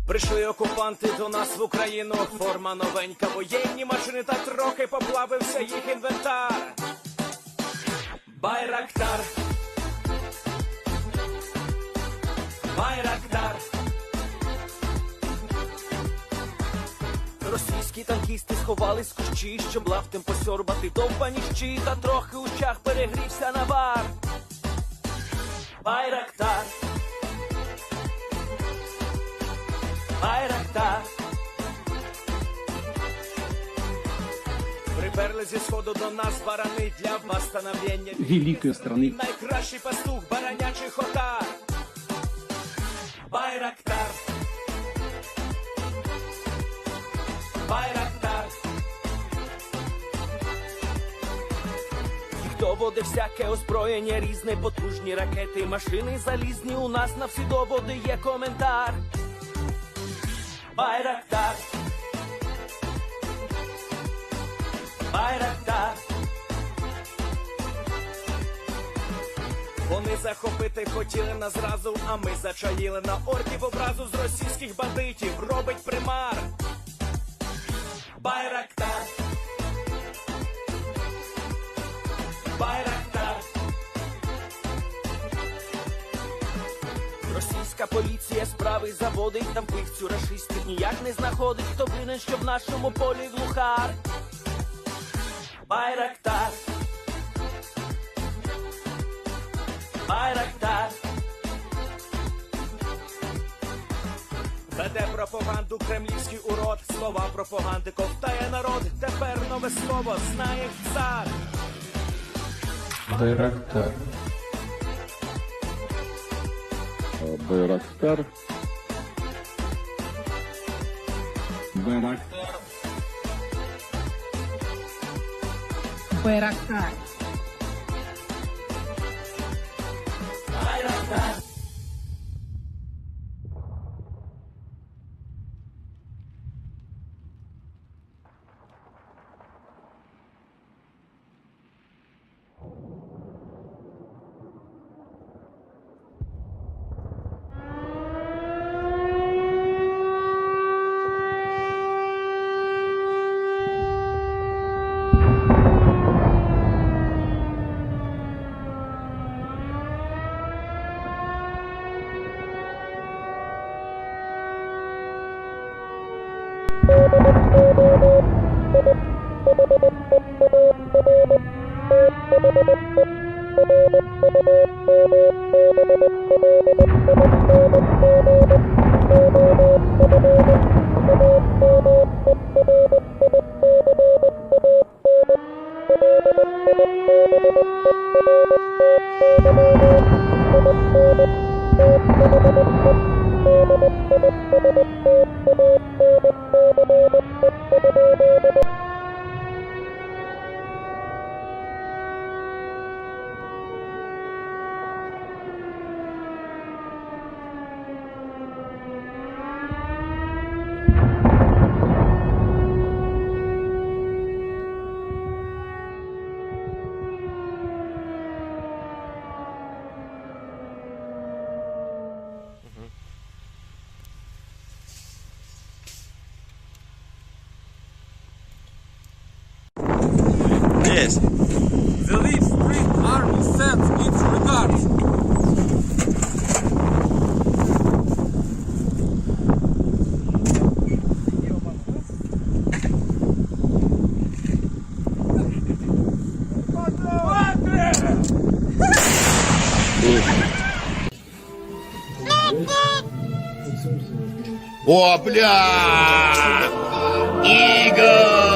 Прийшли окупанти до нас в Україну, форма новенька, воєнні машини, та трохи поплавився їх інвентар. Байрактар, Байрактар. Російські танкісти сховались в кущі, щоб лаптем посьорбати довбані щі, та трохи у чах перегрівся навар. Байрактар, Байрактар. Приперли зі сходу до нас барани для восстановлення великої страни. Найкращий пастух баранячий хотар. Байрактар, Байрактар. Їх доводи всяке озброєння різне, потужні ракети, машини залізні, у нас на всі доводи є коментар. Байрактар, Байрактар. Вони захопити хотіли нас зразу, а ми зачаїли на орків образу з російських бандитів, робить примар. Байрактар, Байрактар. Російська поліція справи заводить, там вбивцю рашистів ніяк не знаходить, хто винен, що в нашому полі глухар. Байрактар, Байрактар. Веде пропаганду кремлівський урод, слова пропаганди ковтає народ, тепер нове слово знає цар. Байрактар. Байрактар. Байрактар. Байрактар. Байрактар. Yes. The Leaf Street Army sends its regards. О, бля! Игорь!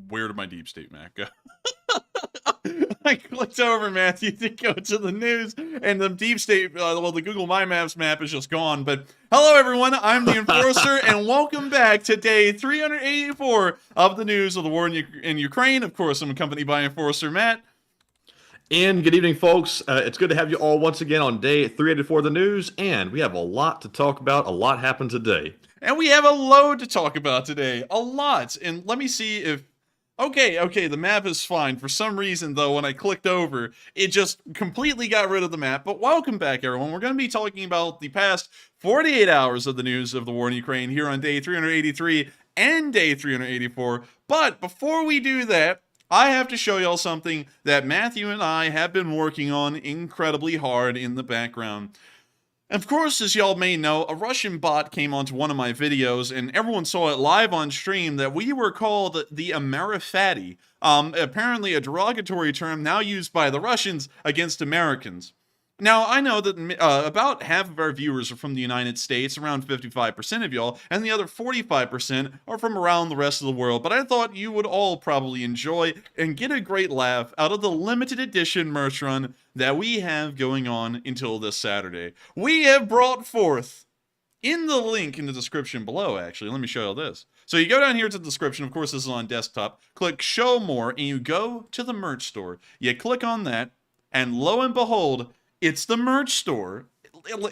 where did my deep state Mac go? I clicked over, Matthew, to go to the news, and the deep state, the Google My Maps map is just gone. But hello, everyone. I'm the Enforcer, and welcome back to day 384 of the news of the war in Ukraine. Of course, I'm accompanied by Enforcer Matt. And good evening, folks. It's good to have you all once again on day 384 of the news, and we have a lot to talk about. A lot happened today. And we have a load to talk about today. A lot. And let me see if... Okay, the map is fine. For some reason, though, when I clicked over, it just completely got rid of the map. But welcome back, everyone. We're going to be talking about the past 48 hours of the news of the war in Ukraine here on day 383 and day 384. But before we do that, I have to show y'all something that Matthew and I have been working on incredibly hard in the background. Of course, as y'all may know, a Russian bot came onto one of my videos, and everyone saw it live on stream that we were called the Amerifati, apparently a derogatory term now used by the Russians against Americans. Now, I know that about half of our viewers are from the United States, around 55% of y'all, and the other 45% are from around the rest of the world, but I thought you would all probably enjoy and get a great laugh out of the limited edition merch run that we have going on until this Saturday. We have brought forth, in the link in the description below, actually, let me show you this. So you go down here to the description, of course this is on desktop, click show more, and you go to the merch store. You click on that, and lo and behold, it's the merch store,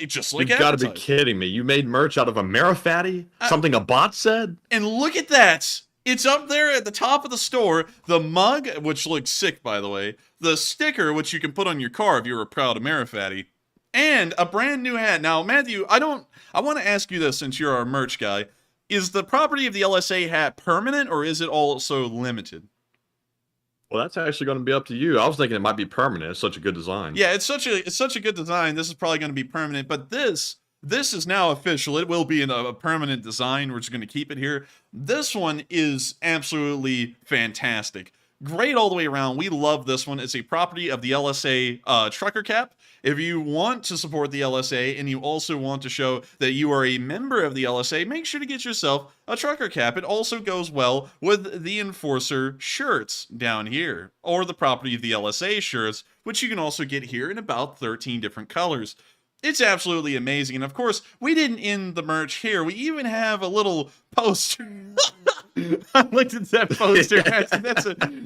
just like You've got to be kidding me. You made merch out of a Amerifati? Something a bot said? And look at that. It's up there at the top of the store. The mug, which looks sick, by the way. The sticker, which you can put on your car if you're a proud Amerifati. And a brand new hat. Now, Matthew, I want to ask you this since you're our merch guy. Is the property of the LSA hat permanent, or is it also limited? Well, that's actually going to be up to you. I was thinking it might be permanent. It's such a good design. Yeah, it's such a good design. This is probably going to be permanent, but this is now official. It will be in a permanent design. We're just going to keep it here. This one is absolutely fantastic. Great all the way around. We love this one. It's a property of the LSA trucker cap. If you want to support the LSA and you also want to show that you are a member of the LSA, make sure to get yourself a trucker cap. It also goes well with the Enforcer shirts down here, or the property of the LSA shirts, which you can also get here in about 13 different colors. It's absolutely amazing. And of course, we didn't end the merch here. We even have a little poster. I looked at that poster.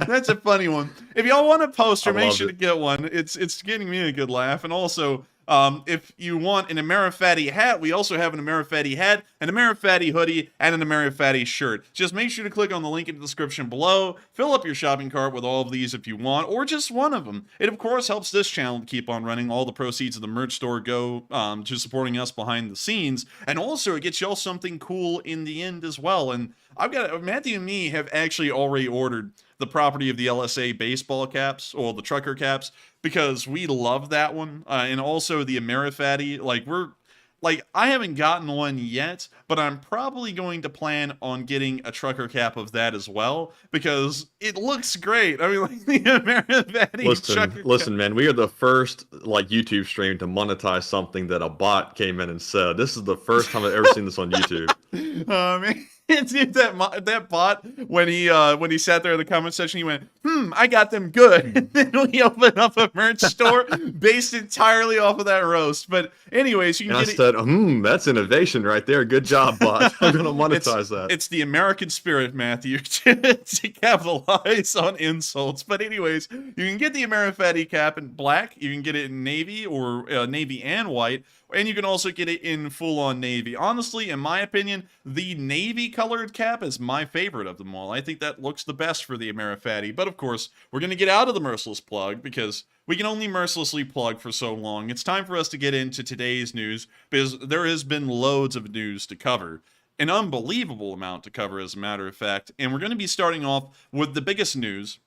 That's a funny one. If y'all want a poster, make sure to get one. It's getting me a good laugh. And also, if you want an Amerifati hat, we also have an Amerifati hat, an Amerifati hoodie, and an Amerifati shirt. Just make sure to click on the link in the description below. Fill up your shopping cart with all of these if you want, or just one of them. It, of course, helps this channel to keep on running. All the proceeds of the merch store go to supporting us behind the scenes. And also, it gets y'all something cool in the end as well. And Matthew and me have actually already ordered the property of the LSA baseball caps, or the trucker caps, because we love that one. And also the Amerifati, I haven't gotten one yet, but I'm probably going to plan on getting a trucker cap of that as well, because it looks great. I mean, like the Amerifati trucker cap. Listen, man, we are the first YouTube stream to monetize something that a bot came in and said. This is the first time I've ever seen this on YouTube. Man. Dude, that bot, when he sat there in the comment section, he went, I got them good. And then we opened up a merch store based entirely off of that roast. But anyways, you can I said, that's innovation right there. Good job, bot. I'm going to monetize that. It's the American spirit, Matthew, to capitalize on insults. But anyways, you can get the Amerifati cap in black. You can get it in navy, or navy and white. And you can also get it in full-on navy. Honestly, in my opinion, the navy-colored cap is my favorite of them all. I think that looks the best for the Amerifati. But of course, we're going to get out of the merciless plug, because we can only mercilessly plug for so long. It's time for us to get into today's news, because there has been loads of news to cover. An unbelievable amount to cover, as a matter of fact. And we're going to be starting off with the biggest news,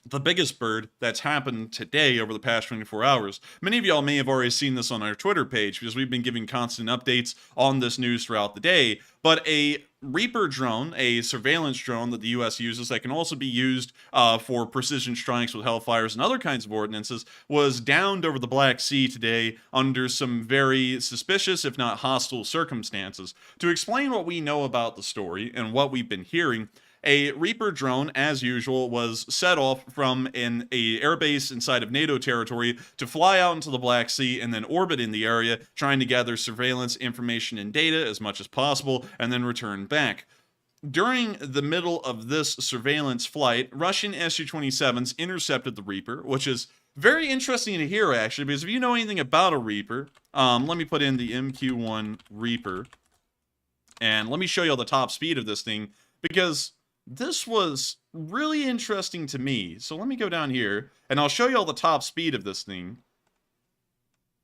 the biggest bird that's happened today over the past 24 hours. Many of y'all may have already seen this on our Twitter page, because we've been giving constant updates on this news throughout the day. But a Reaper drone, a surveillance drone that the U.S. uses that can also be used for precision strikes with Hellfires and other kinds of ordinances, was downed over the Black Sea today under some very suspicious, if not hostile, circumstances. To explain what we know about the story and what we've been hearing, A Reaper drone, as usual, was set off from a airbase inside of NATO territory to fly out into the Black Sea and then orbit in the area, trying to gather surveillance information and data as much as possible, and then return back. During the middle of this surveillance flight, Russian Su-27s intercepted the Reaper, which is very interesting to hear, actually, because if you know anything about a Reaper, let me put in the MQ-1 Reaper, and let me show you all the top speed of this thing, because this was really interesting to me. So let me go down here, and I'll show you all the top speed of this thing.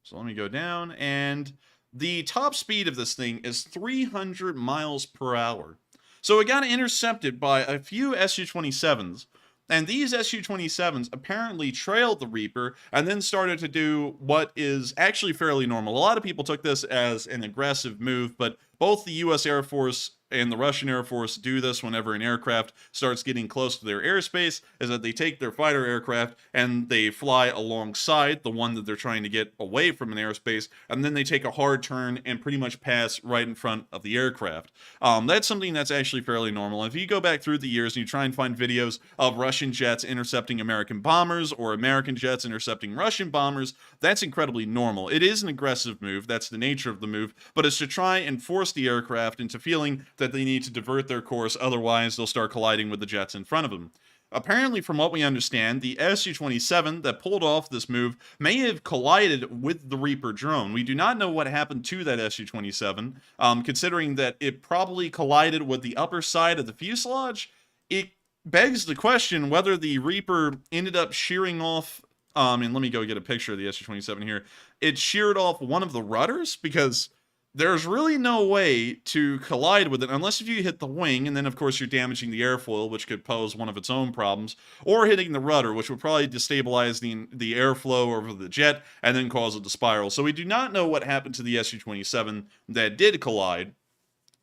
So let me go down, and the top speed of this thing is 300 miles per hour. So it got intercepted by a few Su-27s, and these Su-27s apparently trailed the Reaper and then started to do what is actually fairly normal. A lot of people took this as an aggressive move, but both the US Air Force and the Russian Air Force do this whenever an aircraft starts getting close to their airspace, is that they take their fighter aircraft and they fly alongside the one that they're trying to get away from an airspace, and then they take a hard turn and pretty much pass right in front of the aircraft. That's something that's actually fairly normal. If you go back through the years and you try and find videos of Russian jets intercepting American bombers or American jets intercepting Russian bombers, that's incredibly normal. It is an aggressive move, that's the nature of the move, but it's to try and force the aircraft into feeling that they need to divert their course, otherwise they'll start colliding with the jets in front of them. Apparently, from what we understand, the Su-27 that pulled off this move may have collided with the Reaper drone. We do not know what happened to that Su-27, considering that it probably collided with the upper side of the fuselage. It begs the question whether the Reaper ended up shearing off, and let me go get a picture of the Su-27 here. It sheared off one of the rudders, because there's really no way to collide with it unless if you hit the wing, and then of course you're damaging the airfoil, which could pose one of its own problems, or hitting the rudder, which would probably destabilize the airflow over the jet and then cause it to spiral. So we do not know what happened to the Su-27 that did collide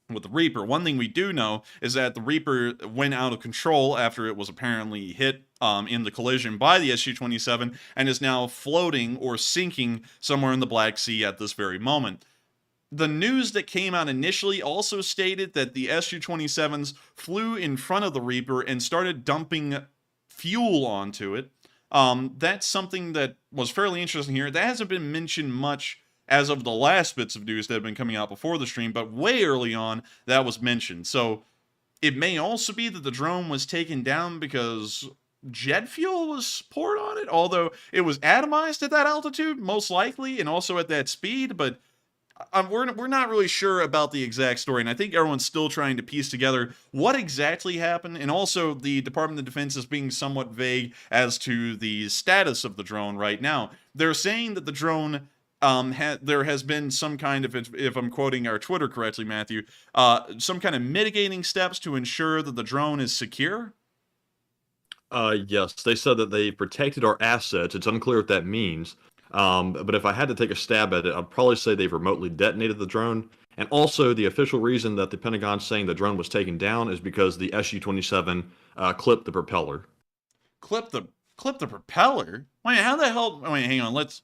with the Reaper. One thing we do know is that the Reaper went out of control after it was apparently hit in the collision by the Su-27 and is now floating or sinking somewhere in the Black Sea at this very moment. The news that came out initially also stated that the Su-27s flew in front of the Reaper and started dumping fuel onto it. That's something that was fairly interesting here. That hasn't been mentioned much as of the last bits of news that have been coming out before the stream, but way early on, that was mentioned. So it may also be that the drone was taken down because jet fuel was poured on it, although it was atomized at that altitude, most likely, and also at that speed, but we're not really sure about the exact story, and I think everyone's still trying to piece together what exactly happened, and also the Department of Defense is being somewhat vague as to the status of the drone right now. They're saying that the drone, there has been some kind of, if I'm quoting our Twitter correctly, Matthew, some kind of mitigating steps to ensure that the drone is secure? Yes, they said that they protected our assets. It's unclear what that means. But if I had to take a stab at it, I'd probably say they've remotely detonated the drone. And also, the official reason that the Pentagon's saying the drone was taken down is because the Su-27 clipped the propeller. Clipped the propeller? Wait, how the hell? Wait, hang on. Let's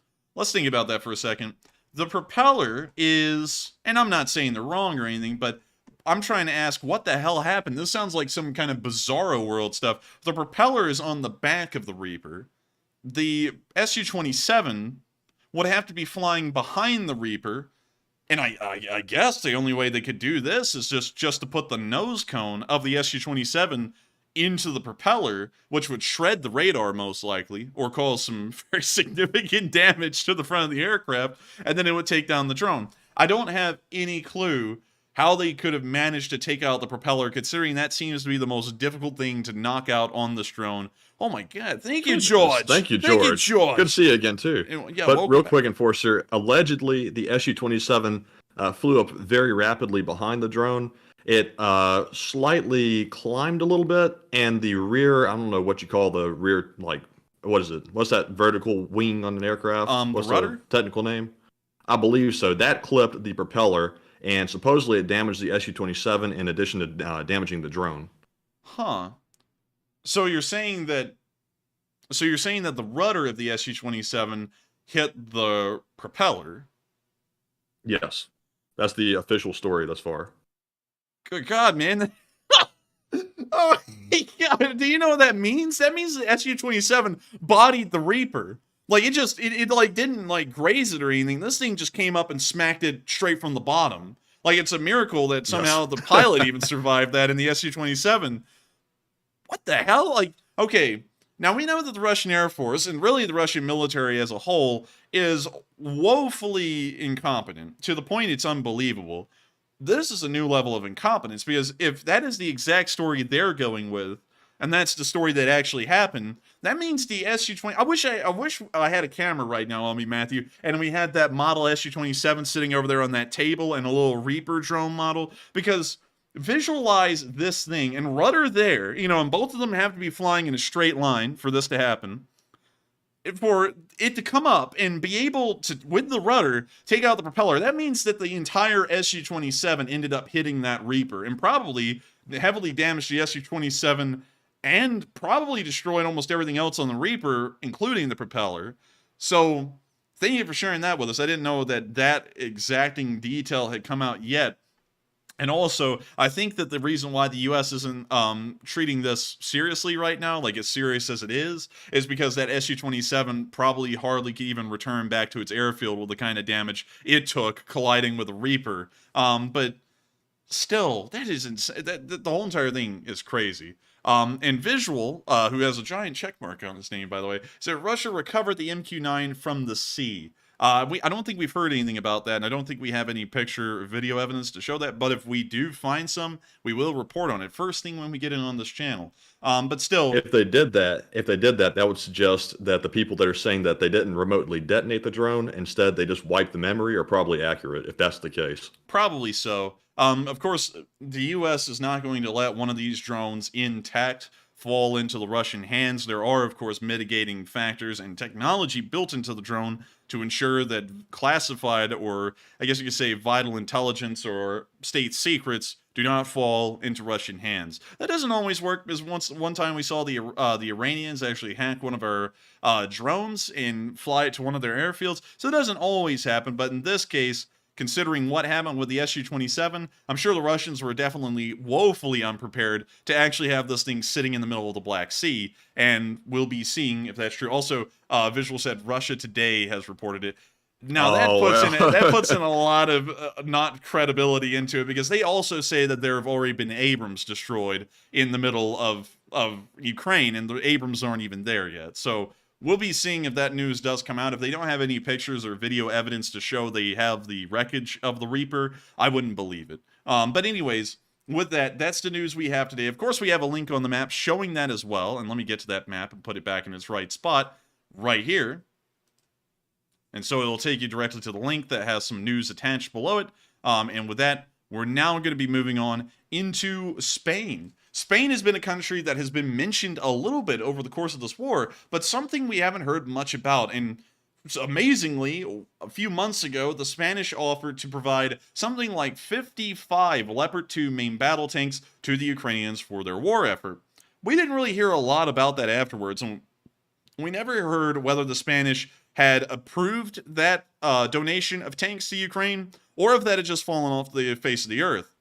think about that for a second. The propeller is, and I'm not saying they're wrong or anything, but I'm trying to ask what the hell happened. This sounds like some kind of bizarro world stuff. The propeller is on the back of the Reaper. The Su-27 would have to be flying behind the Reaper, and I guess the only way they could do this is just to put the nose cone of the Su-27 into the propeller, which would shred the radar most likely, or cause some very significant damage to the front of the aircraft, and then it would take down the drone. I don't have any clue how they could have managed to take out the propeller, considering that seems to be the most difficult thing to knock out on this drone. Oh my god, thank you, George. Thank you, George. Thank you, George. Good to see you again, too. Yeah, but real quick, Enforcer, allegedly the Su-27 flew up very rapidly behind the drone. It slightly climbed a little bit, and the rear, I don't know what you call the rear, like, what is it? What's that vertical wing on an aircraft? What's the rudder? The technical name? I believe so. That clipped the propeller, and supposedly it damaged the Su-27 in addition to damaging the drone. Huh. So you're saying that the rudder of the Su-27 hit the propeller? Yes. That's the official story thus far. Good God, man. Oh, Yeah, do you know what that means? That means the Su-27 bodied the Reaper. Like, it like, didn't, like, graze it or anything. This thing just came up and smacked it straight from the bottom. Like, it's a miracle that somehow the pilot even survived that in the Su-27. What the hell? Like, okay, now we know that the Russian Air Force, and really the Russian military as a whole, is woefully incompetent, to the point it's unbelievable. This is a new level of incompetence, because if that is the exact story they're going with, and that's the story that actually happened, that means the Su-20... I wish I had a camera right now on me, Matthew, and we had that model Su-27 sitting over there on that table and a little Reaper drone model, because visualize this thing, and rudder there, you know, and both of them have to be flying in a straight line for this to happen. For it to come up and be able to, with the rudder, take out the propeller, that means that the entire Su-27 ended up hitting that Reaper, and probably heavily damaged the Su-27 and probably destroyed almost everything else on the Reaper, including the propeller. So, thank you for sharing that with us. I didn't know that that exacting detail had come out yet. And also, I think that the reason why the U.S. isn't treating this seriously right now, like as serious as it is because that Su-27 probably hardly could even return back to its airfield with the kind of damage it took colliding with a Reaper. But still, that is insane. The whole entire thing is crazy. And Visual, who has a giant check mark on his name, by the way, said Russia recovered the MQ-9 from the sea. I don't think we've heard anything about that, and I don't think we have any picture or video evidence to show that, but if we do find some, we will report on it first thing when we get it on this channel. But still... If they did that, that would suggest that the people that are saying that they didn't remotely detonate the drone, instead they just wiped the memory, are probably accurate, if that's the case. Probably so. Of course, the U.S. is not going to let one of these drones intact fall into the Russian hands. There are, of course, mitigating factors and technology built into the drone to ensure that classified, or I guess you could say vital intelligence or state secrets, do not fall into Russian hands. That doesn't always work, because one time we saw the Iranians actually hack one of our drones and fly it to one of their airfields, so it doesn't always happen, but in this case, considering what happened with the Su-27, I'm sure the Russians were definitely woefully unprepared to actually have this thing sitting in the middle of the Black Sea, and we'll be seeing if that's true. Also, Visual said Russia Today has reported it. Now, that puts in a lot of not credibility into it, because they also say that there have already been Abrams destroyed in the middle of Ukraine, and the Abrams aren't even there yet. So we'll be seeing if that news does come out. If they don't have any pictures or video evidence to show they have the wreckage of the Reaper, I wouldn't believe it. But anyways, with that, that's the news we have today. Of course, we have a link on the map showing that as well. And let me get to that map and put it back in its right spot right here. And so it'll take you directly to the link that has some news attached below it. And with that, we're now going to be moving on into Spain. Spain has been a country that has been mentioned a little bit over the course of this war, but something we haven't heard much about. And amazingly, a few months ago, the Spanish offered to provide something like 55 Leopard 2 main battle tanks to the Ukrainians for their war effort. We didn't really hear a lot about that afterwards, and we never heard whether the Spanish had approved that donation of tanks to Ukraine, or if that had just fallen off the face of the earth.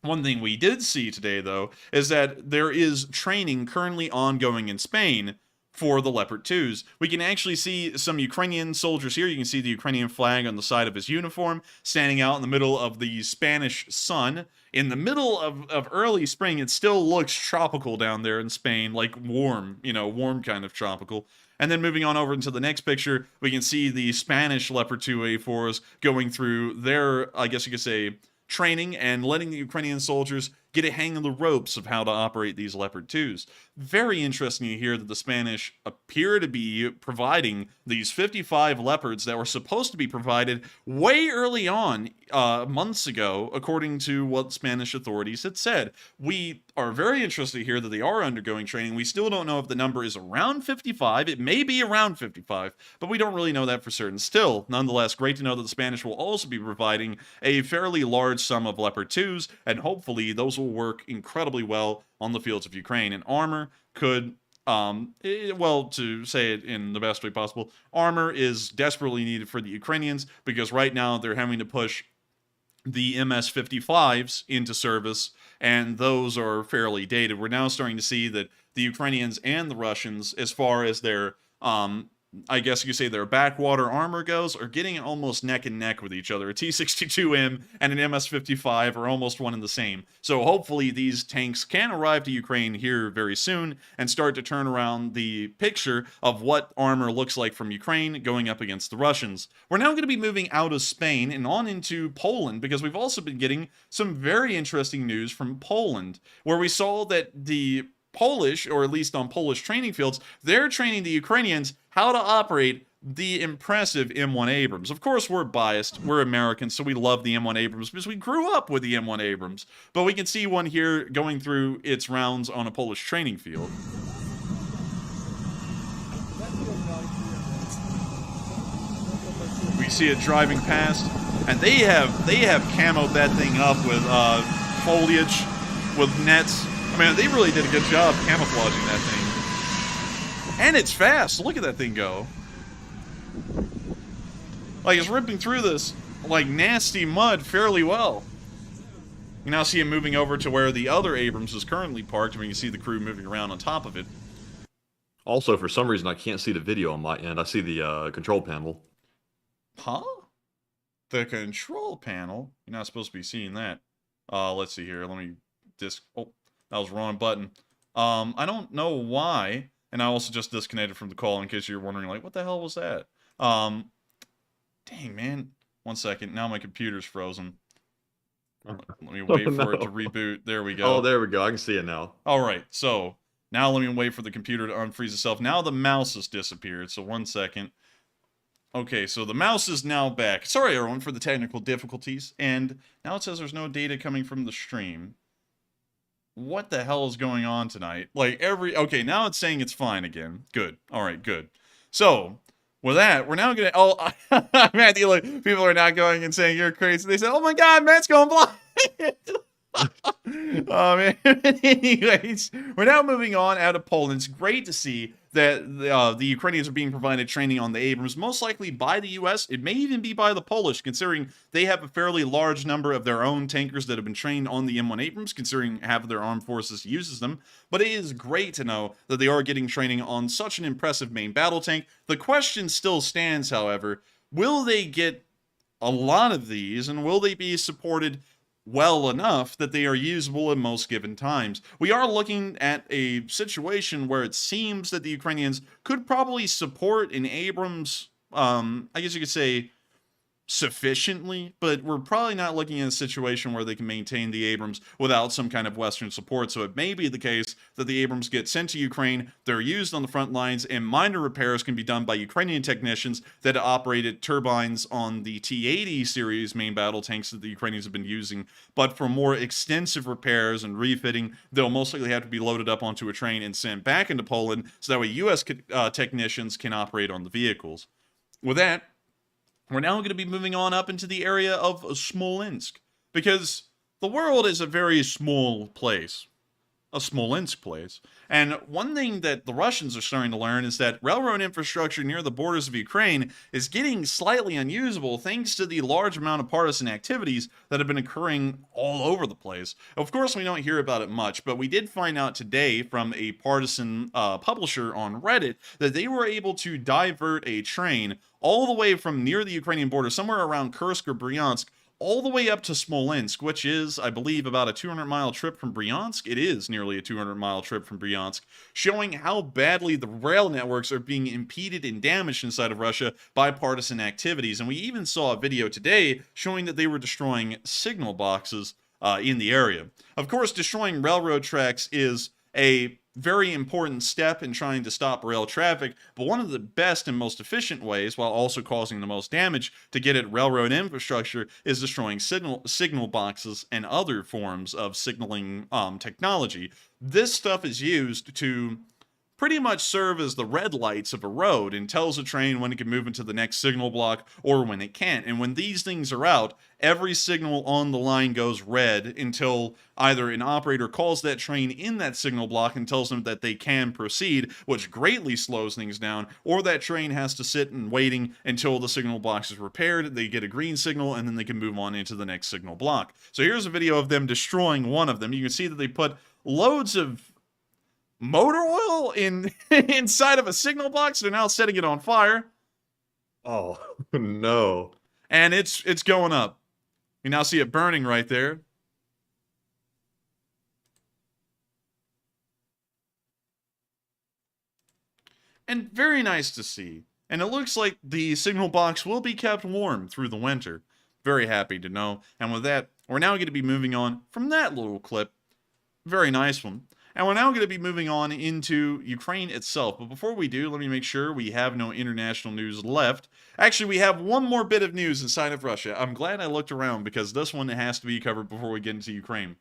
One thing we did see today, though, is that there is training currently ongoing in Spain for the Leopard 2s. We can actually see some Ukrainian soldiers here. You can see the Ukrainian flag on the side of his uniform, standing out in the middle of the Spanish sun. In the middle of early spring, it still looks tropical down there in Spain, like warm, warm kind of tropical. And then moving on over into the next picture, we can see the Spanish Leopard 2 A4s going through their, I guess you could say, training and letting the Ukrainian soldiers get a hang of the ropes of how to operate these Leopard 2s. Very interesting to hear that the Spanish appear to be providing these 55 Leopards that were supposed to be provided way early on, months ago, according to what Spanish authorities had said. We are very interested to hear that they are undergoing training. We still don't know if the number is around 55. It may be around 55, but we don't really know that for certain. Still, nonetheless, great to know that the Spanish will also be providing a fairly large sum of Leopard 2s, and hopefully those will work incredibly well on the fields of Ukraine. And armor could, well, to say it in the best way possible, armor is desperately needed for the Ukrainians, because right now they're having to push the MS-55s into service, and those are fairly dated. We're now starting to see that the Ukrainians and the Russians, as far as their, I guess you could say their backwater armor goes, are getting almost neck and neck with each other. A T-62M and an MS-55 are almost one and the same. So hopefully these tanks can arrive to Ukraine here very soon and start to turn around the picture of what armor looks like from Ukraine going up against the Russians. We're now going to be moving out of Spain and on into Poland, because we've also been getting some very interesting news from Poland, where we saw that the Polish, or at least on Polish training fields, they're training the Ukrainians how to operate the impressive M1 Abrams. Of course, we're biased. We're Americans, so we love the M1 Abrams because we grew up with the M1 Abrams. But we can see one here going through its rounds on a Polish training field. We see it driving past, and they have camoed that thing up with foliage, with nets. I mean, they really did a good job camouflaging that thing. And it's fast. Look at that thing go. Like, it's ripping through this, like, nasty mud fairly well. You now see it moving over to where the other Abrams is currently parked, and we can see the crew moving around on top of it. Also, for some reason, I can't see the video on my end. I see the control panel. Huh? The control panel? You're not supposed to be seeing that. Let's see here. Let me oh, that was the wrong button. I don't know why. And I also just disconnected from the call in case you're wondering, like, what the hell was that? Dang, man. 1 second. Now my computer's frozen. Let me wait for it to reboot. There we go. Oh, there we go. I can see it now. All right. So now let me wait for the computer to unfreeze itself. Now the mouse has disappeared. So 1 second. Okay, so the mouse is now back. Sorry, everyone, for the technical difficulties. And now it says there's no data coming from the stream. What the hell is going on tonight? Like, okay, now it's saying it's fine again. Good. All right, good. So, with that, we're now going to... Oh, Matthew, look, people are now going and saying you're crazy. They said, oh my God, Matt's going blind. Oh, man. Anyways, we're now moving on out of Poland. It's great to see that the Ukrainians are being provided training on the Abrams, most likely by the U.S. It may even be by the Polish, considering they have a fairly large number of their own tankers that have been trained on the M1 Abrams, considering half of their armed forces uses them. But it is great to know that they are getting training on such an impressive main battle tank. The question still stands, however, will they get a lot of these, and will they be supported well enough that they are usable in most given times? We are looking at a situation where it seems that the Ukrainians could probably support an Abrams, I guess you could say, sufficiently, but we're probably not looking at a situation where they can maintain the Abrams without some kind of Western support. So it may be the case that the Abrams get sent to Ukraine, they're used on the front lines, and minor repairs can be done by Ukrainian technicians that operated turbines on the T-80 series main battle tanks that the Ukrainians have been using. But for more extensive repairs and refitting, they'll most likely have to be loaded up onto a train and sent back into Poland, so that way U.S. technicians can operate on the vehicles. With that, we're now going to be moving on up into the area of Smolensk, because the world is a very small place. A Smolensk place. And one thing that the Russians are starting to learn is that railroad infrastructure near the borders of Ukraine is getting slightly unusable thanks to the large amount of partisan activities that have been occurring all over the place. Of course, we don't hear about it much, but we did find out today from a partisan publisher on Reddit that they were able to divert a train all the way from near the Ukrainian border, somewhere around Kursk or Bryansk, all the way up to Smolensk, which is, I believe, about a 200-mile trip from Bryansk. It is nearly a 200-mile trip from Bryansk, showing how badly the rail networks are being impeded and damaged inside of Russia by partisan activities. And we even saw a video today showing that they were destroying signal boxes in the area. Of course, destroying railroad tracks is a very important step in trying to stop rail traffic, but one of the best and most efficient ways, while also causing the most damage to get at railroad infrastructure, is destroying signal boxes and other forms of signaling technology. This stuff is used to pretty much serve as the red lights of a road and tells a train when it can move into the next signal block or when it can't. And when these things are out, every signal on the line goes red until either an operator calls that train in that signal block and tells them that they can proceed, which greatly slows things down, or that train has to sit and waiting until the signal box is repaired, they get a green signal, and then they can move on into the next signal block. So here's a video of them destroying one of them. You can see that they put loads of motor oil inside of a signal box. They're now setting it on fire. Oh, no. And it's going up. You now see it burning right there. And very nice to see. And it looks like the signal box will be kept warm through the winter. Very happy to know. And with that, we're now going to be moving on from that little clip. Very nice one. And we're now going to be moving on into Ukraine itself. But before we do, let me make sure we have no international news left. Actually, we have one more bit of news inside of Russia. I'm glad I looked around because this one has to be covered before we get into Ukraine.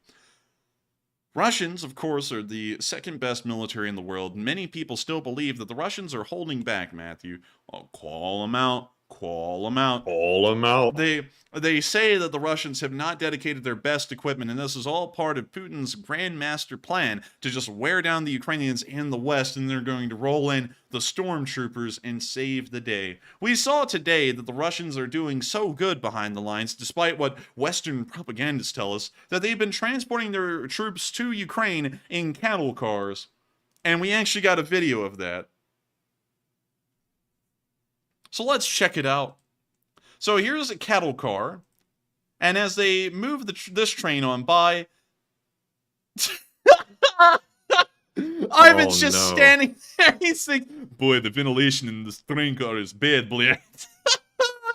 Russians, of course, are the second best military in the world. Many people still believe that the Russians are holding back, Matthew. Oh, call them out. Call them out. Call them out. They say that the Russians have not dedicated their best equipment, and this is all part of Putin's grand master plan to just wear down the Ukrainians in the West, and they're going to roll in the stormtroopers and save the day. We saw today that the Russians are doing so good behind the lines, despite what Western propagandists tell us, that they've been transporting their troops to Ukraine in cattle cars. And we actually got a video of that. So let's check it out. So here's a cattle car, and as they move this train on by, Ivan's just standing there. He's thinking, boy, the ventilation in this train car is bad, boy.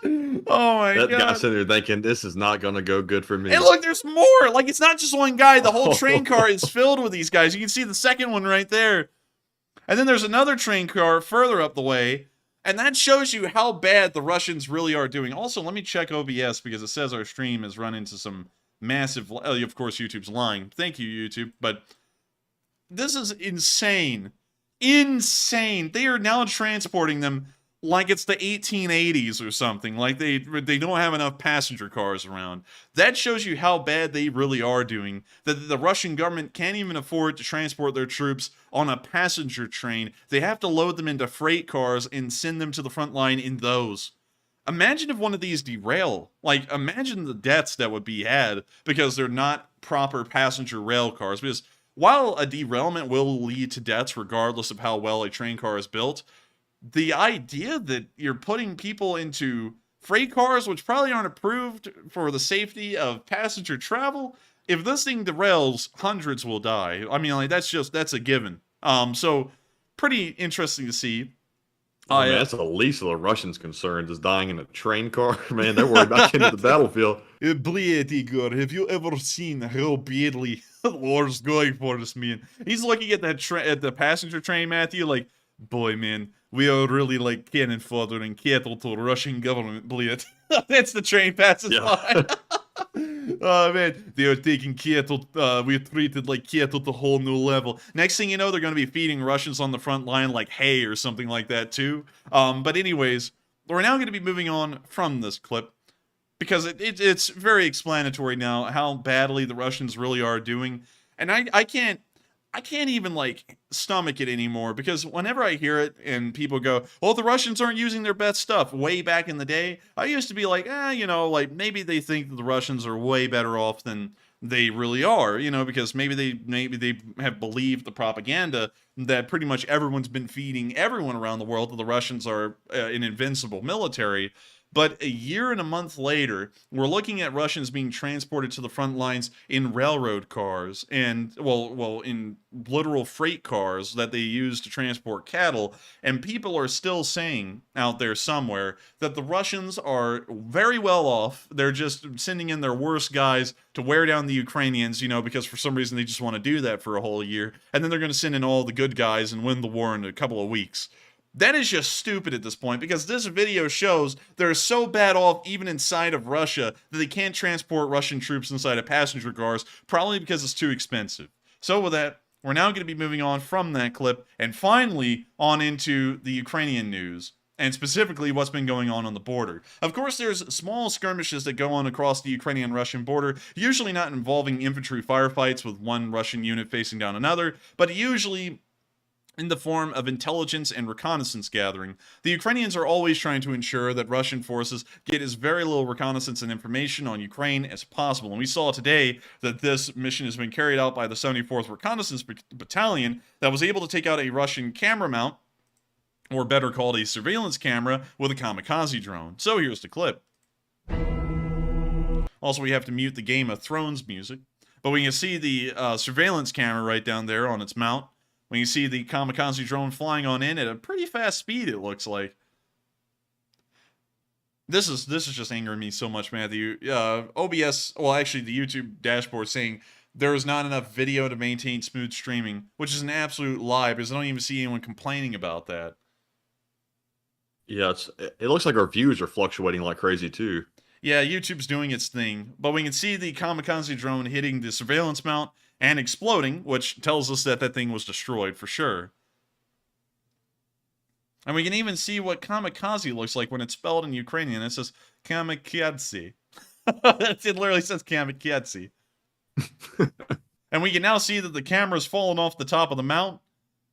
Oh my God. That guy sitting there thinking, this is not going to go good for me. And look, there's more. Like, it's not just one guy. The whole train car is filled with these guys. You can see the second one right there. And then there's another train car further up the way. And that shows you how bad the Russians really are doing. Also, let me check OBS because it says our stream has run into some massive... of course, YouTube's lying. Thank you, YouTube. But this is insane. Insane. They are now transporting them like it's the 1880s or something. Like they don't have enough passenger cars around. That shows you how bad they really are doing. That the Russian government can't even afford to transport their troops on a passenger train. They have to load them into freight cars and send them to the front line in those. Imagine if one of these derail. Like, imagine the deaths that would be had because they're not proper passenger rail cars. Because while a derailment will lead to deaths regardless of how well a train car is built, the idea that you're putting people into freight cars, which probably aren't approved for the safety of passenger travel, if this thing derails, hundreds will die. I mean, like, that's a given. So pretty interesting to see. Oh, man, that's the least of the Russians' concerns is dying in a train car. Man, they're worried about getting to the battlefield. Bled, Igor, have you ever seen how badly the war's going for us, man? He's looking at at the passenger train, Matthew, like, boy, man, we are really like cannon fodder and cattle to the Russian government, Bled. That's the train passes by. Oh, man, they are taking cattle. We're treated like cattle to a whole new level. Next thing you know, they're going to be feeding Russians on the front line like hay or something like that, too. But anyways, we're now going to be moving on from this clip because it's very explanatory now how badly the Russians really are doing. And I can't even, like, stomach it anymore because whenever I hear it and people go, oh, the Russians aren't using their best stuff. Way back in the day, I used to be like, like, maybe they think that the Russians are way better off than they really are, because maybe they have believed the propaganda that pretty much everyone's been feeding everyone around the world that the Russians are an invincible military. But a year and a month later, we're looking at Russians being transported to the front lines in railroad cars and, well, in literal freight cars that they use to transport cattle. And people are still saying out there somewhere that the Russians are very well off. They're just sending in their worst guys to wear down the Ukrainians, because for some reason they just want to do that for a whole year. And then they're going to send in all the good guys and win the war in a couple of weeks. That is just stupid at this point, because this video shows they're so bad off even inside of Russia that they can't transport Russian troops inside of passenger cars, probably because it's too expensive. So with that, we're now going to be moving on from that clip and finally on into the Ukrainian news, and specifically what's been going on the border. Of course, there's small skirmishes that go on across the Ukrainian-Russian border, usually not involving infantry firefights with one Russian unit facing down another, but usually in the form of intelligence and reconnaissance gathering. The Ukrainians are always trying to ensure that Russian forces get as very little reconnaissance and information on Ukraine as possible. And we saw today that this mission has been carried out by the 74th Reconnaissance Battalion that was able to take out a Russian camera mount, or better called a surveillance camera, with a kamikaze drone. So here's the clip. Also, we have to mute the Game of Thrones music, but we can see the surveillance camera right down there on its mount. When you see the kamikaze drone flying on in at a pretty fast speed, it looks like. This is just angering me so much, Matthew. OBS, well, actually, the YouTube dashboard saying there is not enough video to maintain smooth streaming, which is an absolute lie because I don't even see anyone complaining about that. Yeah, it looks like our views are fluctuating like crazy too. Yeah, YouTube's doing its thing, but we can see the kamikaze drone hitting the surveillance mount and exploding, which tells us that that thing was destroyed for sure. And we can even see what kamikaze looks like when it's spelled in Ukrainian. It says kamikaze. It literally says kamikaze. And we can now see that the camera's fallen off the top of the mount,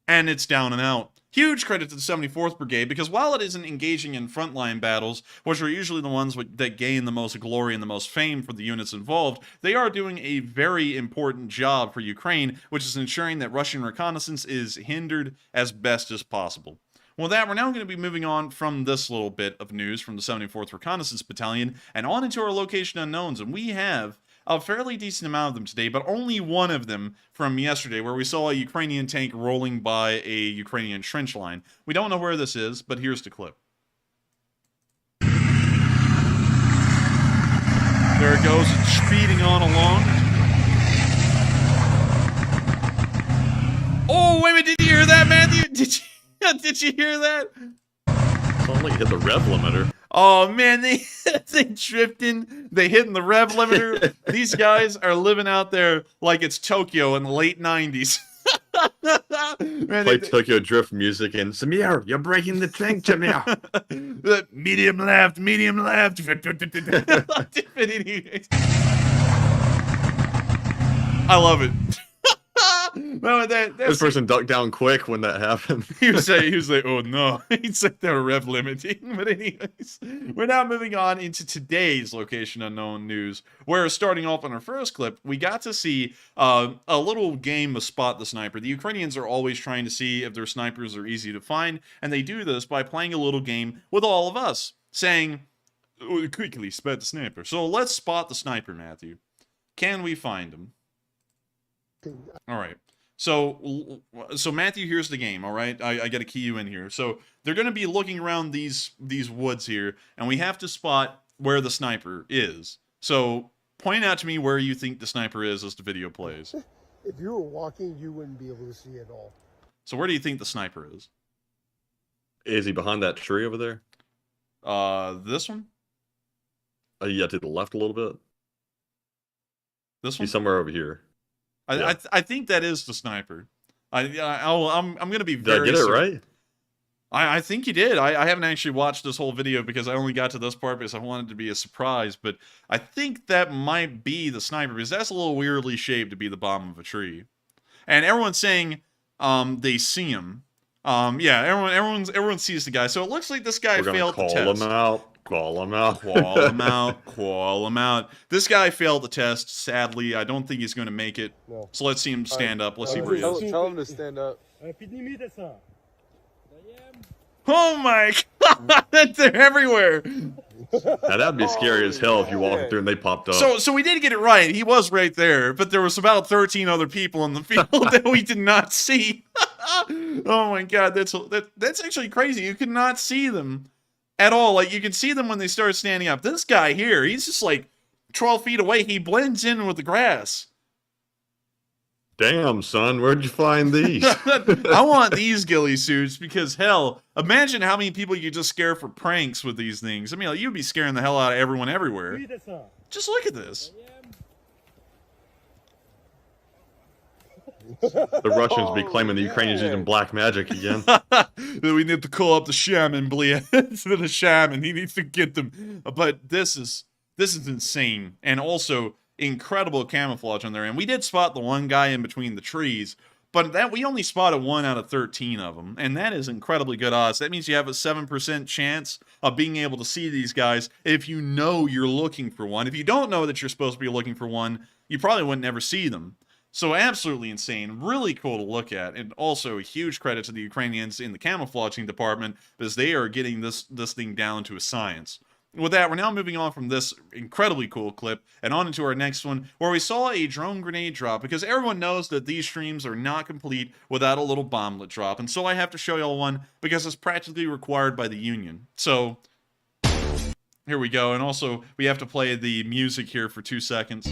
and it's down and out. Huge credit to the 74th Brigade, because while it isn't engaging in frontline battles, which are usually the ones that gain the most glory and the most fame for the units involved, they are doing a very important job for Ukraine, which is ensuring that Russian reconnaissance is hindered as best as possible. Well, that we're now going to be moving on from this little bit of news from the 74th Reconnaissance Battalion and on into our location unknowns, and we have a fairly decent amount of them today, but only one of them from yesterday, where we saw a Ukrainian tank rolling by a Ukrainian trench line. We don't know where this is, but here's the clip. There it goes, it's speeding on along. Oh, wait a minute, did you hear that, Matthew? Did you hear that? Sounds like it hit the rev limiter. Oh man, they drifting, they hitting the rev limiter. These guys are living out there like it's Tokyo in the late 90s. Man, Play Tokyo Drift music and Samir, you're breaking the tank, Samir. medium left, medium left. I love it. No, This person ducked down quick when that happened. He was like, oh no. He said they were rev limiting. But anyways, we're now moving on into today's Location Unknown news, where starting off on our first clip, we got to see a little game of Spot the Sniper. The Ukrainians are always trying to see if their snipers are easy to find, and they do this by playing a little game with all of us, saying, oh, quickly, spot the sniper. So let's spot the sniper, Matthew. Can we find him? All right. So Matthew, here's the game, all right? I got to key you in here. So they're going to be looking around these woods here, and we have to spot where the sniper is. So point out to me where you think the sniper is as the video plays. If you were walking, you wouldn't be able to see it all. So where do you think the sniper is? Is he behind that tree over there? This one? Yeah, to the left a little bit. This one? He's somewhere over here. I think that is the sniper. I'm gonna be Did very. I get it right? I think you did. I haven't actually watched this whole video because I only got to this part because I wanted it to be a surprise. But I think that might be the sniper because that's a little weirdly shaped to be the bottom of a tree. And everyone's saying they see him. Yeah, everyone sees the guy. So it looks like this guy failed the test. Call him out. Call him out. Call him out. Call him out. This guy failed the test. Sadly, I don't think he's going to make it. No. So let's see him stand up. Let's see where he is. Tell him to stand up. Oh my god! They're everywhere. Now that'd be scary as hell if you walked through and they popped up. So we did get it right. He was right there, but there was about 13 other people in the field that we did not see. Oh my god, that's actually crazy. You could not see them at all. Like, you can see them when they start standing up. This guy here, he's just like 12 feet away. He blends in with the grass. Damn, son, where'd you find these? I want these ghillie suits because, hell, imagine how many people you just scare for pranks with these things. I mean, like, you'd be scaring the hell out of everyone everywhere. Just look at this. The Russians be claiming the Ukrainians using black magic again. We need to call up the shaman, Blia. The shaman, he needs to get them. But this is insane, and also incredible camouflage on there. And we did spot the one guy in between the trees, but that we only spotted 1 out of 13 of them, and that is incredibly good odds. That means you have a 7% chance of being able to see these guys if you know you're looking for one. If you don't know that you're supposed to be looking for one, you probably wouldn't ever see them. So absolutely insane, really cool to look at, and also a huge credit to the Ukrainians in the camouflaging department, because they are getting this thing down to a science. With that, we're now moving on from this incredibly cool clip and on into our next one, where we saw a drone grenade drop, because everyone knows that these streams are not complete without a little bomblet drop, and so I have to show y'all one, because it's practically required by the Union. So, here we go, and also, we have to play the music here for 2 seconds.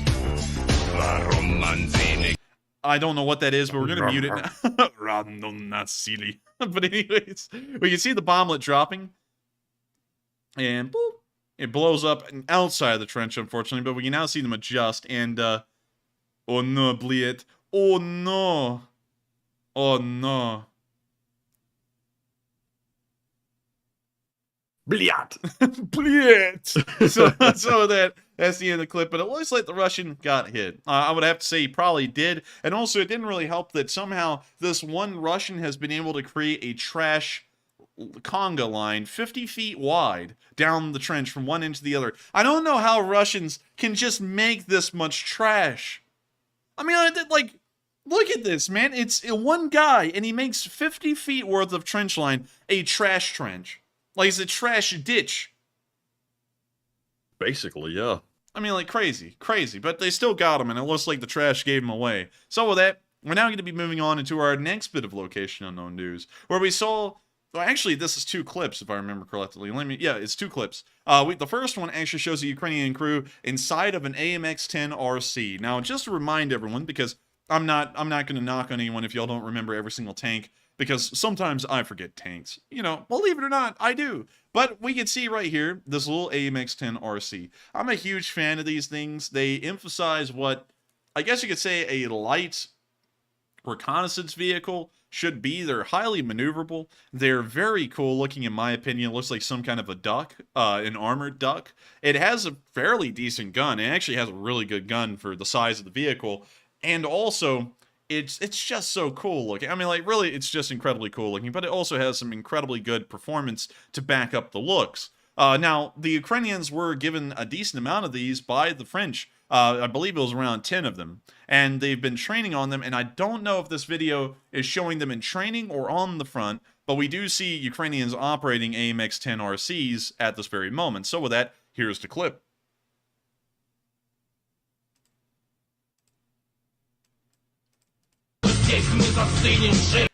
I don't know what that is, but we're gonna mute it now. Not silly. But anyways, we can see the bomblet dropping, and boop, it blows up outside of the trench, unfortunately. But we can now see them adjust, and oh no, Bliet! Oh no! Oh no! Bliat! Bliet! So that's the end of the clip, but it looks like the Russian got hit. I would have to say he probably did, and also it didn't really help that somehow this one Russian has been able to create a trash conga line 50 feet wide down the trench from one end to the other. I don't know how Russians can just make this much trash. I mean, like, look at this, man. It's one guy, and he makes 50 feet worth of trench line a trash trench. Like, it's a trash ditch. Basically, yeah. I mean, like, crazy. But they still got him, and it looks like the trash gave him away. So with that, we're now going to be moving on into our next bit of Location Unknown news, where we saw... Well, actually, this is 2 clips, if I remember correctly. Yeah, it's 2 clips. The first one actually shows a Ukrainian crew inside of an AMX-10 RC. Now, just to remind everyone, because I'm not going to knock on anyone if y'all don't remember every single tank, because sometimes I forget tanks. You know, believe it or not, I do. But we can see right here, this little AMX-10 RC. I'm a huge fan of these things. They emphasize what, I guess you could say, a light reconnaissance vehicle should be. They're highly maneuverable. They're very cool looking, in my opinion. It looks like some kind of a duck, an armored duck. It has a fairly decent gun. It actually has a really good gun for the size of the vehicle. And also, it's just so cool looking. I mean, like, really, it's just incredibly cool looking, but it also has some incredibly good performance to back up the looks. Now, the Ukrainians were given a decent amount of these by the French. I believe it was around 10 of them, and they've been training on them, and I don't know if this video is showing them in training or on the front, but we do see Ukrainians operating AMX-10 RCs at this very moment. So with that, here's the clip.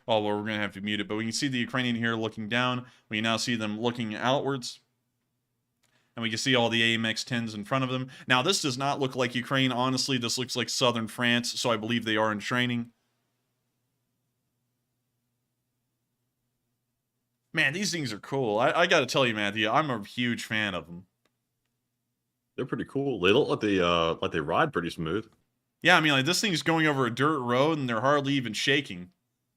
Oh, well, we're going to have to mute it, but we can see the Ukrainian here looking down. We now see them looking outwards. And we can see all the AMX-10s in front of them. Now, this does not look like Ukraine. Honestly, this looks like southern France, so I believe they are in training. Man, these things are cool. I got to tell you, Matthew, I'm a huge fan of them. They're pretty cool. They look like they ride pretty smooth. Yeah, I mean, like, this thing's going over a dirt road, and they're hardly even shaking.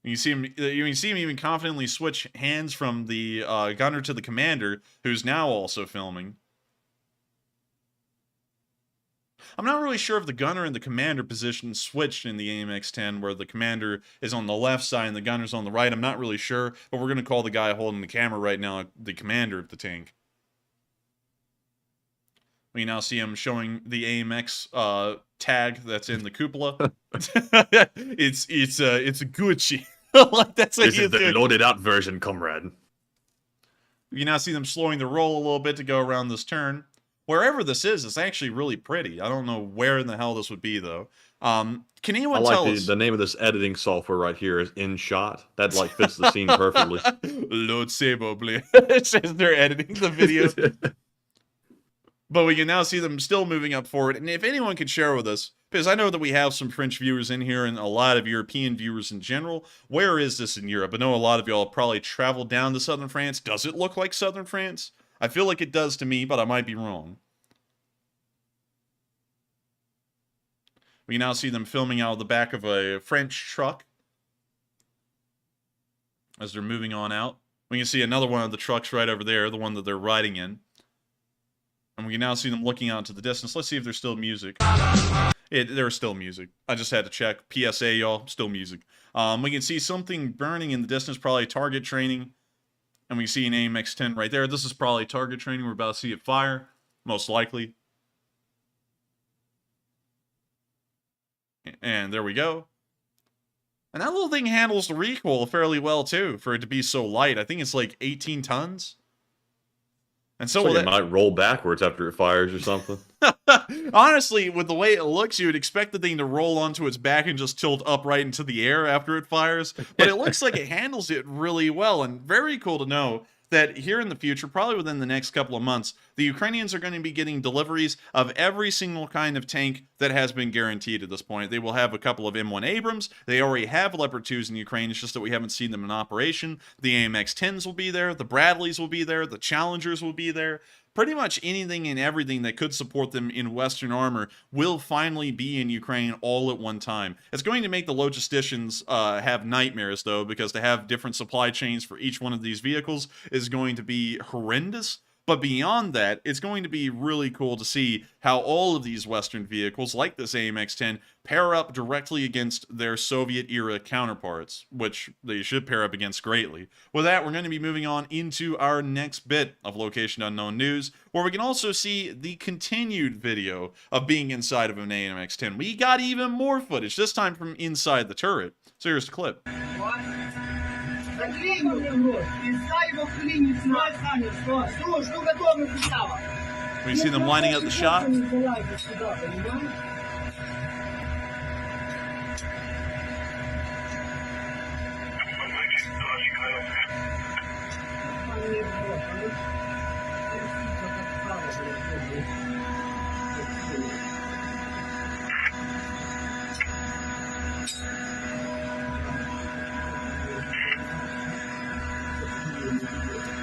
You see him even confidently switch hands from the gunner to the commander, who's now also filming. I'm not really sure if the gunner and the commander position switched in the AMX-10, where the commander is on the left side and the gunner's on the right. I'm not really sure, but we're going to call the guy holding the camera right now the commander of the tank. We now see him showing the AMX tag that's in the cupola. it's a Gucci. Like, that's what this is the loaded out version, comrade. You now see them slowing the roll a little bit to go around this turn. Wherever this is, it's actually really pretty. I don't know where in the hell this would be, though. Can anyone tell us? The name of this editing software right here is InShot. That, like, fits the scene perfectly. Lord Sabo, it says they're editing the video. But we can now see them still moving up forward. And if anyone could share with us, because I know that we have some French viewers in here and a lot of European viewers in general, where is this in Europe? I know a lot of y'all probably traveled down to southern France. Does it look like southern France? I feel like it does to me, but I might be wrong. We now see them filming out of the back of a French truck as they're moving on out. We can see another one of the trucks right over there, the one that they're riding in. And we can now see them looking out to the distance. Let's see if there's still music. There's still music. I just had to check. PSA, y'all, still music. We can see something burning in the distance, probably target training. And we see an AMX-10 right there. This is probably target training. We're about to see it fire, most likely. And there we go. And that little thing handles the recoil fairly well, too, for it to be so light. I think it's like 18 tons. And so it might roll backwards after it fires or something. Honestly, with the way it looks, you would expect the thing to roll onto its back and just tilt upright into the air after it fires. But it looks like it handles it really well, and very cool to know that here in the future, probably within the next couple of months, the Ukrainians are going to be getting deliveries of every single kind of tank that has been guaranteed at this point. They will have a couple of M1 Abrams. They already have Leopard 2s in Ukraine. It's just that we haven't seen them in operation. The AMX-10s will be there. The Bradleys will be there. The Challengers will be there. Pretty much anything and everything that could support them in Western armor will finally be in Ukraine all at one time. It's going to make the logisticians have nightmares, though, because to have different supply chains for each one of these vehicles is going to be horrendous. But beyond that, it's going to be really cool to see how all of these Western vehicles, like this AMX-10, pair up directly against their Soviet-era counterparts, which they should pair up against greatly. With that, we're going to be moving on into our next bit of Location Unknown News, where we can also see the continued video of being inside of an AMX-10. We got even more footage, this time from inside the turret. So here's the clip. We see them lining up the shot.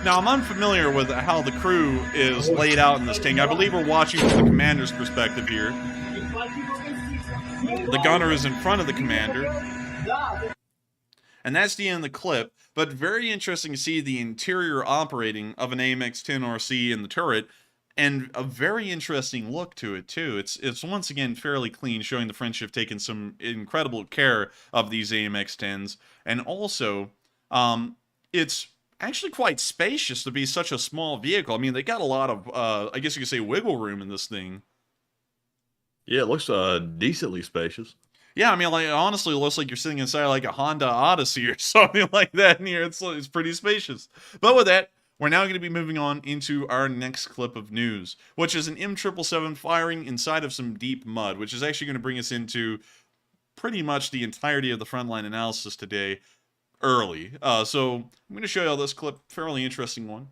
Now, I'm unfamiliar with how the crew is laid out in this thing. I believe we're watching from the commander's perspective here. The gunner is in front of the commander. And that's the end of the clip, but very interesting to see the interior operating of an AMX-10 RC in the turret, and a very interesting look to it, too. It's once again fairly clean, showing the French have taken some incredible care of these AMX-10s, and also, it's actually quite spacious to be such a small vehicle. I mean, they got a lot of, I guess you could say, wiggle room in this thing. Yeah, it looks decently spacious. Yeah, I mean, like, honestly, it looks like you're sitting inside like a Honda Odyssey or something like that in here. It's pretty spacious. But with that, we're now going to be moving on into our next clip of news, which is an M777 firing inside of some deep mud, which is actually going to bring us into pretty much the entirety of the Frontline analysis today, early. So I'm going to show you all this clip, fairly interesting one.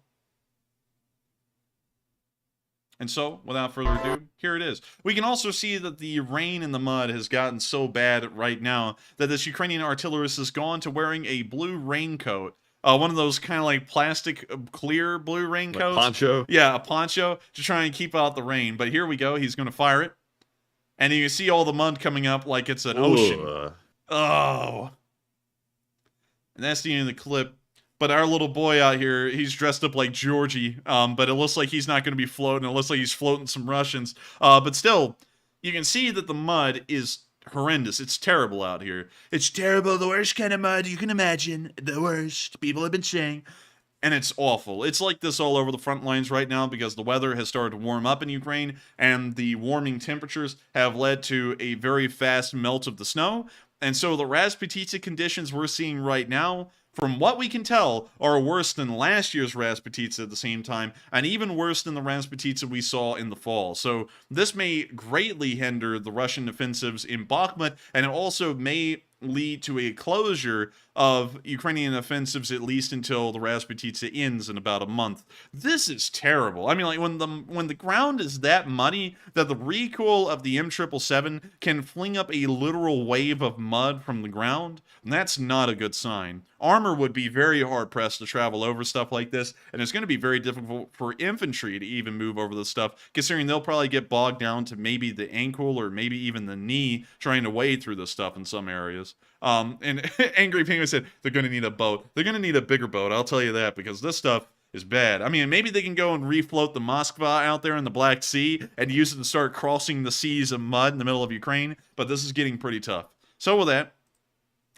And so, without further ado, here it is. We can also see that the rain in the mud has gotten so bad right now that this Ukrainian artillerist has gone to wearing a blue raincoat. One of those kind of like plastic clear blue raincoats. Like poncho? Yeah, a poncho to try and keep out the rain. But here we go. He's going to fire it. And you can see all the mud coming up like it's an ocean. Oh. And that's the end of the clip. But our little boy out here, he's dressed up like Georgie. But it looks like he's not going to be floating. It looks like he's floating some Russians. But still, you can see that the mud is horrendous. It's terrible out here. It's terrible. The worst kind of mud you can imagine. The worst. People have been saying. And it's awful. It's like this all over the front lines right now because the weather has started to warm up in Ukraine. And the warming temperatures have led to a very fast melt of the snow. And so the Rasputitsa conditions we're seeing right now, from what we can tell, are worse than last year's Rasputitsa at the same time, and even worse than the Rasputitsa we saw in the fall. So this may greatly hinder the Russian offensives in Bakhmut, and it also may lead to a closure of Ukrainian offensives at least until the Rasputitsa ends in about a month. This is terrible. I mean, like when the ground is that muddy that the recoil of the M777 can fling up a literal wave of mud from the ground, that's not a good sign. Armor would be very hard pressed to travel over stuff like this, and it's going to be very difficult for infantry to even move over this stuff, considering they'll probably get bogged down to maybe the ankle or maybe even the knee trying to wade through this stuff in some areas. And Angry Penguin said they're going to need a boat. They're going to need a bigger boat, I'll tell you that, because this stuff is bad. I mean, maybe they can go and refloat the Moskva out there in the Black Sea and use it to start crossing the seas of mud in the middle of Ukraine, but this is getting pretty tough. So with that,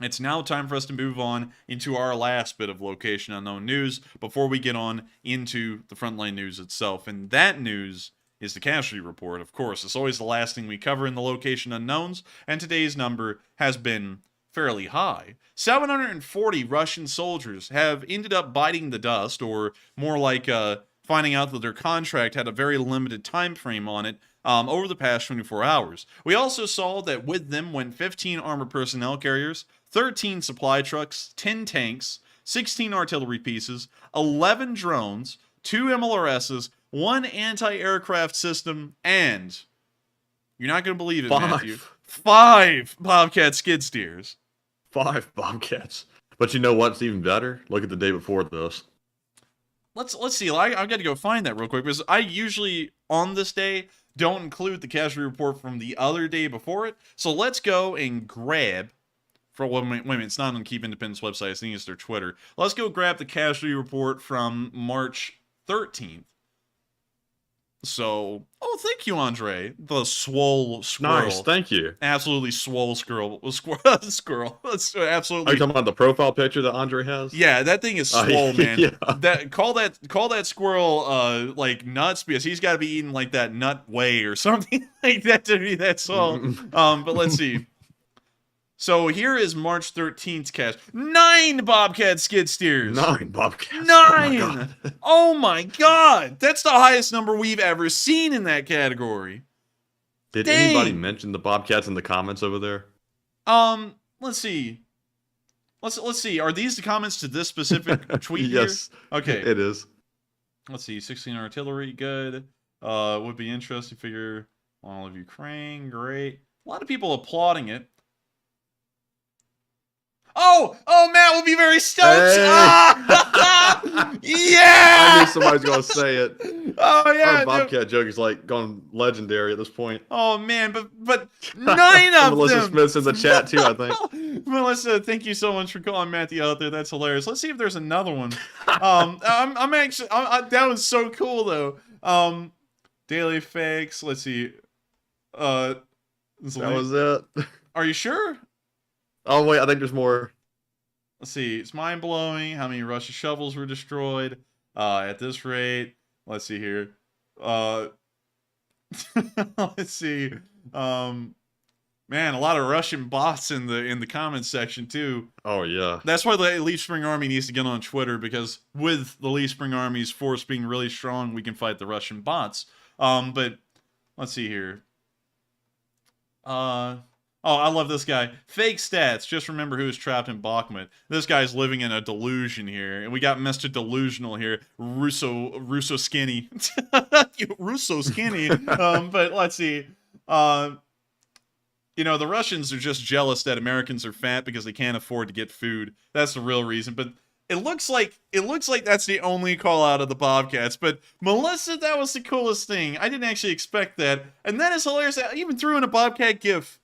it's now time for us to move on into our last bit of location unknown news before we get on into the Frontline news itself. And that news is the casualty report, of course. It's always the last thing we cover in the location unknowns, and today's number has been fairly high. 740 Russian soldiers have ended up biting the dust, or more like finding out that their contract had a very limited time frame on it over the past 24 hours. We also saw that with them went 15 armored personnel carriers, 13 supply trucks, 10 tanks, 16 artillery pieces, 11 drones, 2 MLRSs, 1 anti-aircraft system, and you're not going to believe it, Matthew, 5 Bobcat skid steers. 5 Bobcats. But you know what's even better? Look at the day before this. Let's see. I've got to go find that real quick, because I usually on this day don't include the casualty report from the other day before it. So let's go and grab. Wait a minute, it's not on Keep Independence website. I think it's their Twitter. Let's go grab the casualty report from March 13th. So, thank you, Andre. The swole squirrel. Nice, thank you. Absolutely swole squirrel. Squirrel. That's absolutely. Are you talking about the profile picture that Andre has? Yeah, that thing is swole, man. Yeah. Call that squirrel like nuts, because he's got to be eating like that nut whey or something like that to be that swole. But let's see. So here is March 13th cast. 9 Bobcat skid steers. 9 Bobcats. 9! Oh my god! That's the highest number we've ever seen in that category. Did Dang. anybody mention the Bobcats in the comments over there? Let's see. Let's see. Are these the comments to this specific tweet Yes. here? Okay. It is. Let's see. 16 artillery, good. Would be interesting to figure all of Ukraine, great. A lot of people applauding it. Oh, Matt will be very stoked. Hey. Yeah! I knew somebody was going to say it. Oh, yeah. Our Bobcat joke is like gone legendary at this point. Oh, man, but 9 of Melissa them. Smith's in the chat too, I think. Melissa, thank you so much for calling Matthew out there. That's hilarious. Let's see if there's another one. I'm actually, that was so cool though. Daily fakes. Let's see. That was it. Are you sure? Oh wait, I think there's more. Let's see. It's mind blowing how many Russian shovels were destroyed at this rate. Let's see here. Let's see. Man, a lot of Russian bots in the comments section too. Oh yeah. That's why the Leaf Spring Army needs to get on Twitter, because with the Leaf Spring Army's force being really strong, we can fight the Russian bots. But let's see here. I love this guy. Fake stats. Just remember who's trapped in Bakhmut. This guy's living in a delusion here. And we got Mr. Delusional here. Russo Skinny. Russo Skinny. But let's see. The Russians are just jealous that Americans are fat because they can't afford to get food. That's the real reason. But it looks like that's the only call out of the Bobcats. But Melissa, that was the coolest thing. I didn't actually expect that. And that is hilarious. I even threw in a Bobcat gif.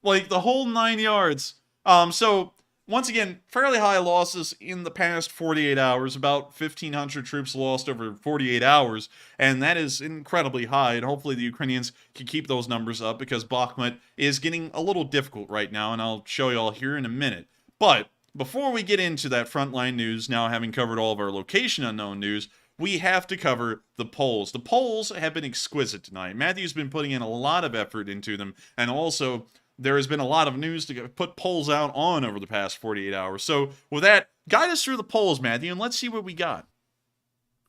Like, the whole 9 yards. So, once again, fairly high losses in the past 48 hours. About 1,500 troops lost over 48 hours. And that is incredibly high. And hopefully the Ukrainians can keep those numbers up, because Bakhmut is getting a little difficult right now. And I'll show you all here in a minute. But before we get into that Frontline news, now having covered all of our location unknown news, we have to cover the polls. The polls have been exquisite tonight. Matthew's been putting in a lot of effort into them. And also, there has been a lot of news to put polls out on over the past 48 hours. So with that, guide us through the polls, Matthew, and let's see what we got.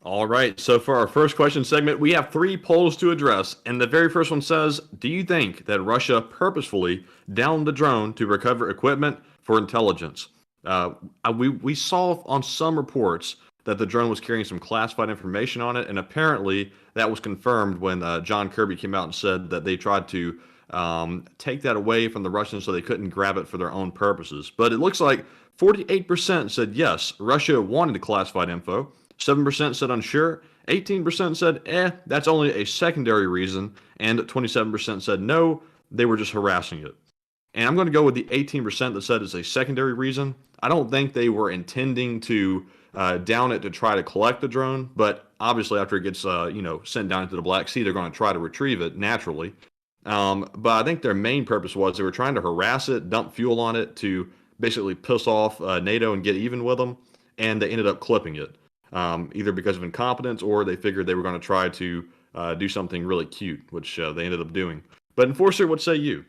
All right, so for our first question segment, we have 3 polls to address. And the very first one says, do you think that Russia purposefully downed the drone to recover equipment for intelligence? We saw on some reports that the drone was carrying some classified information on it, and apparently that was confirmed when John Kirby came out and said that they tried to take that away from the Russians so they couldn't grab it for their own purposes. But it looks like 48% said yes, Russia wanted classified info. 7% said unsure, 18% said that's only a secondary reason, and 27% said no, they were just harassing it. And I'm going to go with the 18% that said it's a secondary reason. I don't think they were intending to down it to try to collect the drone, but obviously after it gets sent down into the Black Sea, they're going to try to retrieve it naturally. But I think their main purpose was they were trying to harass it, dump fuel on it to basically piss off NATO and get even with them, and they ended up clipping it. Either because of incompetence or they figured they were going to try to do something really cute, which they ended up doing. But Enforcer, what say you?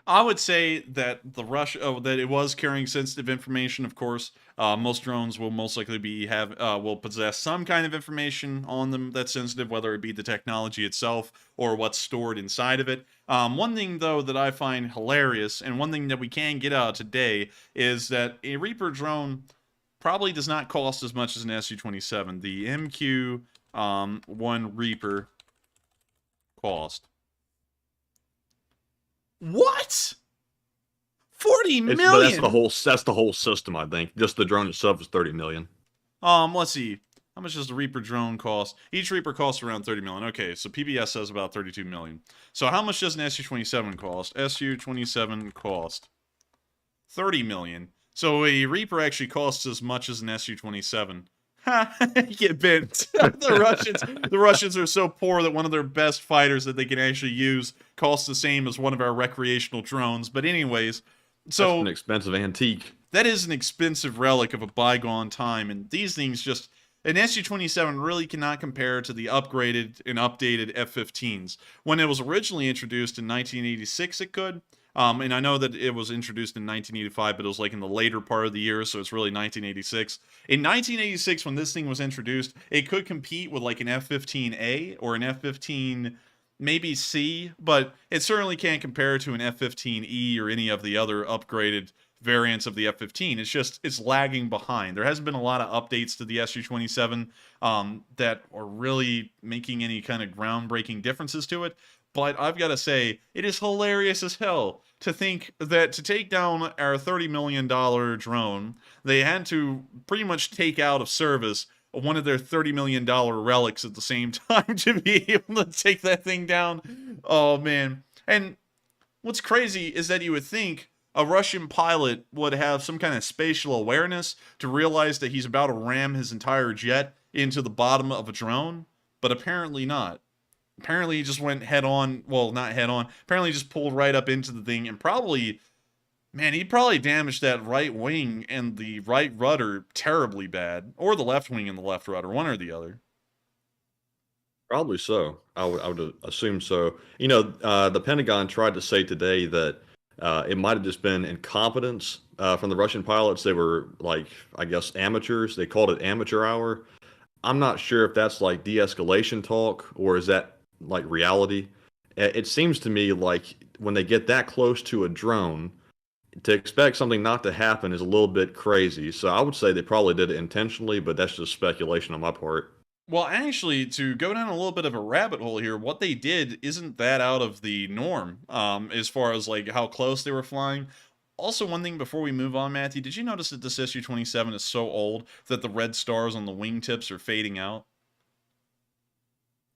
I would say that that it was carrying sensitive information. Of course, most drones will most likely will possess some kind of information on them that's sensitive, whether it be the technology itself or what's stored inside of it. One thing though that I find hilarious, and one thing that we can get out today, is that a Reaper drone probably does not cost as much as an Su-27. The MQ-1 Reaper cost. What? 40 million? But that's the whole system, I think. Just the drone itself is 30 million. Let's see. How much does the Reaper drone cost? Each Reaper costs around 30 million. Okay, so PBS says about 32 million. So how much does an Su-27 cost? Su-27 cost 30 million. So a Reaper actually costs as much as an Su-27. Ha! Get bent. The Russians are so poor that one of their best fighters that they can actually use costs the same as one of our recreational drones. But anyways, so that's an expensive antique. That is an expensive relic of a bygone time, and these things just... An Su-27 really cannot compare to the upgraded and updated F-15s. When it was originally introduced in 1986, it could. And I know that it was introduced in 1985, but it was like in the later part of the year, so it's really 1986. In 1986, when this thing was introduced, it could compete with like an F-15A or an F-15 maybe C, but it certainly can't compare to an F-15E or any of the other upgraded variants of the F-15. It's lagging behind. There hasn't been a lot of updates to the Su-27 that are really making any kind of groundbreaking differences to it. But I've got to say, it is hilarious as hell to think that to take down our $30 million drone, they had to pretty much take out of service one of their $30 million relics at the same time to be able to take that thing down. Oh, man. And what's crazy is that you would think a Russian pilot would have some kind of spatial awareness to realize that he's about to ram his entire jet into the bottom of a drone, but apparently not. Apparently he just went head on, well, not head on, apparently just pulled right up into the thing and probably, man, he probably damaged that right wing and the right rudder terribly bad, or the left wing and the left rudder, one or the other. Probably so. I would assume so. The Pentagon tried to say today that it might have just been incompetence from the Russian pilots. They were like, I guess, amateurs. They called it amateur hour. I'm not sure if that's like de-escalation talk or is that like reality. It seems to me like when they get that close to a drone, to expect something not to happen is a little bit crazy. So I would say they probably did it intentionally, but that's just speculation on my part. Well, actually, to go down a little bit of a rabbit hole here, what they did isn't that out of the norm, as far as like how close they were flying. Also, one thing before we move on, Matthew, did you notice that this Su-27 is so old that the red stars on the wingtips are fading out?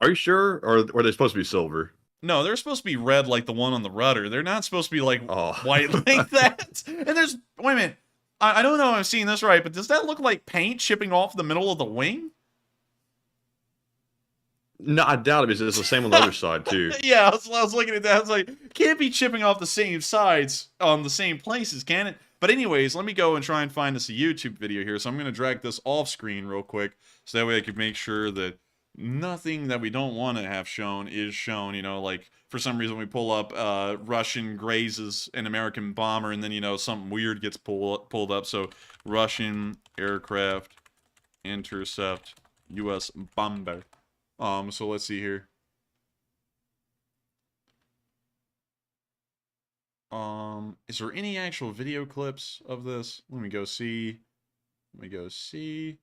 Are you sure? Or are they supposed to be silver? No, they're supposed to be red like the one on the rudder. They're not supposed to be like white like that. And there's... Wait a minute. I don't know if I'm seeing this right, but does that look like paint chipping off the middle of the wing? No, I doubt it because it's the same on the other side, too. Yeah, I was looking at that. I was like, can't be chipping off the same sides on the same places, can it? But anyways, let me go and try and find us a YouTube video here. So I'm going to drag this off screen real quick so that way I can make sure that nothing that we don't want to have shown is shown. Like for some reason we pull up Russian grazes an American bomber and then, something weird gets pulled up. So Russian aircraft intercept U.S. bomber. So let's see here. Is there any actual video clips of this? Let me go see. There's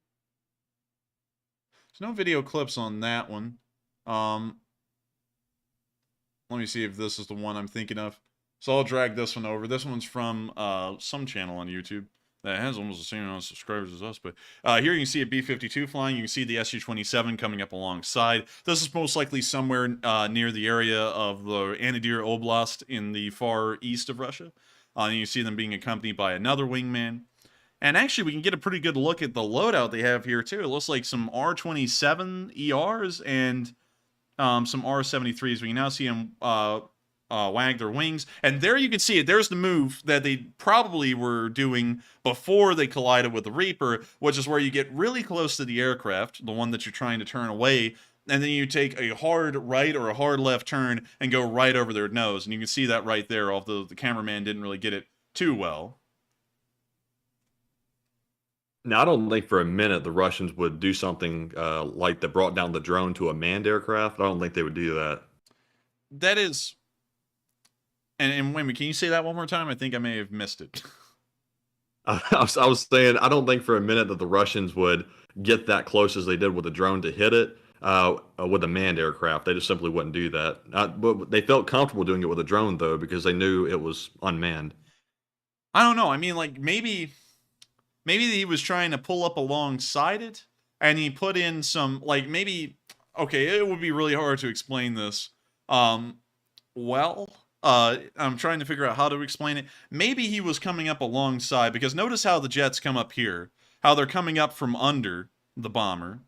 no video clips on that one. Let me see if this is the one I'm thinking of. So I'll drag this one over. This one's from some channel on YouTube that has almost the same amount of subscribers as us. But here you can see a B-52 flying. You can see the Su-27 coming up alongside. This is most likely somewhere near the area of the Anadyr Oblast in the far east of Russia. And you see them being accompanied by another wingman. And actually, we can get a pretty good look at the loadout they have here, too. It looks like some R-27 ERs and some R-73s. We can now see them wag their wings. And there you can see it. There's the move that they probably were doing before they collided with the Reaper, which is where you get really close to the aircraft, the one that you're trying to turn away, and then you take a hard right or a hard left turn and go right over their nose. And you can see that right there, although the cameraman didn't really get it too well. Now, I don't think for a minute the Russians would do something like that brought down the drone to a manned aircraft. I don't think they would do that. That is... And wait a minute, can you say that one more time? I think I may have missed it. I was saying, I don't think for a minute that the Russians would get that close as they did with the drone to hit it with a manned aircraft. They just simply wouldn't do that. But they felt comfortable doing it with a drone, though, because they knew it was unmanned. I don't know. I mean, like, maybe he was trying to pull up alongside it, and he put in some, like, maybe... Okay, it would be really hard to explain this. I'm trying to figure out how to explain it. Maybe he was coming up alongside, because notice how the jets come up here. How they're coming up from under the bomber.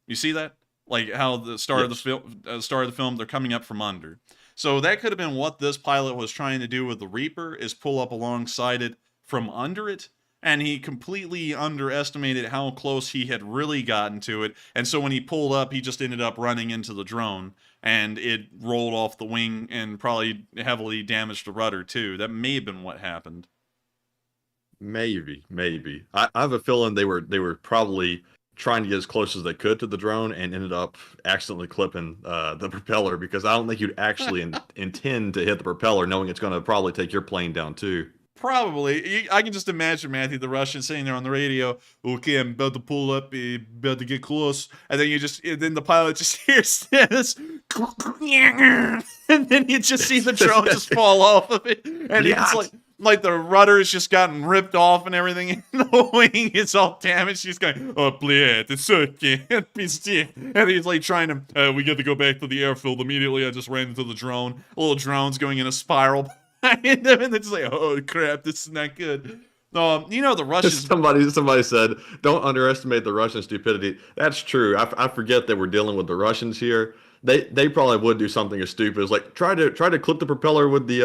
You see that? Like how the start of the film, they're coming up from under. So that could have been what this pilot was trying to do with the Reaper, is pull up alongside it from under it. And he completely underestimated how close he had really gotten to it. And so when he pulled up, he just ended up running into the drone. And it rolled off the wing and probably heavily damaged the rudder, too. That may have been what happened. Maybe. I have a feeling they were probably trying to get as close as they could to the drone and ended up accidentally clipping the propeller, because I don't think you'd actually intend to hit the propeller knowing it's going to probably take your plane down, too. Probably. I can just imagine, Matthew, the Russian sitting there on the radio. Okay, I'm about to pull up, about to get close. And then the pilot just hears this. And then you just see the drone just fall off of it. And it's like the rudder has just gotten ripped off and everything. And the wing is all damaged. He's going, oh, bled, it's okay. And he's like trying to, we got to go back to the airfield immediately. I just ran into the drone. A little drone's going in a spiral. And it's like, oh crap, this is not good. The Russians. Somebody said, don't underestimate the Russian stupidity. That's true. I forget that we're dealing with the Russians here. They probably would do something as stupid as like try to clip the propeller with the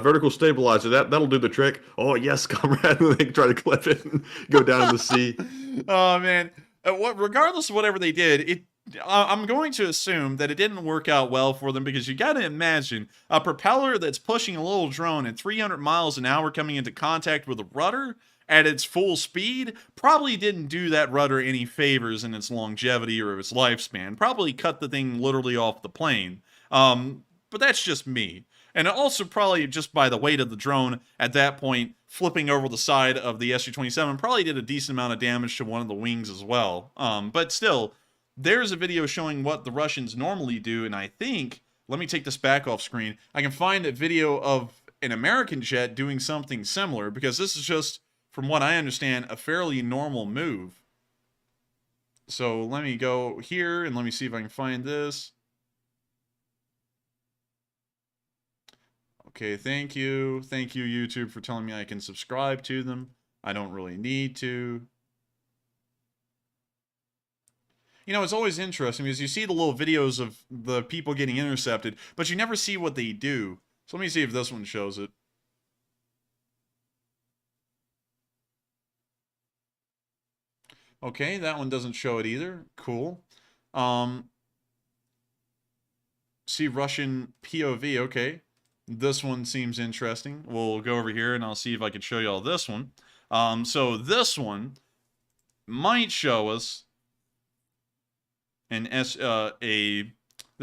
vertical stabilizer. That'll do the trick. Oh yes, comrade. And they try to clip it and go down to the sea. Oh man, regardless of whatever they did, I'm going to assume that it didn't work out well for them, because you got to imagine a propeller that's pushing a little drone at 300 miles an hour coming into contact with a rudder at its full speed probably didn't do that rudder any favors in its longevity or its lifespan. Probably cut the thing literally off the plane. But that's just me. And also probably just by the weight of the drone at that point, flipping over the side of the Su-27 probably did a decent amount of damage to one of the wings as well. But still, there's a video showing what the Russians normally do, and I think, let me take this back off screen, I can find a video of an American jet doing something similar, because this is just, from what I understand, a fairly normal move. So let me go here, and let me see if I can find this. Okay, thank you. Thank you, YouTube, for telling me I can subscribe to them. I don't really need to. It's always interesting because you see the little videos of the people getting intercepted, but you never see what they do. So let me see if this one shows it. Okay, that one doesn't show it either. Cool. See Russian POV. Okay. This one seems interesting. We'll go over here and I'll see if I can show you all this one. So this one might show us Then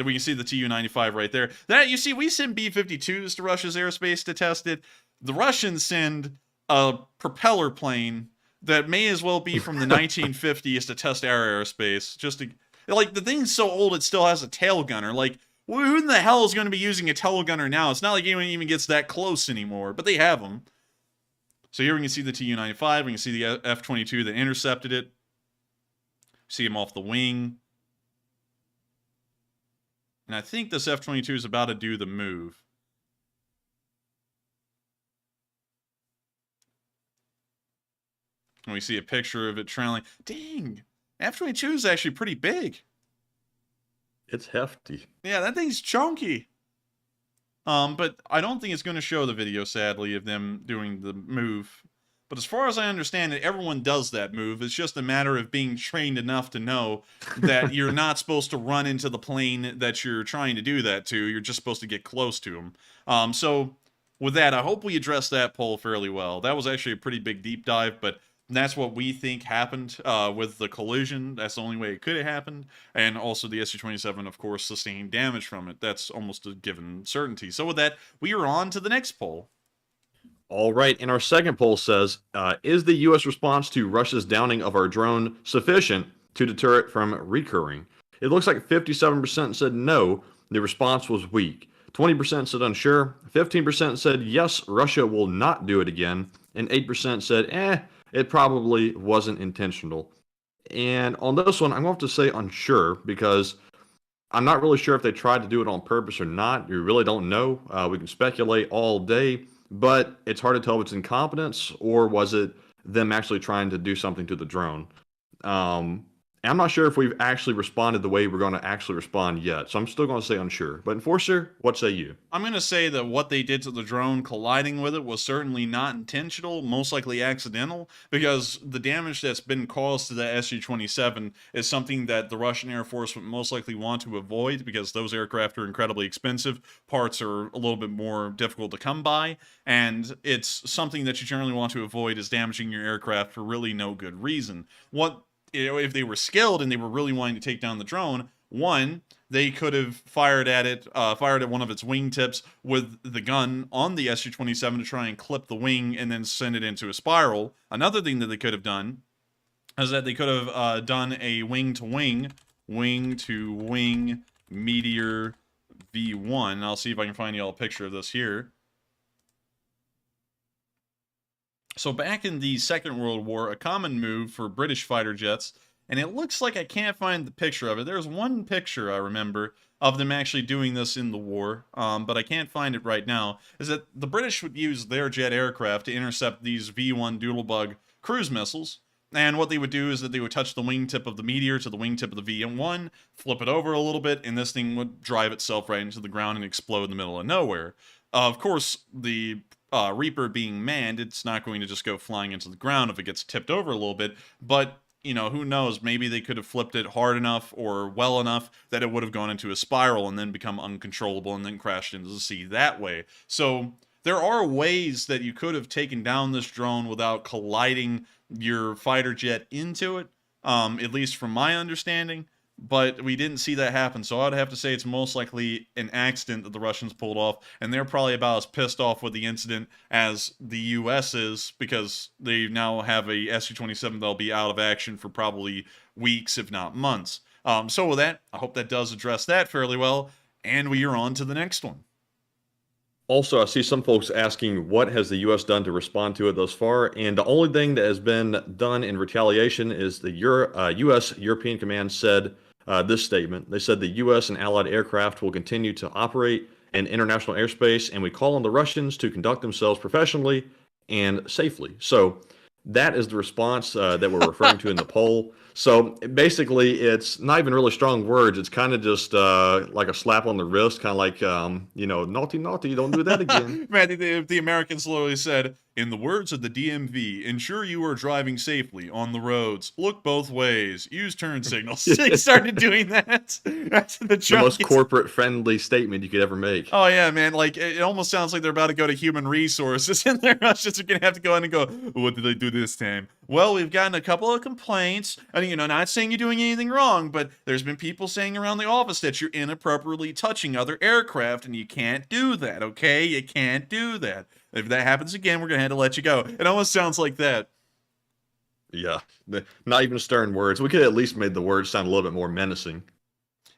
we can see the Tu-95 right there. That, you see, we send B-52s to Russia's airspace to test it. The Russians send a propeller plane that may as well be from the 1950s to test our airspace. Just to, like, the thing's so old it still has a tail gunner. Like, who in the hell is going to be using a tail gunner now? It's not like anyone even gets that close anymore, but they have them. So here we can see the Tu-95. We can see the F-22 that intercepted it. See him off the wing. And I think this F-22 is about to do the move. And we see a picture of it trailing. Dang! F-22 is actually pretty big. It's hefty. Yeah, that thing's chunky. But I don't think it's going to show the video, sadly, of them doing the move. But as far as I understand it, everyone does that move. It's just a matter of being trained enough to know that you're not supposed to run into the plane that you're trying to do that to. You're just supposed to get close to them. So with that, I hope we addressed that poll fairly well. That was actually a pretty big deep dive, but that's what we think happened with the collision. That's the only way it could have happened. And also the Su-27, of course, sustained damage from it. That's almost a given certainty. So with that, we are on to the next poll. All right, and our second poll says, is the U.S. response to Russia's downing of our drone sufficient to deter it from recurring? It looks like 57% said no, the response was weak. 20% said unsure, 15% said yes, Russia will not do it again, and 8% said, it probably wasn't intentional. And on this one, I'm going to have to say unsure, because I'm not really sure if they tried to do it on purpose or not. You really don't know. We can speculate all day. But it's hard to tell if it's incompetence or was it them actually trying to do something to the drone. And I'm not sure if we've actually responded the way we're going to actually respond yet. So I'm still going to say unsure. But Enforcer, what say you? I'm going to say that what they did to the drone colliding with it was certainly not intentional, most likely accidental, because the damage that's been caused to the Su-27 is something that the Russian Air Force would most likely want to avoid because those aircraft are incredibly expensive. Parts are a little bit more difficult to come by, and it's something that you generally want to avoid is damaging your aircraft for really no good reason. If they were skilled and they were really wanting to take down the drone, one, they could have fired at one of its wingtips with the gun on the Su-27 to try and clip the wing and then send it into a spiral. Another thing that they could have done is that they could have done a wing-to-wing Meteor V1. I'll see if I can find you all a picture of this here. So back in the Second World War, a common move for British fighter jets, and it looks like I can't find the picture of it. There's one picture I remember of them actually doing this in the war, but I can't find it right now, is that the British would use their jet aircraft to intercept these V-1 Doodlebug cruise missiles. And what they would do is that they would touch the wingtip of the Meteor to the wingtip of the V-1, flip it over a little bit, and this thing would drive itself right into the ground and explode in the middle of nowhere. Of course, the Reaper being manned, it's not going to just go flying into the ground if it gets tipped over a little bit, but, you know, who knows, maybe they could have flipped it hard enough or well enough that it would have gone into a spiral and then become uncontrollable and then crashed into the sea that way. So there are ways that you could have taken down this drone without colliding your fighter jet into it, at least from my understanding. But we didn't see that happen, so I'd have to say it's most likely an accident that the Russians pulled off, and they're probably about as pissed off with the incident as the U.S. is, because they now have a Su-27 that'll be out of action for probably weeks, if not months. So with that, I hope that does address that fairly well, and we are on to the next one. Also, I see some folks asking what has the U.S. done to respond to it thus far, and the only thing that has been done in retaliation is the U.S. European Command said this statement. They said the U.S. and allied aircraft will continue to operate in international airspace, and we call on the Russians to conduct themselves professionally and safely. So that is the response that we're referring to in the poll. So basically, it's not even really strong words. It's kind of just like a slap on the wrist, kind of like, naughty, naughty, don't do that again. Man, the Americans literally said, in the words of the DMV, ensure you are driving safely on the roads. Look both ways. Use turn signals. They started doing that. That's the most corporate-friendly statement you could ever make. Oh, yeah, man. Like, it almost sounds like they're about to go to human resources, and their Russians are going to have to go in and go, what did they do this time? Well, we've gotten a couple of complaints, and not saying you're doing anything wrong, but there's been people saying around the office that you're inappropriately touching other aircraft, and you can't do that, okay? You can't do that. If that happens again, we're gonna have to let you go. It almost sounds like that. Yeah, not even stern words. We could at least made the words sound a little bit more menacing.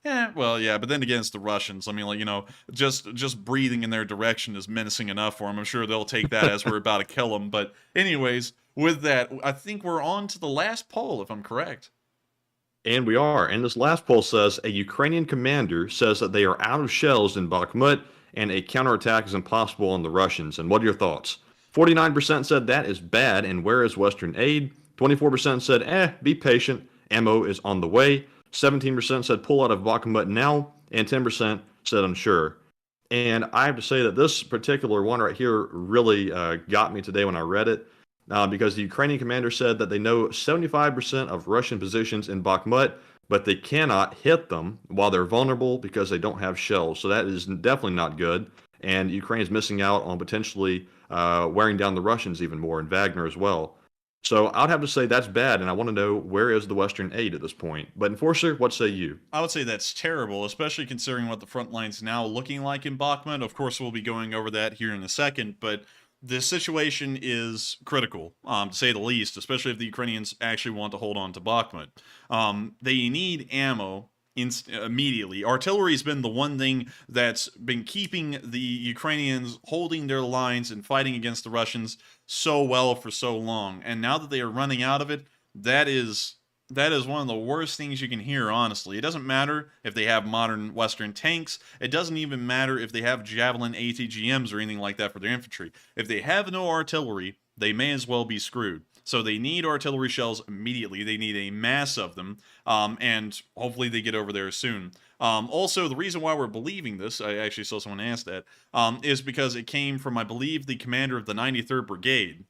Yeah, well, yeah, but then again, it's the Russians. I mean, like, just breathing in their direction is menacing enough for them. I'm sure they'll take that as we're about to kill them. But anyways, with that, I think we're on to the last poll, if I'm correct. And we are. And this last poll says a Ukrainian commander says that they are out of shells in Bakhmut and a counterattack is impossible on the Russians. And what are your thoughts? 49% said that is bad and where is Western aid? 24% said, be patient, ammo is on the way. 17% said pull out of Bakhmut now, and 10% said unsure. And I have to say that this particular one right here really got me today when I read it, because the Ukrainian commander said that they know 75% of Russian positions in Bakhmut, but they cannot hit them while they're vulnerable because they don't have shells. So that is definitely not good. And Ukraine is missing out on potentially wearing down the Russians even more, and Wagner as well. So I'd have to say that's bad, and I want to know where is the Western aid at this point. But Enforcer, what say you? I would say that's terrible, especially considering what the front line's now looking like in Bakhmut. Of course, we'll be going over that here in a second, but the situation is critical, to say the least, especially if the Ukrainians actually want to hold on to Bakhmut. They need ammo immediately. Artillery's been the one thing that's been keeping the Ukrainians holding their lines and fighting against the Russians so well for so long. And now that they are running out of it, that is one of the worst things you can hear, honestly. It doesn't matter if they have modern Western tanks. It doesn't even matter if they have Javelin ATGMs or anything like that for their infantry. If they have no artillery, they may as well be screwed. So they need artillery shells immediately. They need a mass of them, and hopefully they get over there soon. Also, the reason why we're believing this, I actually saw someone ask that, is because it came from, I believe, the commander of the 93rd Brigade.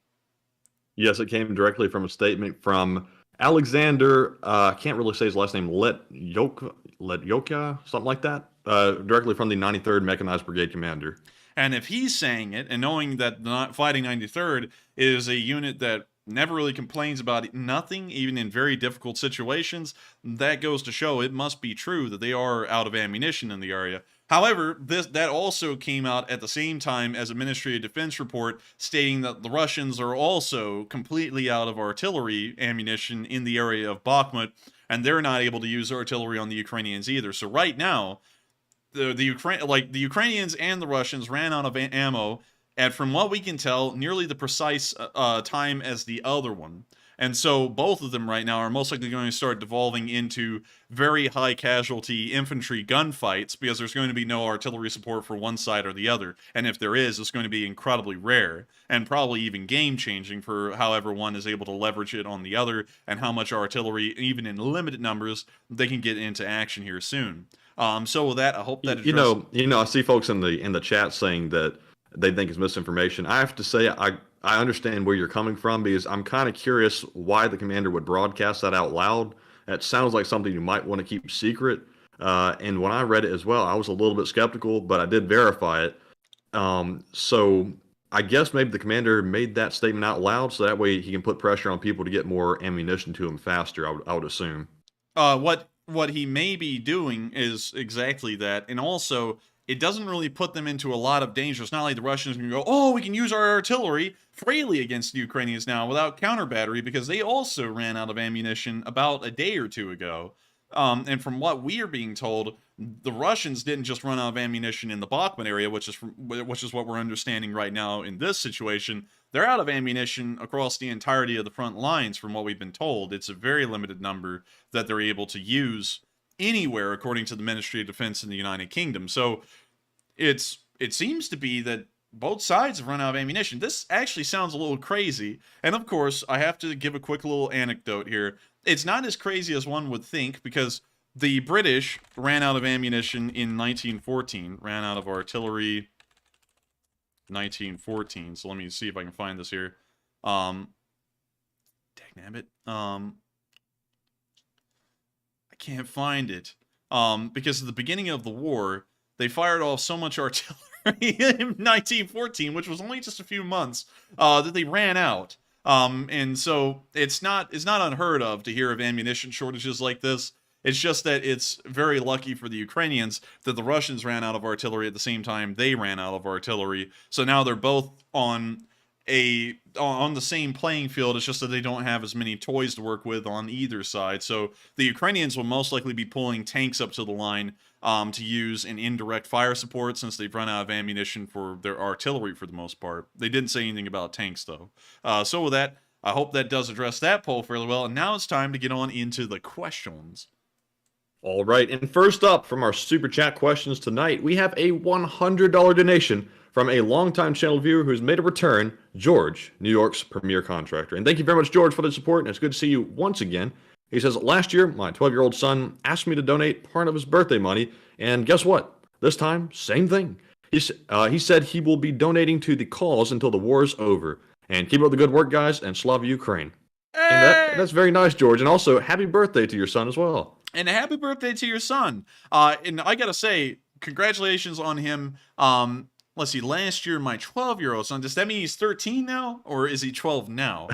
Yes, it came directly from a statement from Alexander, I can't really say his last name, Letyoka, something like that, directly from the 93rd Mechanized Brigade commander. And if he's saying it, and knowing that the Fighting 93rd is a unit that never really complains about nothing, even in very difficult situations, that goes to show it must be true that they are out of ammunition in the area. However, that also came out at the same time as a Ministry of Defense report stating that the Russians are also completely out of artillery ammunition in the area of Bakhmut, and they're not able to use artillery on the Ukrainians either. So right now, the Ukrainians and the Russians ran out of ammo, and from what we can tell, nearly the precise time as the other one. And so both of them right now are most likely going to start devolving into very high casualty infantry gunfights because there's going to be no artillery support for one side or the other. And if there is, it's going to be incredibly rare and probably even game changing for however one is able to leverage it on the other and how much artillery, even in limited numbers, they can get into action here soon. So with that, I hope that I see folks in the chat saying that they think it's misinformation. I have to say I understand where you're coming from because I'm kind of curious why the commander would broadcast that out loud. That sounds like something you might want to keep secret. And when I read it as well, I was a little bit skeptical, but I did verify it. So I guess maybe the commander made that statement out loud so that way he can put pressure on people to get more ammunition to him faster, I would assume. What he may be doing is exactly that. And also, it doesn't really put them into a lot of danger. It's not like the Russians can go, oh, we can use our artillery freely against the Ukrainians now without counter battery because they also ran out of ammunition about a day or two ago. And from what we are being told, the Russians didn't just run out of ammunition in the Bakhmut area, which is what we're understanding right now in this situation. They're out of ammunition across the entirety of the front lines from what we've been told. It's a very limited number that they're able to use anywhere, according to the Ministry of Defense in the United Kingdom. So it seems to be that both sides have run out of ammunition. This actually sounds a little crazy. And of course, I have to give a quick little anecdote here. It's not as crazy as one would think because the British ran out of ammunition in 1914, ran out of artillery 1914. So let me see if I can find this here. Dagnabbit. I can't find it. Because at the beginning of the war, they fired off so much artillery in 1914, which was only just a few months, that they ran out. And so it's not unheard of to hear of ammunition shortages like this. It's just that it's very lucky for the Ukrainians that the Russians ran out of artillery at the same time they ran out of artillery. So now they're both on the same playing field. It's just that they don't have as many toys to work with on either side. So the Ukrainians will most likely be pulling tanks up to the line to use in indirect fire support, since they've run out of ammunition for their artillery for the most part. They didn't say anything about tanks though. So with that, I hope that does address that poll fairly well. And now it's time to get on into the questions. All right, and first up from our super chat questions tonight, we have a $100 donation from a longtime channel viewer who's made a return, George, New York's premier contractor. And thank you very much, George, for the support, and it's good to see you once again. He says, last year, my 12-year-old son asked me to donate part of his birthday money, and guess what? This time, same thing. He said he will be donating to the cause until the war is over. And keep up the good work, guys, and Slava Ukraine. Hey! And that's very nice, George. And also, happy birthday to your son as well. And a happy birthday to your son. And I gotta say, congratulations on him. Let's see, last year, my 12-year-old son, does that mean he's 13 now? Or is he 12 now?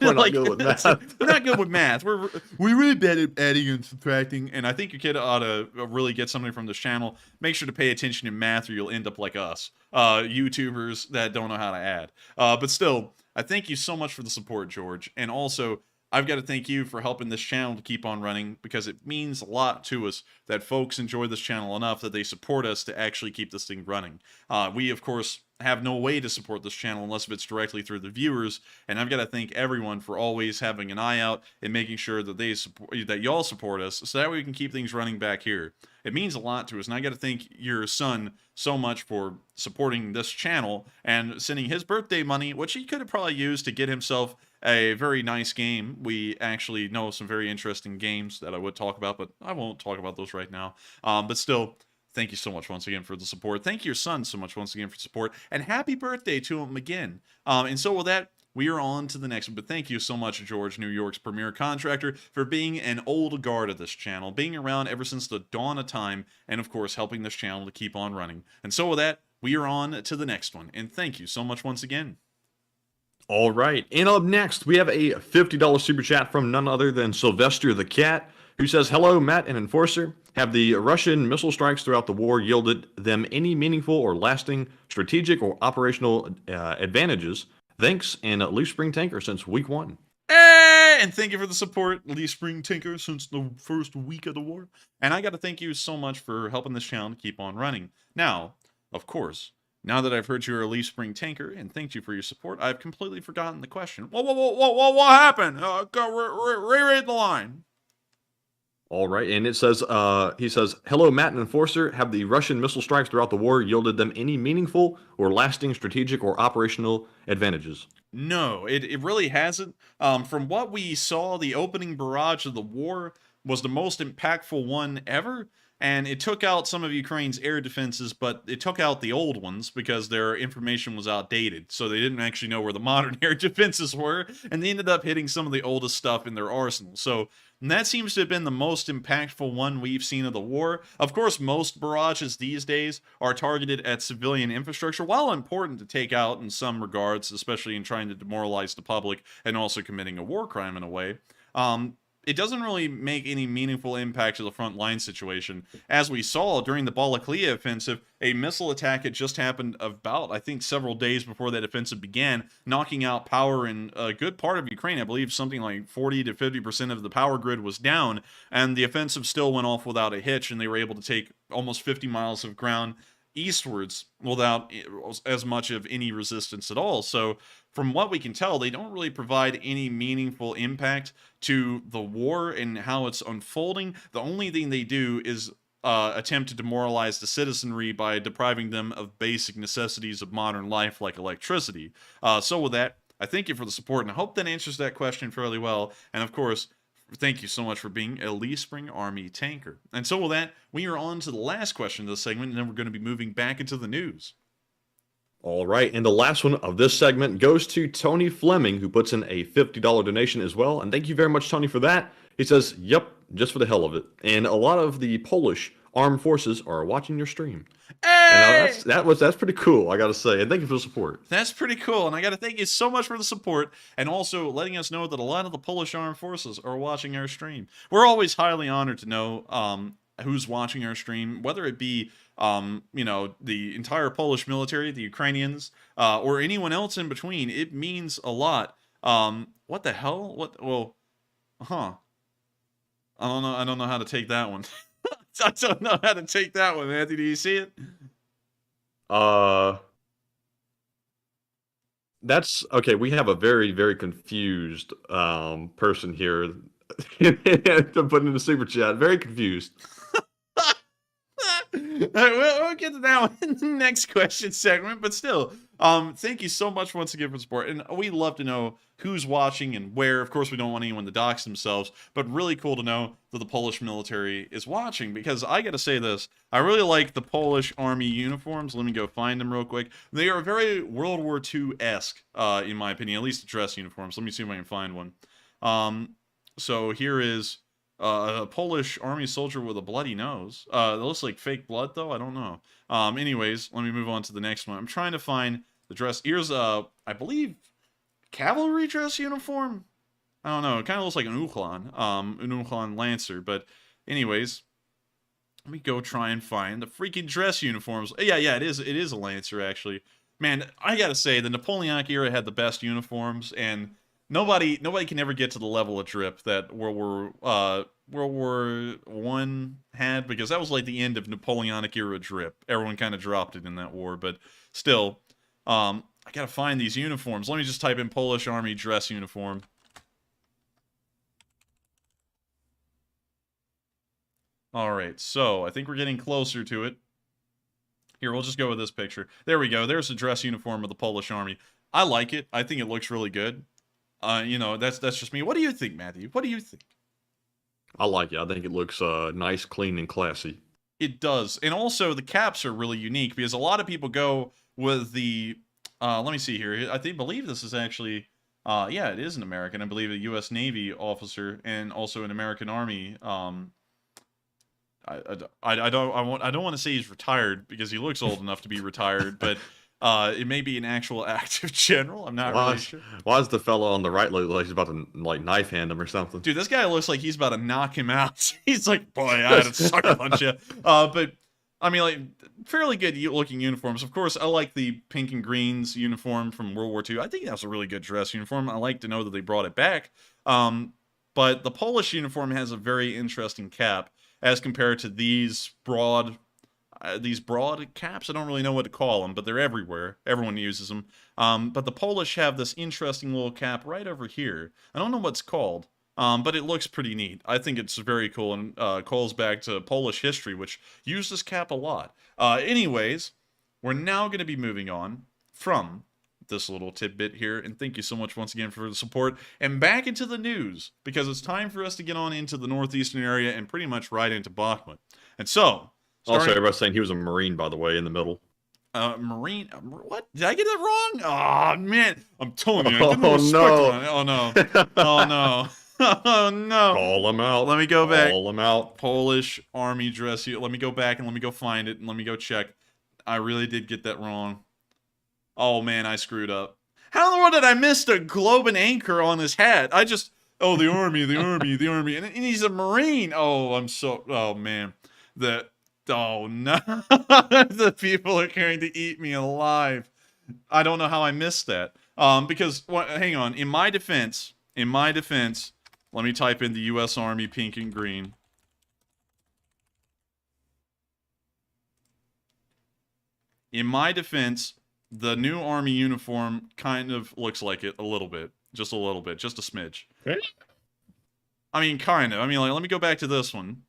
We're not good with math. We're not good with math. We're really bad at adding and subtracting. And I think your kid ought to really get something from this channel. Make sure to pay attention in math or you'll end up like us. YouTubers that don't know how to add. But still, I thank you so much for the support, George. And also, I've got to thank you for helping this channel to keep on running, because it means a lot to us that folks enjoy this channel enough that they support us to actually keep this thing running. We, of course, have no way to support this channel unless it's directly through the viewers, and I've got to thank everyone for always having an eye out and making sure that that y'all support us, so that way we can keep things running back here. It means a lot to us, and I got to thank your son so much for supporting this channel and sending his birthday money, which he could have probably used to get himself a very nice game. We actually know some very interesting games that I would talk about, but I won't talk about those right now. But still, thank you so much once again for the support. Thank your son so much once again for support, and happy birthday to him again. And so with that, we are on to the next one. But thank you so much, George, New York's premier contractor, for being an old guard of this channel, being around ever since the dawn of time, and of course, helping this channel to keep on running. And so with that, we are on to the next one. And thank you so much once again. All right, and up next, we have a $50 super chat from none other than Sylvester the Cat, who says, hello, Matt and Enforcer. Have the Russian missile strikes throughout the war yielded them any meaningful or lasting strategic or operational advantages? Thanks, and Leaf Spring Tanker since week 1. Hey, and thank you for the support, Leaf Spring Tinker, since the first week of the war. And I got to thank you so much for helping this channel to keep on running. Now, of course, now that I've heard you're a Leaf Spring Tanker and thanked you for your support, I've completely forgotten the question. What happened? Reread the line. All right, and it says, he says, hello, Matt and Enforcer. Have the Russian missile strikes throughout the war yielded them any meaningful or lasting strategic or operational advantages? No, it really hasn't. From what we saw, the opening barrage of the war was the most impactful one ever. And it took out some of Ukraine's air defenses, but it took out the old ones because their information was outdated. So they didn't actually know where the modern air defenses were, and they ended up hitting some of the oldest stuff in their arsenal. So that seems to have been the most impactful one we've seen of the war. Of course, most barrages these days are targeted at civilian infrastructure, while important to take out in some regards, especially in trying to demoralize the public and also committing a war crime in a way. It doesn't really make any meaningful impact to the front line situation. As we saw during the Balaklia offensive, a missile attack had just happened about, I think, several days before that offensive began, knocking out power in a good part of Ukraine. I believe something like 40 to 50% of the power grid was down, and the offensive still went off without a hitch, and they were able to take almost 50 miles of ground eastwards without as much of any resistance at all. So from what we can tell, they don't really provide any meaningful impact to the war and how it's unfolding. The only thing they do is attempt to demoralize the citizenry by depriving them of basic necessities of modern life like electricity. So with that, I thank you for the support, and I hope that answers that question fairly well. And of course, thank you so much for being a Leaf Spring Army tanker. And so with that, we are on to the last question of this segment, and then we're going to be moving back into the news. All right, and the last one of this segment goes to Tony Fleming, who puts in a $50 donation as well. And thank you very much, Tony, for that. He says, yep, just for the hell of it. And a lot of the Polish armed forces are watching your stream. Hey! And that's pretty cool, I gotta say. And thank you for the support. That's pretty cool, and I gotta thank you so much for the support, and also letting us know that a lot of the Polish armed forces are watching our stream. We're always highly honored to know who's watching our stream, whether it be the entire Polish military, the Ukrainians, or anyone else in between. It means a lot. What the hell? What? Well, huh? I don't know. I don't know how to take that one. I don't know how to take that one, Matthew. Do you see it? That's okay. We have a very, very confused person here to put in the super chat. Very confused. We'll get to that one in the next question segment, but still, thank you so much once again for the support, and we love to know who's watching and where. Of course, we don't want anyone to dox themselves, but really cool to know that the Polish military is watching, because I gotta say this, I really like the Polish army uniforms. Let me go find them real quick. They are very World War II-esque, in my opinion, at least the dress uniforms. Let me see if I can find one. So here is a Polish army soldier with a bloody nose. It looks like fake blood, though. I don't know. Anyways, let me move on to the next one. I'm trying to find the dress. Here's, I believe, cavalry dress uniform? I don't know. It kind of looks like an Uhlan Lancer. But anyways, let me go try and find the freaking dress uniforms. Yeah, it is a Lancer, actually. Man, I gotta say, the Napoleonic era had the best uniforms, and nobody can ever get to the level of drip that World War One had, because that was like the end of Napoleonic era drip. Everyone kind of dropped it in that war, but still, I gotta find these uniforms. Let me just type in Polish Army dress uniform. All right, so I think we're getting closer to it. Here, we'll just go with this picture. There we go. There's the dress uniform of the Polish Army. I like it. I think it looks really good. That's just me. What do you think, Matthew? What do you think? I like it. I think it looks nice, clean, and classy. It does. And also, the caps are really unique, because a lot of people go with the... let me see here. I believe this is actually... yeah, it is an American. I believe a U.S. Navy officer, and also an American Army... I don't want to say he's retired, because he looks old enough to be retired, but it may be an actual active general. I'm not really sure. Why does the fellow on the right look like he's about to like knife hand him or something? Dude, this guy looks like he's about to knock him out. He's like, boy, I had to sucker punch you. But I mean, like, fairly good looking uniforms. Of course, I like the pink and greens uniform from World War II. I think that's a really good dress uniform. I like to know that they brought it back. But the Polish uniform has a very interesting cap as compared to these broad caps. I don't really know what to call them, but they're everywhere. Everyone uses them. But the Polish have this interesting little cap right over here. I don't know what it's called, but it looks pretty neat. I think it's very cool, and calls back to Polish history, which used this cap a lot. Anyways, we're now going to be moving on from this little tidbit here, and thank you so much once again for the support, and back into the news, because it's time for us to get on into the northeastern area and pretty much right into Bakhmut. And so, also, everybody's saying he was a Marine, by the way, in the middle. Marine? What? Did I get that wrong? Oh, man. I'm telling you. I didn't Oh, no. Oh, no. Oh, no. Call him out. Let me go back. Call him out. Polish Army dress. Let me go back and let me go find it and let me go check. I really did get that wrong. Oh, man, I screwed up. How in the world did I miss the globe and anchor on his hat? Oh, the Army, the Army, the Army. And he's a Marine. Oh, man. Oh, no. The people are going to eat me alive. I don't know how I missed that. Because, hang on. In my defense, let me type in the U.S. Army pink and green. In my defense, the new Army uniform kind of looks like it a little bit. Just a little bit. Just a smidge. Okay. I mean, kind of. I mean, like, let me go back to this one.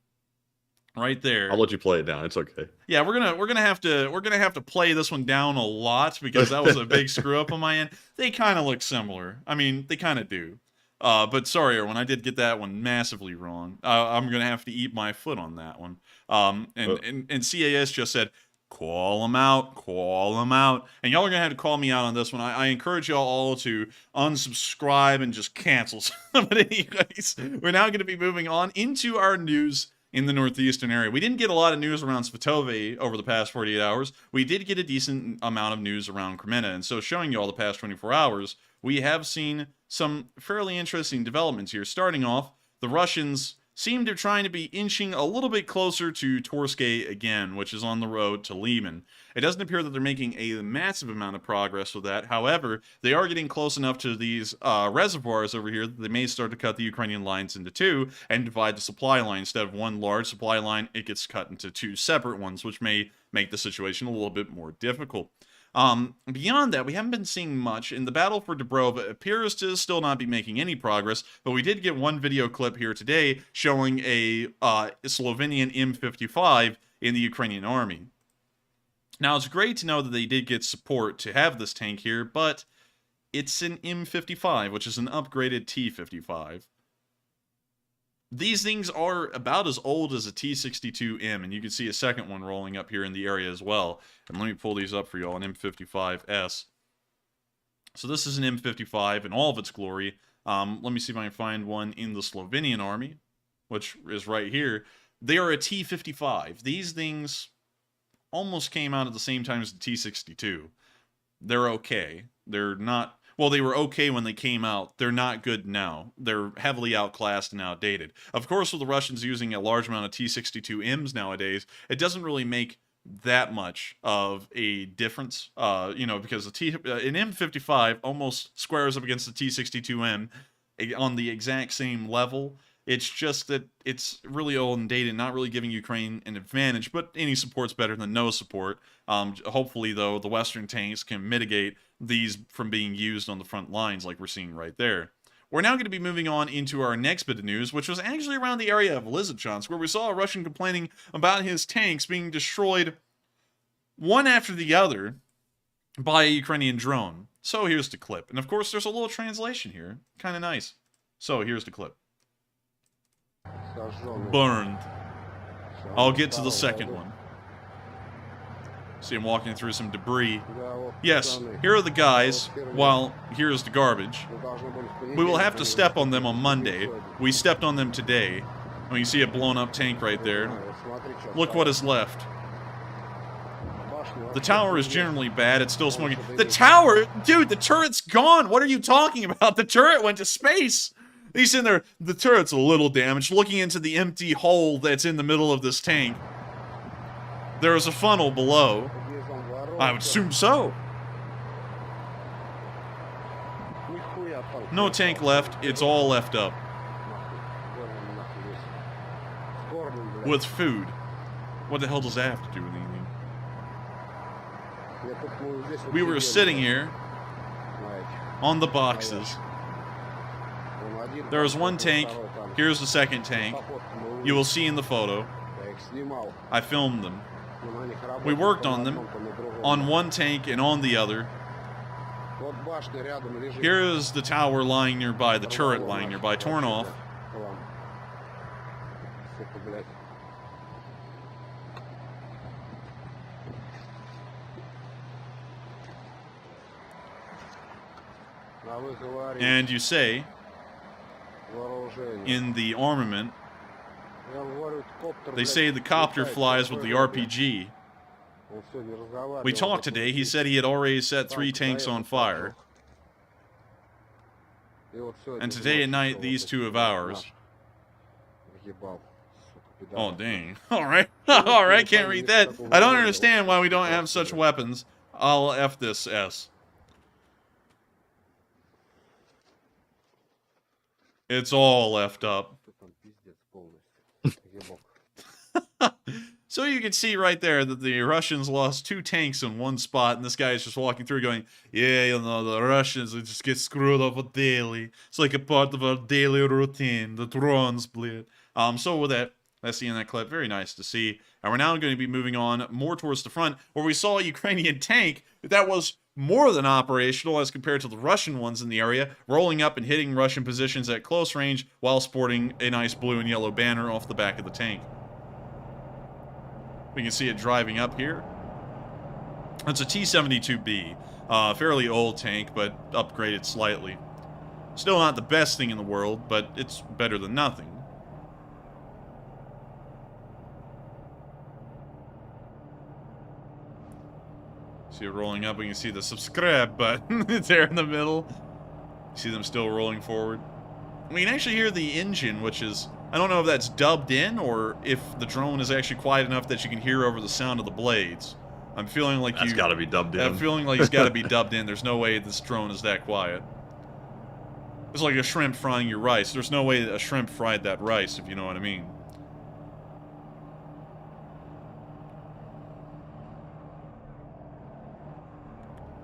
Right there. I'll let you play it down. It's okay. Yeah, we're gonna have to play this one down a lot, because that was a big screw up on my end. They kind of look similar. I mean, they kind of do. But sorry, Erwin, I did get that one massively wrong. I'm gonna have to eat my foot on that one. And CAS just said, call them out, and y'all are gonna have to call me out on this one. I encourage y'all all to unsubscribe and just cancel. But anyways, we're now gonna be moving on into our news in the northeastern area. We didn't get a lot of news around Svatove over the past 48 hours. We did get a decent amount of news around Kreminna, and so showing you all the past 24 hours, we have seen some fairly interesting developments here. Starting off, the Russians seem to be trying to be inching a little bit closer to Torske again, which is on the road to Liman. It doesn't appear that they're making a massive amount of progress with that. However, they are getting close enough to these reservoirs over here that they may start to cut the Ukrainian lines into two and divide the supply line. Instead of one large supply line, it gets cut into two separate ones, which may make the situation a little bit more difficult. Beyond that, we haven't been seeing much, and the battle for Dubrova appears to still not be making any progress, but we did get one video clip here today showing a Slovenian M55 in the Ukrainian army. Now, it's great to know that they did get support to have this tank here, but it's an M55, which is an upgraded T55. These things are about as old as a T62M, and you can see a second one rolling up here in the area as well. And let me pull these up for you all, an M55S. So this is an M55 in all of its glory. Let me see if I can find one in the Slovenian army, which is right here. They are a T55. These things almost came out at the same time as the T62. They're okay. They're not... Well, they were okay when they came out. They're not good now. They're heavily outclassed and outdated. Of course, with the Russians using a large amount of T-62Ms nowadays, it doesn't really make that much of a difference, because an M55 almost squares up against the T-62M on the exact same level. It's just that it's really old and dated, not really giving Ukraine an advantage, but any support's better than no support. Hopefully, though, the Western tanks can mitigate these from being used on the front lines like we're seeing right there. We're now going to be moving on into our next bit of news, which was actually around the area of Lysychansk, where we saw a Russian complaining about his tanks being destroyed one after the other by a Ukrainian drone. So here's the clip. And of course, there's a little translation here. Kind of nice. So here's the clip. Burned. I'll get to the second one. See him walking through some debris. Yes, here are the guys, while here's the garbage. We will have to step on them on Monday. We stepped on them today. Well, you see a blown up tank right there. Look what is left. The tower is generally bad. It's still smoking. The tower? Dude, the turret's gone. What are you talking about? The turret went to space. He's in there. The turret's a little damaged. Looking into the empty hole that's in the middle of this tank. There is a funnel below. I would assume so. No tank left. It's all left up. With food. What the hell does that have to do with anything? We were sitting here on the boxes. There was one tank. Here's the second tank. You will see in the photo. I filmed them. We worked on them, on one tank and on the other. Here is the tower lying nearby, the turret lying nearby, torn off. And you say, in the armament, they say the copter flies with the RPG. We talked today. He said he had already set 3 tanks on fire. And today at night, these 2 of ours. Oh, dang. Alright. Alright, can't read that. I don't understand why we don't have such weapons. I'll F this S. It's all left up. So you can see right there that the Russians lost 2 tanks in one spot, and this guy is just walking through going, yeah, the Russians just get screwed up daily. It's like a part of our daily routine, the drones bleed. So with that, that's the end of that clip. Very nice to see. And we're now going to be moving on more towards the front, where we saw a Ukrainian tank that was more than operational as compared to the Russian ones in the area, rolling up and hitting Russian positions at close range while sporting a nice blue and yellow banner off the back of the tank. We can see it driving up here. It's a T-72B. Fairly old tank, but upgraded slightly. Still not the best thing in the world, but it's better than nothing. See it rolling up. We can see the subscribe button. It's there in the middle. See them still rolling forward. We can actually hear the engine, which is... I don't know if that's dubbed in or if the drone is actually quiet enough that you can hear over the sound of the blades. I'm feeling like That's got to be dubbed in. I'm feeling like it's got to be dubbed in. There's no way this drone is that quiet. It's like a shrimp frying your rice. There's no way a shrimp fried that rice, if you know what I mean.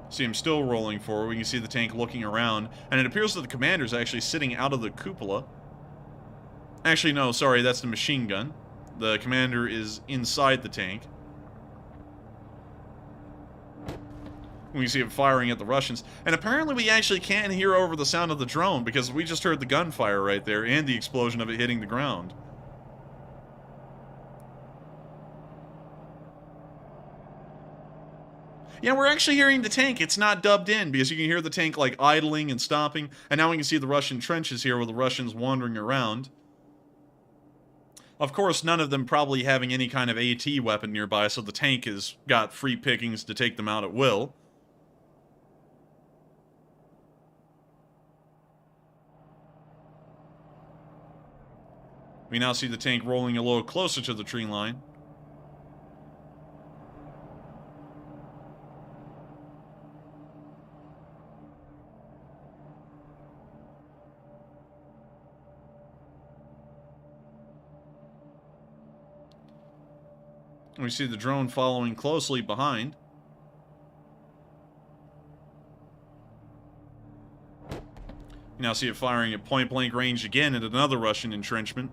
See him still rolling forward. We can see the tank looking around, and it appears that the commander is actually sitting out of the cupola. Actually, no, sorry, that's the machine gun. The commander is inside the tank. We can see him firing at the Russians. And apparently we actually can't hear over the sound of the drone, because we just heard the gunfire right there, and the explosion of it hitting the ground. Yeah, we're actually hearing the tank. It's not dubbed in, because you can hear the tank, like, idling and stopping. And now we can see the Russian trenches here with the Russians wandering around. Of course, none of them probably having any kind of AT weapon nearby, so the tank has got free pickings to take them out at will. We now see the tank rolling a little closer to the tree line. We see the drone following closely behind. You now see it firing at point-blank range again at another Russian entrenchment.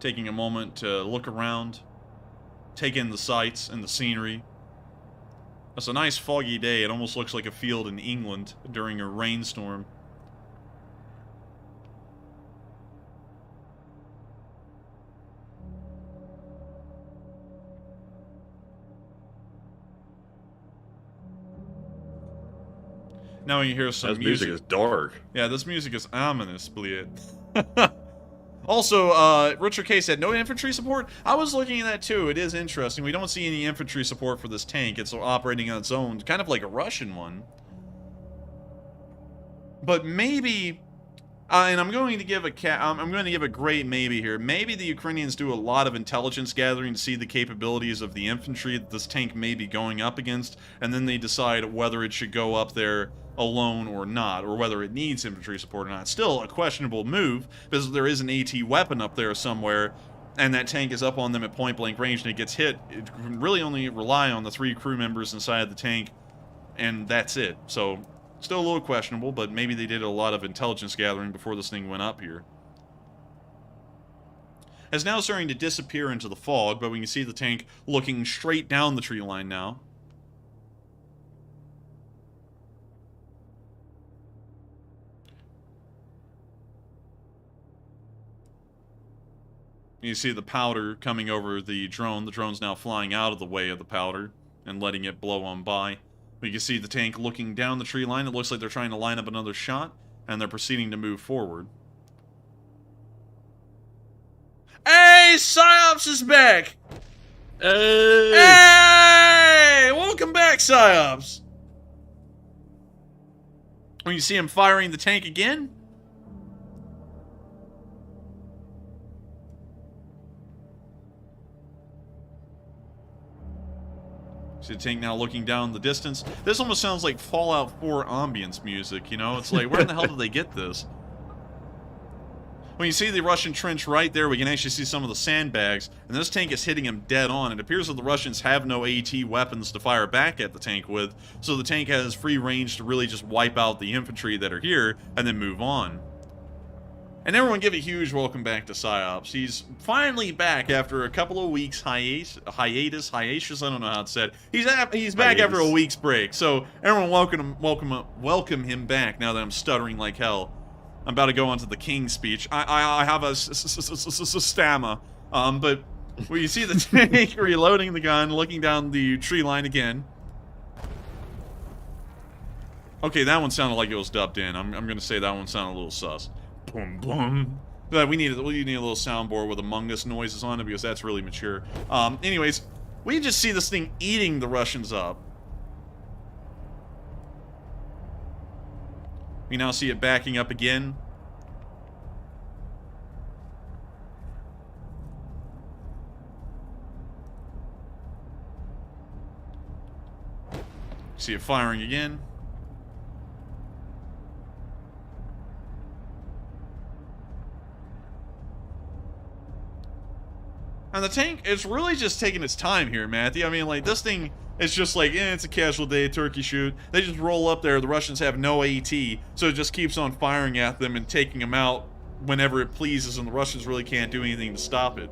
Taking a moment to look around, take in the sights and the scenery. It's a nice foggy day. It almost looks like a field in England during a rainstorm. Now you hear some music is dark. Yeah, this music is ominous, bleed. Also, Richard K said, no infantry support? I was looking at that too. It is interesting. We don't see any infantry support for this tank. It's operating on its own, kind of like a Russian one. But maybe... and I'm going to give a great maybe here. Maybe the Ukrainians do a lot of intelligence gathering to see the capabilities of the infantry that this tank may be going up against, and then they decide whether it should go up there alone or not, or whether it needs infantry support or not. Still a questionable move, because there is an AT weapon up there somewhere, and that tank is up on them at point-blank range, and it gets hit. It can really only rely on the 3 crew members inside the tank, and that's it. So... still a little questionable, but maybe they did a lot of intelligence gathering before this thing went up here. It's now starting to disappear into the fog, but we can see the tank looking straight down the tree line now. You see the powder coming over the drone. The drone's now flying out of the way of the powder and letting it blow on by. We can see the tank looking down the tree line. It looks like they're trying to line up another shot, and they're proceeding to move forward. Hey, PsyOps is back! Hey! Hey! Welcome back, PsyOps! When you see him firing the tank again? See the tank now looking down the distance. This almost sounds like Fallout 4 ambience music, you know? It's like, where in the hell did they get this? When you see the Russian trench right there, we can actually see some of the sandbags, and this tank is hitting him dead on. It appears that the Russians have no AT weapons to fire back at the tank with, so the tank has free range to really just wipe out the infantry that are here, and then move on. And everyone give a huge welcome back to PsyOps. He's finally back after a couple of weeks hiatus, I don't know how it's said. He's back after a week's break. So everyone welcome him back now that I'm stuttering like hell. I'm about to go on to the King's speech. I have a stammer. But when you see the tank reloading the gun, looking down the tree line again. Okay, that one sounded like it was dubbed in. I'm going to say that one sounded a little sus. Boom, boom. But we need a little soundboard with Among Us noises on it because that's really mature. Anyways, we just see this thing eating the Russians up. We now see it backing up again. See it firing again. And the tank, it's really just taking its time here, Matthew. I mean, like, this thing is just like, it's a casual day, turkey shoot. They just roll up there. The Russians have no AT, so it just keeps on firing at them and taking them out whenever it pleases, and the Russians really can't do anything to stop it.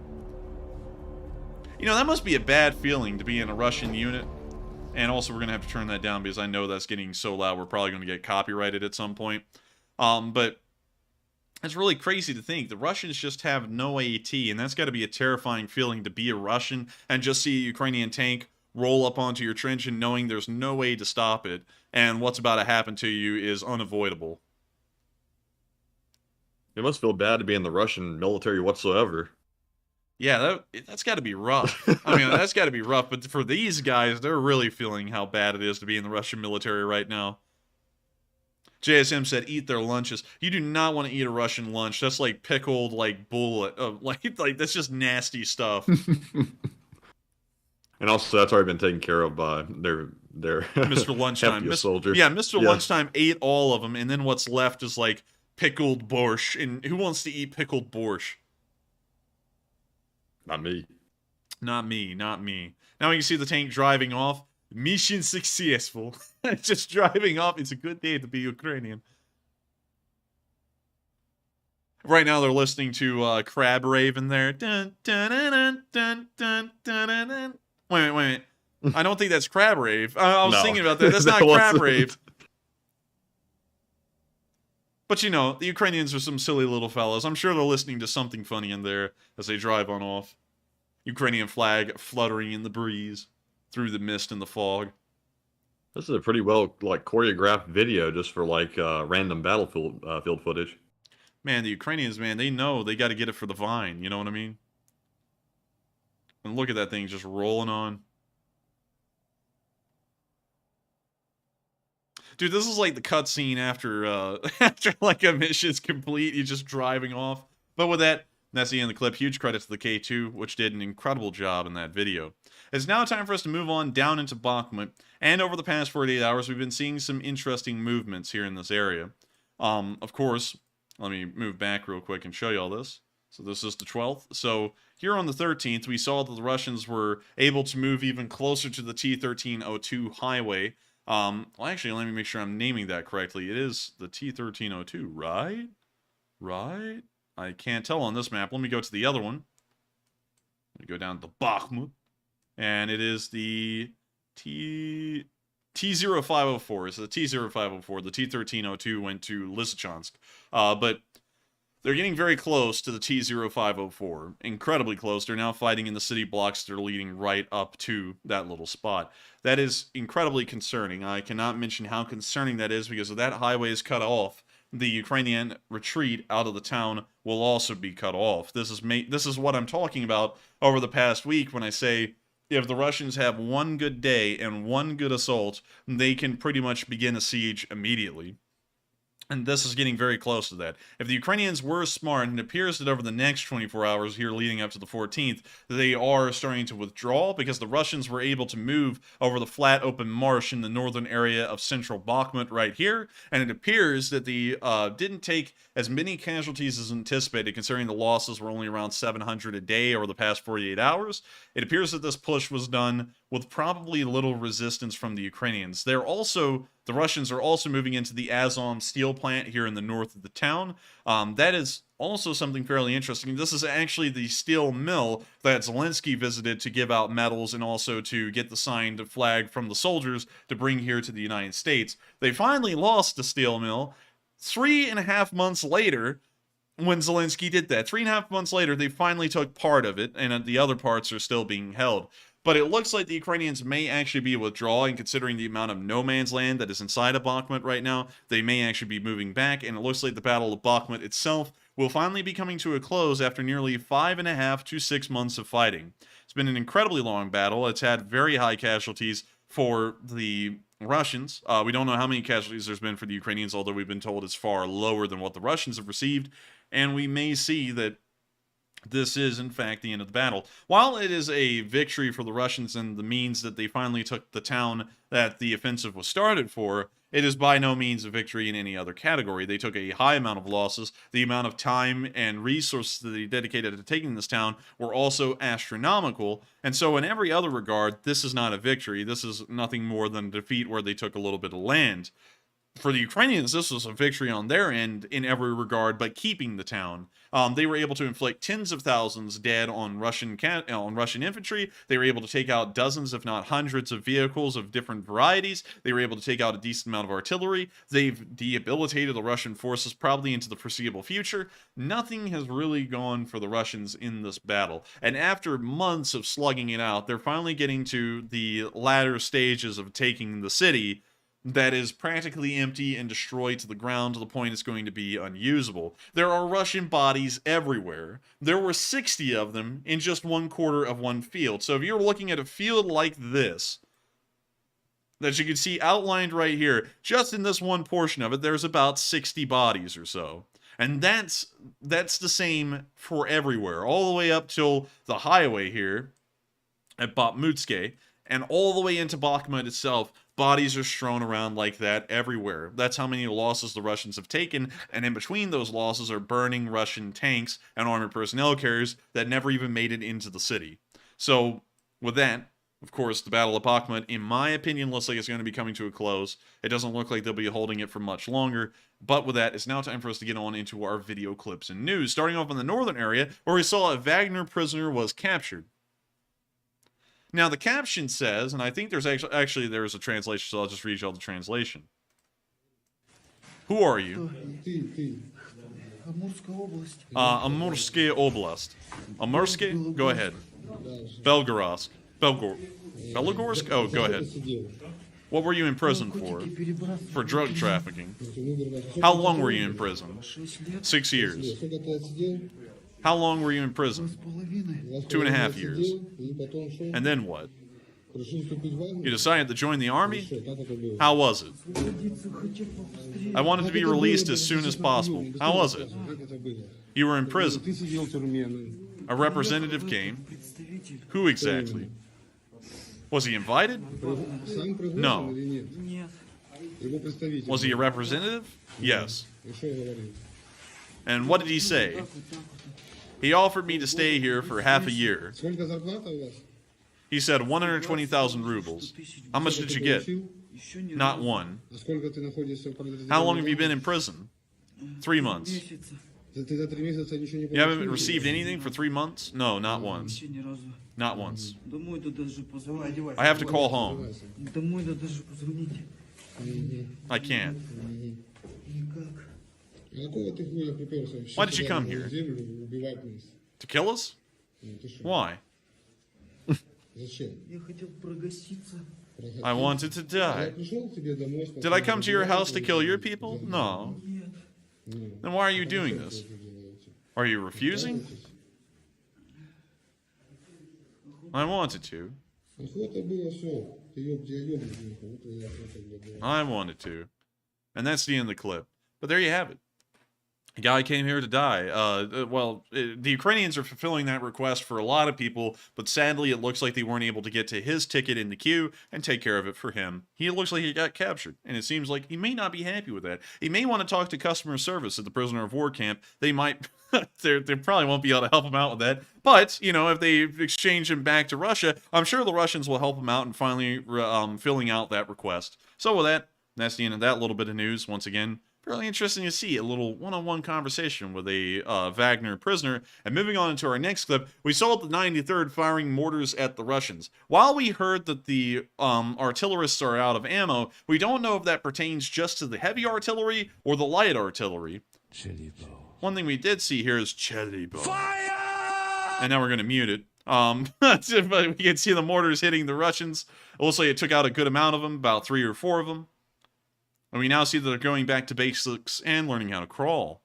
You know, that must be a bad feeling to be in a Russian unit. And also, we're going to have to turn that down because I know that's getting so loud, we're probably going to get copyrighted at some point. But it's really crazy to think the Russians just have no AT, and that's got to be a terrifying feeling to be a Russian and just see a Ukrainian tank roll up onto your trench and knowing there's no way to stop it, and what's about to happen to you is unavoidable. It must feel bad to be in the Russian military whatsoever. Yeah, that's got to be rough. I mean, that's got to be rough, but for these guys, they're really feeling how bad it is to be in the Russian military right now. JSM said, eat their lunches. You do not want to eat a Russian lunch. That's like pickled, like, bullet. Like that's just nasty stuff. And also, that's already been taken care of by their Mr. Lunchtime. soldiers. Yeah, Mr. Lunchtime ate all of them, and then what's left is, like, pickled borscht. And who wants to eat pickled borscht? Not me. Not me, not me. Now we can see the tank driving off. Mission successful. Just driving off. It's a good day to be Ukrainian. Right now they're listening to Crab Raven there. Dun, dun, dun, dun, dun, dun, dun, dun. Wait a minute. I don't think that's Crab Rave. I was thinking about that. That's not Crab Rave. But you know, the Ukrainians are some silly little fellas. I'm sure they're listening to something funny in there as they drive on off. Ukrainian flag fluttering in the breeze through the mist and the fog. This is a pretty well, like, choreographed video just for, like, random battlefield field footage. Man, the Ukrainians, man, they know they got to get it for the vine. You know what I mean? And look at that thing just rolling on. Dude, this is like the cutscene after, after like a mission's complete. You're just driving off. But with that, that's the end of the clip. Huge credit to the K2, which did an incredible job in that video. It's now time for us to move on down into Bakhmut. And over the past 48 hours, we've been seeing some interesting movements here in this area. Of course, let me move back real quick and show you all this. So this is the 12th. So here on the 13th, we saw that the Russians were able to move even closer to the T-1302 highway. Well, actually, let me make sure I'm naming that correctly. It is the T-1302, right? Right? I can't tell on this map. Let me go to the other one. Let me go down to Bakhmut. And it is the T-0504. It's the T-0504. The T-1302 went to Lysychansk. But they're getting very close to the T-0504. Incredibly close. They're now fighting in the city blocks that are leading right up to that little spot. That is incredibly concerning. I cannot mention how concerning that is because if that highway is cut off, the Ukrainian retreat out of the town will also be cut off. This is what I'm talking about over the past week when I say if the Russians have one good day and one good assault, they can pretty much begin a siege immediately. And this is getting very close to that. If the Ukrainians were smart, and it appears that over the next 24 hours here leading up to the 14th, they are starting to withdraw because the Russians were able to move over the flat open marsh in the northern area of central Bakhmut right here. And it appears that they didn't take as many casualties as anticipated, considering the losses were only around 700 a day over the past 48 hours. It appears that this push was done with probably little resistance from the Ukrainians. The Russians are also moving into the Azov steel plant here in the north of the town. That is also something fairly interesting. This is actually the steel mill that Zelenskyy visited to give out medals and also to get the signed flag from the soldiers to bring here to the United States. They finally lost the steel mill 3.5 months later when Zelenskyy did that. 3.5 months later, they finally took part of it, and the other parts are still being held. But it looks like the Ukrainians may actually be withdrawing, considering the amount of no man's land that is inside of Bakhmut right now. They may actually be moving back, and it looks like the Battle of Bakhmut itself will finally be coming to a close after nearly 5.5 to 6 months of fighting. It's been an incredibly long battle. It's had very high casualties for the Russians. We don't know how many casualties there's been for the Ukrainians, although we've been told it's far lower than what the Russians have received, and we may see that this is, in fact, the end of the battle. While it is a victory for the Russians and the means that they finally took the town that the offensive was started for, it is by no means a victory in any other category. They took a high amount of losses. The amount of time and resources that they dedicated to taking this town were also astronomical. And so in every other regard, this is not a victory. This is nothing more than a defeat where they took a little bit of land. For the Ukrainians, this was a victory on their end in every regard, but keeping the town. They were able to inflict tens of thousands dead on Russian infantry. They were able to take out dozens, if not hundreds, of vehicles of different varieties. They were able to take out a decent amount of artillery. They've debilitated the Russian forces probably into the foreseeable future. Nothing has really gone for the Russians in this battle. And after months of slugging it out, they're finally getting to the latter stages of taking the city, that is practically empty and destroyed to the ground to the point it's going to be unusable. There are Russian bodies everywhere. There were 60 of them in just 1/4 of one field. So if you're looking at a field like this, that you can see outlined right here, just in this one portion of it, there's about 60 bodies or so. And that's the same for everywhere, all the way up till the highway here at Bakhmut, and all the way into Bakhmut itself. Bodies are strewn around like that everywhere. That's how many losses the Russians have taken, and in between those losses are burning Russian tanks and armored personnel carriers that never even made it into the city. So, with that, of course, the Battle of Bakhmut, in my opinion, looks like it's going to be coming to a close. It doesn't look like they'll be holding it for much longer, but with that, it's now time for us to get on into our video clips and news, starting off in the northern area, where we saw a Wagner prisoner was captured. Now, the caption says, and I think there's actually there's a translation, so I'll just read you all the translation. Who are you? Amurskaya Oblast. Amurskaya? Go ahead. Belgorsk. Belgorsk? Oh, go ahead. What were you in prison for? For drug trafficking. How long were you in prison? 6 years. How long were you in prison? 2.5 years. And then what? You decided to join the army? How was it? I wanted to be released as soon as possible. How was it? You were in prison. A representative came. Who exactly? Was he invited? No. Was he a representative? Yes. And what did he say? He offered me to stay here for half a year. He said 120,000 rubles. How much did you get? Not one. How long have you been in prison? 3 months. You haven't received anything for 3 months? No, not once. Not once. I have to call home. I can't. Why did you come here? To kill us? Why? I wanted to die. Did I come to your house to kill your people? No. Then why are you doing this? Are you refusing? I wanted to. I wanted to. And that's the end of the clip. But there you have it. A guy came here to die. The Ukrainians are fulfilling that request for a lot of people, but sadly it looks like they weren't able to get to his ticket in the queue and take care of it for him. He looks like he got captured, and it seems like he may not be happy with that. He may want to talk to customer service at the prisoner of war camp. They might, they probably won't be able to help him out with that. But, you know, if they exchange him back to Russia, I'm sure the Russians will help him out in finally filling out that request. So with that, that's the end of that little bit of news. Once again, fairly interesting to see a little one-on-one conversation with a Wagner prisoner. And moving on into our next clip, we saw the 93rd firing mortars at the Russians. While we heard that the artillerists are out of ammo, we don't know if that pertains just to the heavy artillery or the light artillery. One thing we did see here is Chelibo. Fire! And now we're going to mute it. But we can see the mortars hitting the Russians. It looks like it took out a good amount of them, about 3 or 4 of them. And we now see that they're going back to basics and learning how to crawl.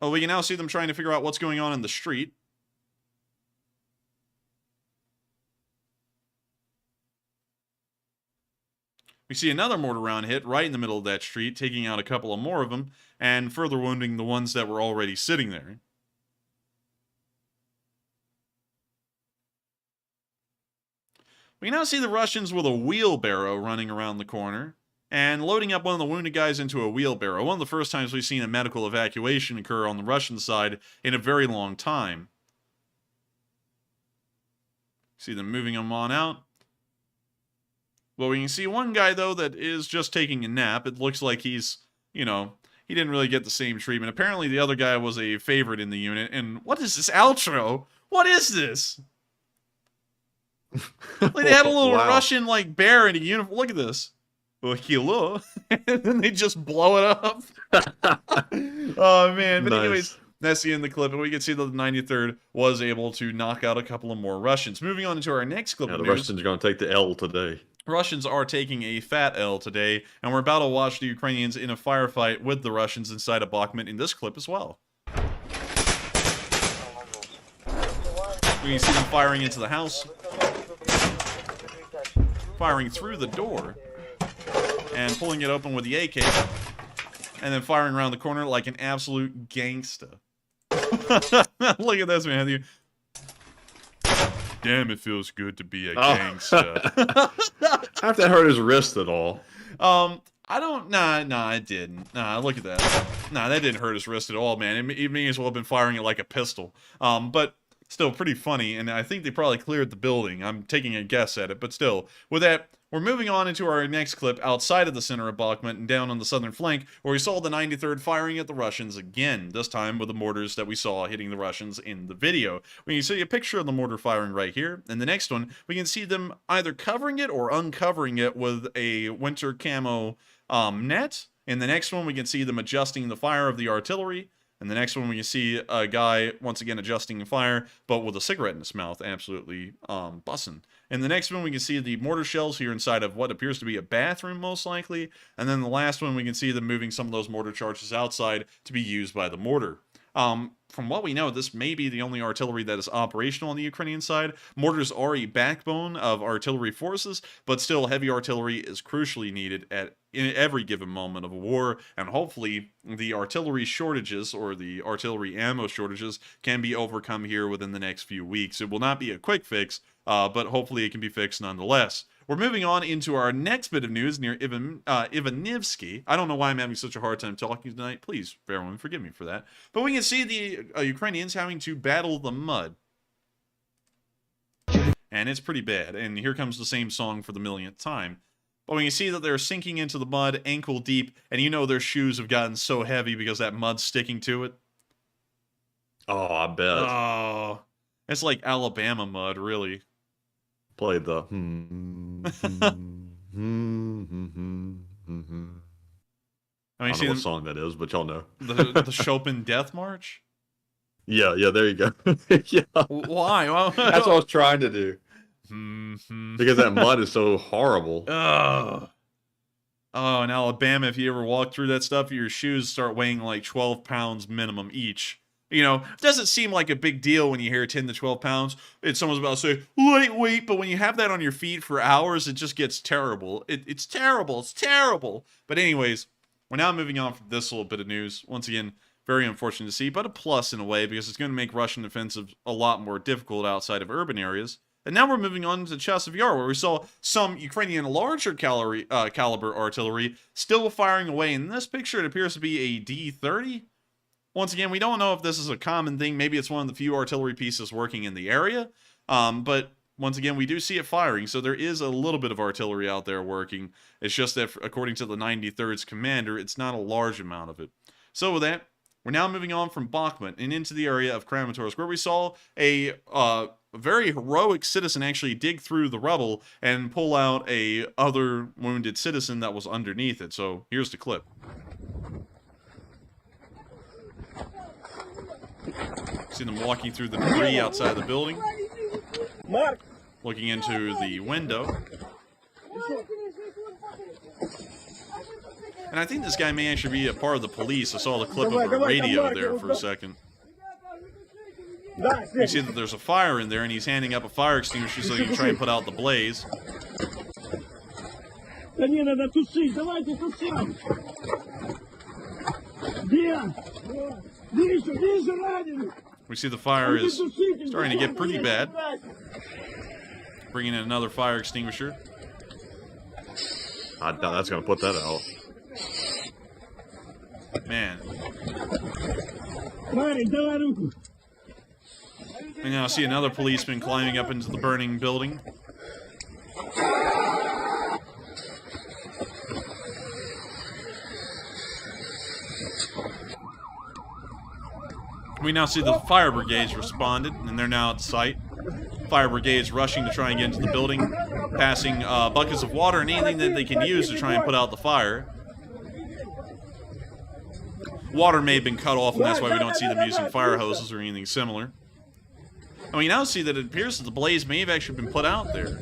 Oh, we can now see them trying to figure out what's going on in the street. We see another mortar round hit right in the middle of that street, taking out a couple of more of them, and further wounding the ones that were already sitting there. We now see the Russians with a wheelbarrow running around the corner, and loading up one of the wounded guys into a wheelbarrow. One of the first times we've seen a medical evacuation occur on the Russian side in a very long time. See them moving him on out. Well, we can see one guy, though, that is just taking a nap. It looks like he's, you know, he didn't really get the same treatment. Apparently, the other guy was a favorite in the unit. And what is this outro? What is this? Like, they had a little Wow. Russian, like, bear in a uniform. Look at this. Well, hello. And then they just blow it up. Oh, man. But Nice. anyways, that's the end of the clip. And we can see that the 93rd was able to knock out a couple of more Russians. Moving on into our next clip Yeah, of the news. Russians are going to take the L today. Russians are taking a fat L today, and we're about to watch the Ukrainians in a firefight with the Russians inside of Bakhmut in this clip as well. We can see them firing into the house, firing through the door, and pulling it open with the AK, and then firing around the corner like an absolute gangsta. Look at this, man. Damn, it feels good to be a gangsta. Have that hurt his wrist at all? I don't. Nah, it didn't. Nah, look at that. Nah, that didn't hurt his wrist at all, man. It may as well have been firing it like a pistol. But still pretty funny, and I think they probably cleared the building. I'm taking a guess at it, but still. With that, we're moving on into our next clip outside of the center of Bakhmut and down on the southern flank, where we saw the 93rd firing at the Russians again, this time with the mortars that we saw hitting the Russians in the video. We can see a picture of the mortar firing right here, and the next one, we can see them either covering it or uncovering it with a winter camo net. In the next one, we can see them adjusting the fire of the artillery. And the next one, we can see a guy, once again, adjusting the fire, but with a cigarette in his mouth, absolutely bussin'. And the next one, we can see the mortar shells here inside of what appears to be a bathroom, most likely. And then the last one, we can see them moving some of those mortar charges outside to be used by the mortar. From what we know, this may be the only artillery that is operational on the Ukrainian side. Mortars are a backbone of artillery forces, but still heavy artillery is crucially needed in every given moment of a war, and hopefully the artillery shortages or the artillery ammo shortages can be overcome here within the next few weeks. It will not be a quick fix, but hopefully it can be fixed nonetheless. We're moving on into our next bit of news near Ivanivsky. I don't know why I'm having such a hard time talking tonight. Please, everyone, forgive me for that. But we can see the Ukrainians having to battle the mud. And it's pretty bad. And here comes the same song for the millionth time. But we can see that they're sinking into the mud ankle deep. And you know their shoes have gotten so heavy because that mud's sticking to it. Oh, I bet. Oh, it's like Alabama mud, really. Play the. I mean, I don't see know what them, song that is, but y'all know. the Chopin Death March? Yeah, there you go. Yeah, Why? that's what I was trying to do. Because that mud is so horrible. Oh, in Alabama, if you ever walk through that stuff, your shoes start weighing like 12 pounds minimum each. You know, it doesn't seem like a big deal when you hear 10 to 12 pounds. It's someone's about to say, lightweight, but when you have that on your feet for hours, it just gets terrible. It's terrible. It's terrible. But anyways, we're now moving on from this little bit of news. Once again, very unfortunate to see, but a plus in a way, because it's going to make Russian offensive a lot more difficult outside of urban areas. And now we're moving on to Chasiv Yar, where we saw some Ukrainian larger caliber artillery still firing away. In this picture, it appears to be a D-30. Once again, we don't know if this is a common thing. Maybe it's one of the few artillery pieces working in the area. But once again, we do see it firing, so there is a little bit of artillery out there working. It's just that, according to the 93rd's commander, it's not a large amount of it. So with that, we're now moving on from Bakhmut and into the area of Kramatorsk, where we saw a very heroic citizen actually dig through the rubble and pull out a other wounded citizen that was underneath it. So here's the clip. See them walking through the debris outside the building, looking into the window. And I think this guy may actually be a part of the police. I saw the clip of a radio there for a second. You see that there's a fire in there, and he's handing up a fire extinguisher so he can try and put out the blaze. We see the fire is starting to get pretty bad. Bringing in another fire extinguisher. I doubt that's going to put that out. Man. We now see another policeman climbing up into the burning building. We now see the fire brigades responded, and they're now at site. Fire brigades rushing to try and get into the building, passing buckets of water and anything that they can use to try and put out the fire. Water may have been cut off, and that's why we don't see them using fire hoses or anything similar. And we now see that it appears that the blaze may have actually been put out there.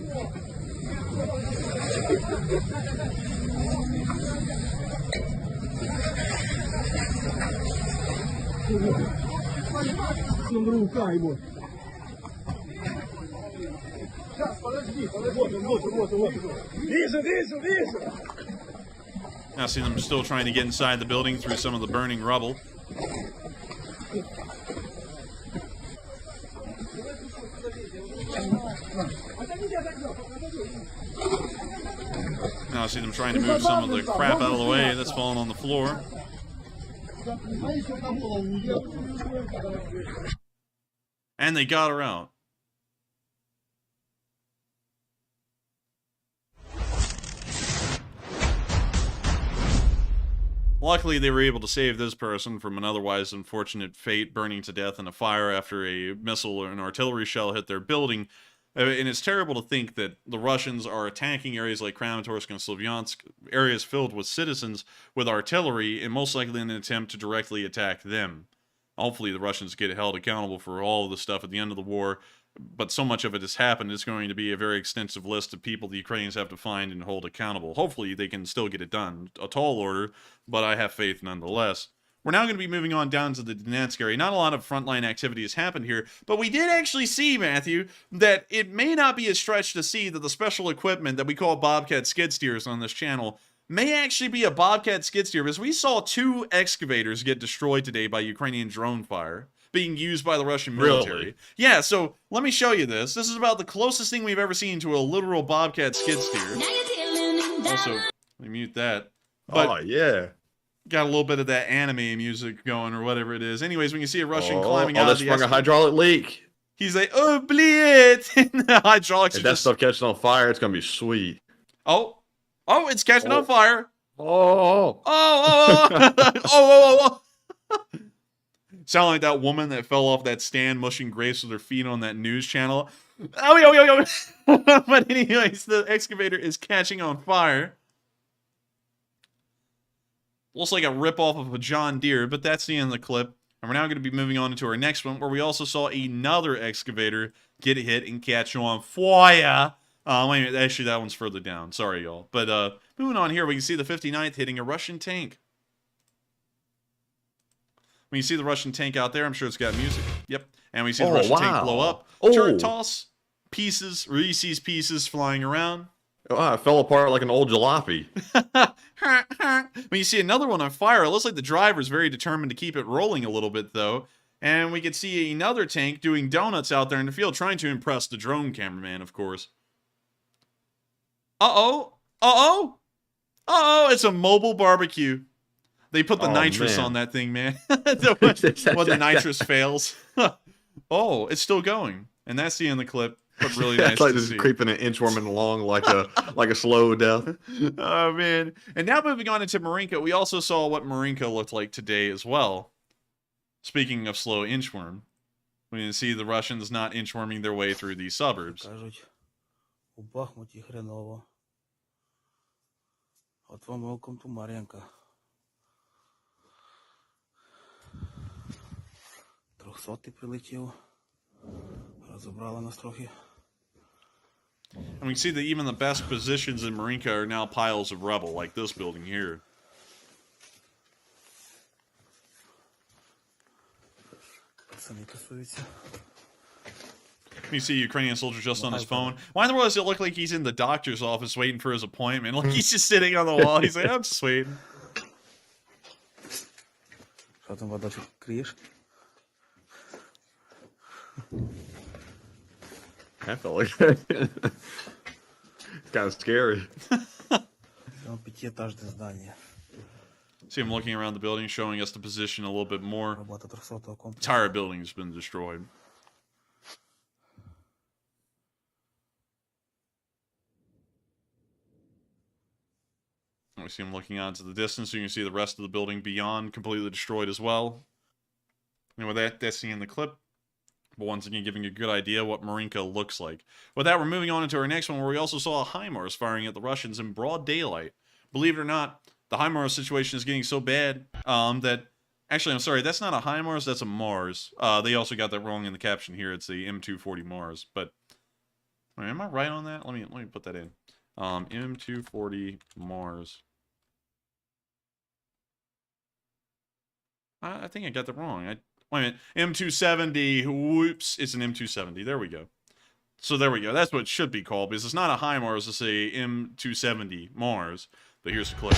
Now see them still trying to get inside the building through some of the burning rubble. Now I see them trying to move some of the crap out of the way that's fallen on the floor. And they got her out. Luckily, they were able to save this person from an otherwise unfortunate fate, burning to death in a fire after a missile or an artillery shell hit their building. And it's terrible to think that the Russians are attacking areas like Kramatorsk and Slavyansk, areas filled with citizens, with artillery, and most likely in an attempt to directly attack them. Hopefully the Russians get held accountable for all of the stuff at the end of the war, but so much of it has happened, it's going to be a very extensive list of people the Ukrainians have to find and hold accountable. Hopefully they can still get it done. A tall order, but I have faith nonetheless. We're now going to be moving on down to the Donetsk area. Not a lot of frontline activity has happened here, but we did actually see, Matthew, that it may not be a stretch to see that the special equipment that we call Bobcat skid steers on this channel may actually be a Bobcat skid steer, because we saw 2 excavators get destroyed today by Ukrainian drone fire being used by the Russian military. Really? Yeah, so let me show you this. This is about the closest thing we've ever seen to a literal Bobcat skid steer. Also, let me mute that. But oh, yeah. got a little bit of that anime music going, or whatever it is. Anyways, when you see a Russian climbing out that of the sprung a hydraulic leak. he's like, "Oh, bleed!" And the hydraulics If are that just... stuff catching on fire, it's going to be sweet. Oh, it's catching on fire. Oh. Oh. Sound like that woman that fell off that stand mushing grapes with her feet on that news channel. Oh. But anyways, the excavator is catching on fire. Looks like a rip-off of a John Deere, but that's the end of the clip. And we're now going to be moving on into our next one, where we also saw another excavator get hit and catch on fire. Wait a minute, actually that one's further down. Sorry, y'all. But moving on here, we can see the 59th hitting a Russian tank. When you see the Russian tank out there, I'm sure it's got music. Yep. And we see the Russian tank blow up. Turret toss, pieces, Reese's pieces flying around. Oh, it fell apart like an old jalopy. When you see another one on fire, it looks like the driver's very determined to keep it rolling a little bit, though. And we can see another tank doing donuts out there in the field, trying to impress the drone cameraman, of course. Uh-oh. It's a mobile barbecue. They put the nitrous on that thing, man. When the nitrous fails. Oh, it's still going. And that's the end of the clip. But really nice like to just see. creeping and inchworming along like a slow death. Oh, man. And now moving on into Marinka, we also saw what Marinka looked like today as well. Speaking of slow inchworm, we can see the Russians not inchworming their way through these suburbs. У Бахмуті хреново. От вам welcome to Мар'їнка. 300-й прилетів. Розібрали нас трохи. And we can see that even the best positions in Marinka are now piles of rubble, like this building here. Це не стосується. You see a Ukrainian soldier just on his phone. Why in the world does it look like he's in the doctor's office waiting for his appointment? Like he's just sitting on the wall. He's like, I'm just waiting. Що там вода тут криєш? I felt like that. It's kind of scary. Там п'ятиэтажне здання. See him looking around the building, showing us the position a little bit more. Робота 300-го комплексу. Entire building's been destroyed. We see him looking out into the distance. You can see the rest of the building beyond completely destroyed as well. And with that, that's seeing the clip. But once again, giving a good idea what Marinka looks like. With that, we're moving on into our next one, where we also saw a HIMARS firing at the Russians in broad daylight. Believe it or not, the HIMARS situation is getting so bad that... Actually, I'm sorry, that's not a HIMARS, that's a Mars. They also got that wrong in the caption here. It's the M240 Mars. But, wait, am I right on that? Let me put that in. M240 Mars. I think I got that wrong. Wait a minute. M270. Whoops. It's an M270. There we go. So there we go. That's what it should be called, because it's not a HIMARS. It's a M270 Mars. But here's the clip.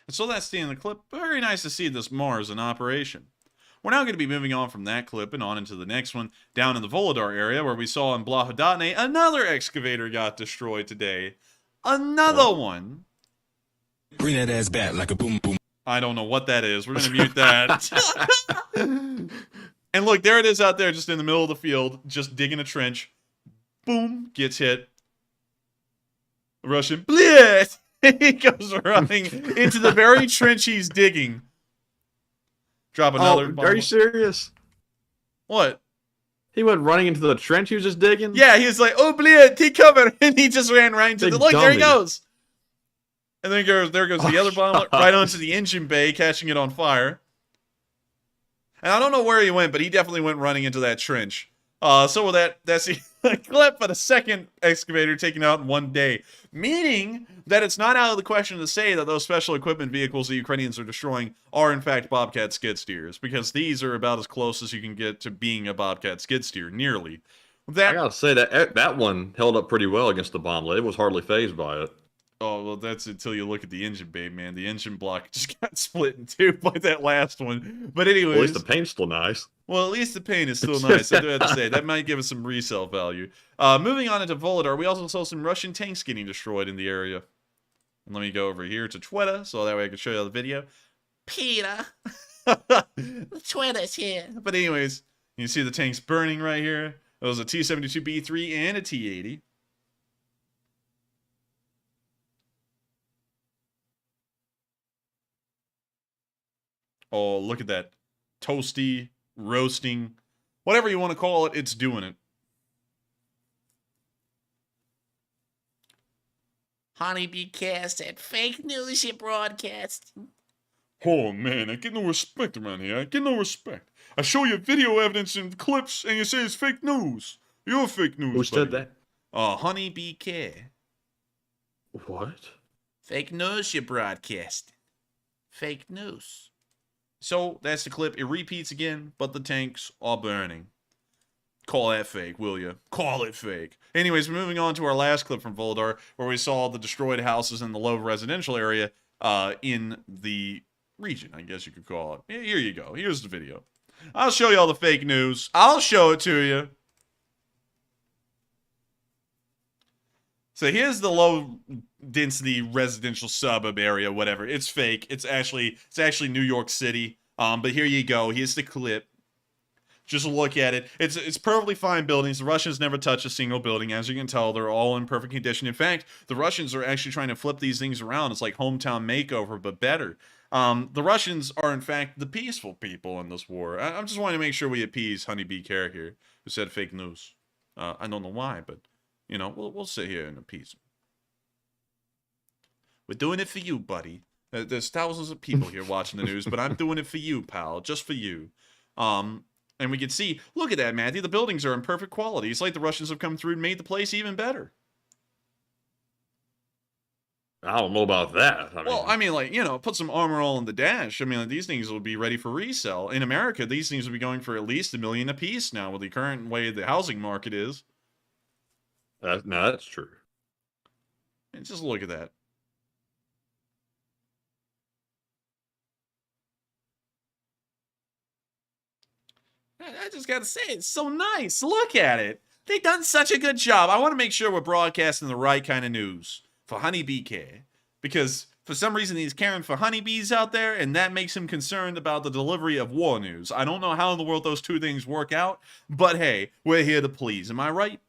And so that's the end of the clip. Very nice to see this Mars in operation. We're now going to be moving on from that clip and on into the next one, down in the Volodar area, where we saw in Blahodatne another excavator got destroyed today. Another one. Bring that ass back like a boom boom. I don't know what that is. We're going to mute that. And look, there it is out there, just in the middle of the field, just digging a trench. Boom, gets hit. The Russian, bleh! He goes running into the very trench he's digging. Drop another bomb. Are you serious? What? He went running into the trench he was just digging? Yeah, he was like, oh, bleh, take cover. And he just ran right into Big the... Look, there he dummy. goes. And then there goes the other bomb right onto the engine bay, catching it on fire. And I don't know where he went, but he definitely went running into that trench. So with that, that's the clip of the second excavator taken out in one day. Meaning that it's not out of the question to say that those special equipment vehicles the Ukrainians are destroying are in fact Bobcat skid steers, because these are about as close as you can get to being a Bobcat skid steer, nearly. I That gotta say, that one held up pretty well against the bomblet. It was hardly phased by it. Oh, well, that's until you look at the engine bay, man. The engine block just got split in two by that last one. But anyways... At least the paint's still nice. Well, at least the paint is still nice. I do have to say, that might give us some resale value. Moving on into Volodar, we also saw some Russian tanks getting destroyed in the area. And let me go over here to Twitter, so that way I can show you the video. Peter! Twitter's here. But anyways, you see the tanks burning right here. It was a T-72B3 and a T-80. Oh, look at that. Toasty, roasting, whatever you want to call it, it's doing it. Honeybee Cast at fake news you broadcast. Oh, man, I get no respect around here. I get no respect. I show you video evidence and clips, and you say it's fake news. You're fake news, Who said buddy. that? Honeybee Care. What? Fake news you broadcast. Fake news. So, that's the clip. It repeats again, but the tanks are burning. Call that fake, will you? Call it fake. Anyways, moving on to our last clip from Volodar, where we saw the destroyed houses in the low residential area in the region, I guess you could call it. Here you go. Here's the video. I'll show you all the fake news. I'll show it to you. So here's the low density residential suburb area, whatever. It's fake. It's actually New York City. But here you go. Here's the clip. Just look at it. It's perfectly fine buildings. The Russians never touch a single building. As you can tell, they're all in perfect condition. In fact, the Russians are actually trying to flip these things around. It's like hometown makeover, but better. The Russians are, in fact, the peaceful people in this war. I'm just wanting to make sure we appease Honeybee Care here, who said fake news. I don't know why, but, you know, we'll sit here and appease him. We're doing it for you, buddy. There's thousands of people here watching the news, but I'm doing it for you, pal. Just for you. And we can see, look at that, Matthew. The buildings are in perfect quality. It's like the Russians have come through and made the place even better. I don't know about that. Well, I mean, like, you know, put some armor all in the dash. I mean, like, these things will be ready for resale. In America, these things will be going for at least $1 million a piece now with the current way the housing market is. No, that's true. And just look at that. I just gotta say, it's so nice. Look at it. They done such a good job. I want to make sure we're broadcasting the right kind of news for Honeybee Care. Because for some reason he's caring for honeybees out there, and that makes him concerned about the delivery of war news. I don't know how in the world those two things work out, but hey, we're here to please. Am I right?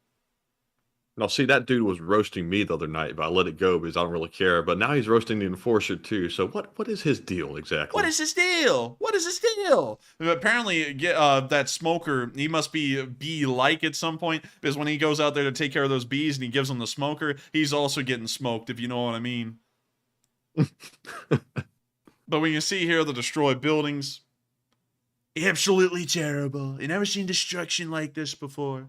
Now, see, that dude was roasting me the other night, but I let it go because I don't really care. But now he's roasting the enforcer too. So what is his deal exactly? What is his deal? What is his deal? Apparently, that smoker, he must be bee-like at some point, because when he goes out there to take care of those bees and he gives them the smoker, he's also getting smoked, if you know what I mean. But we can see here the destroyed buildings. Absolutely terrible. I've never seen destruction like this before.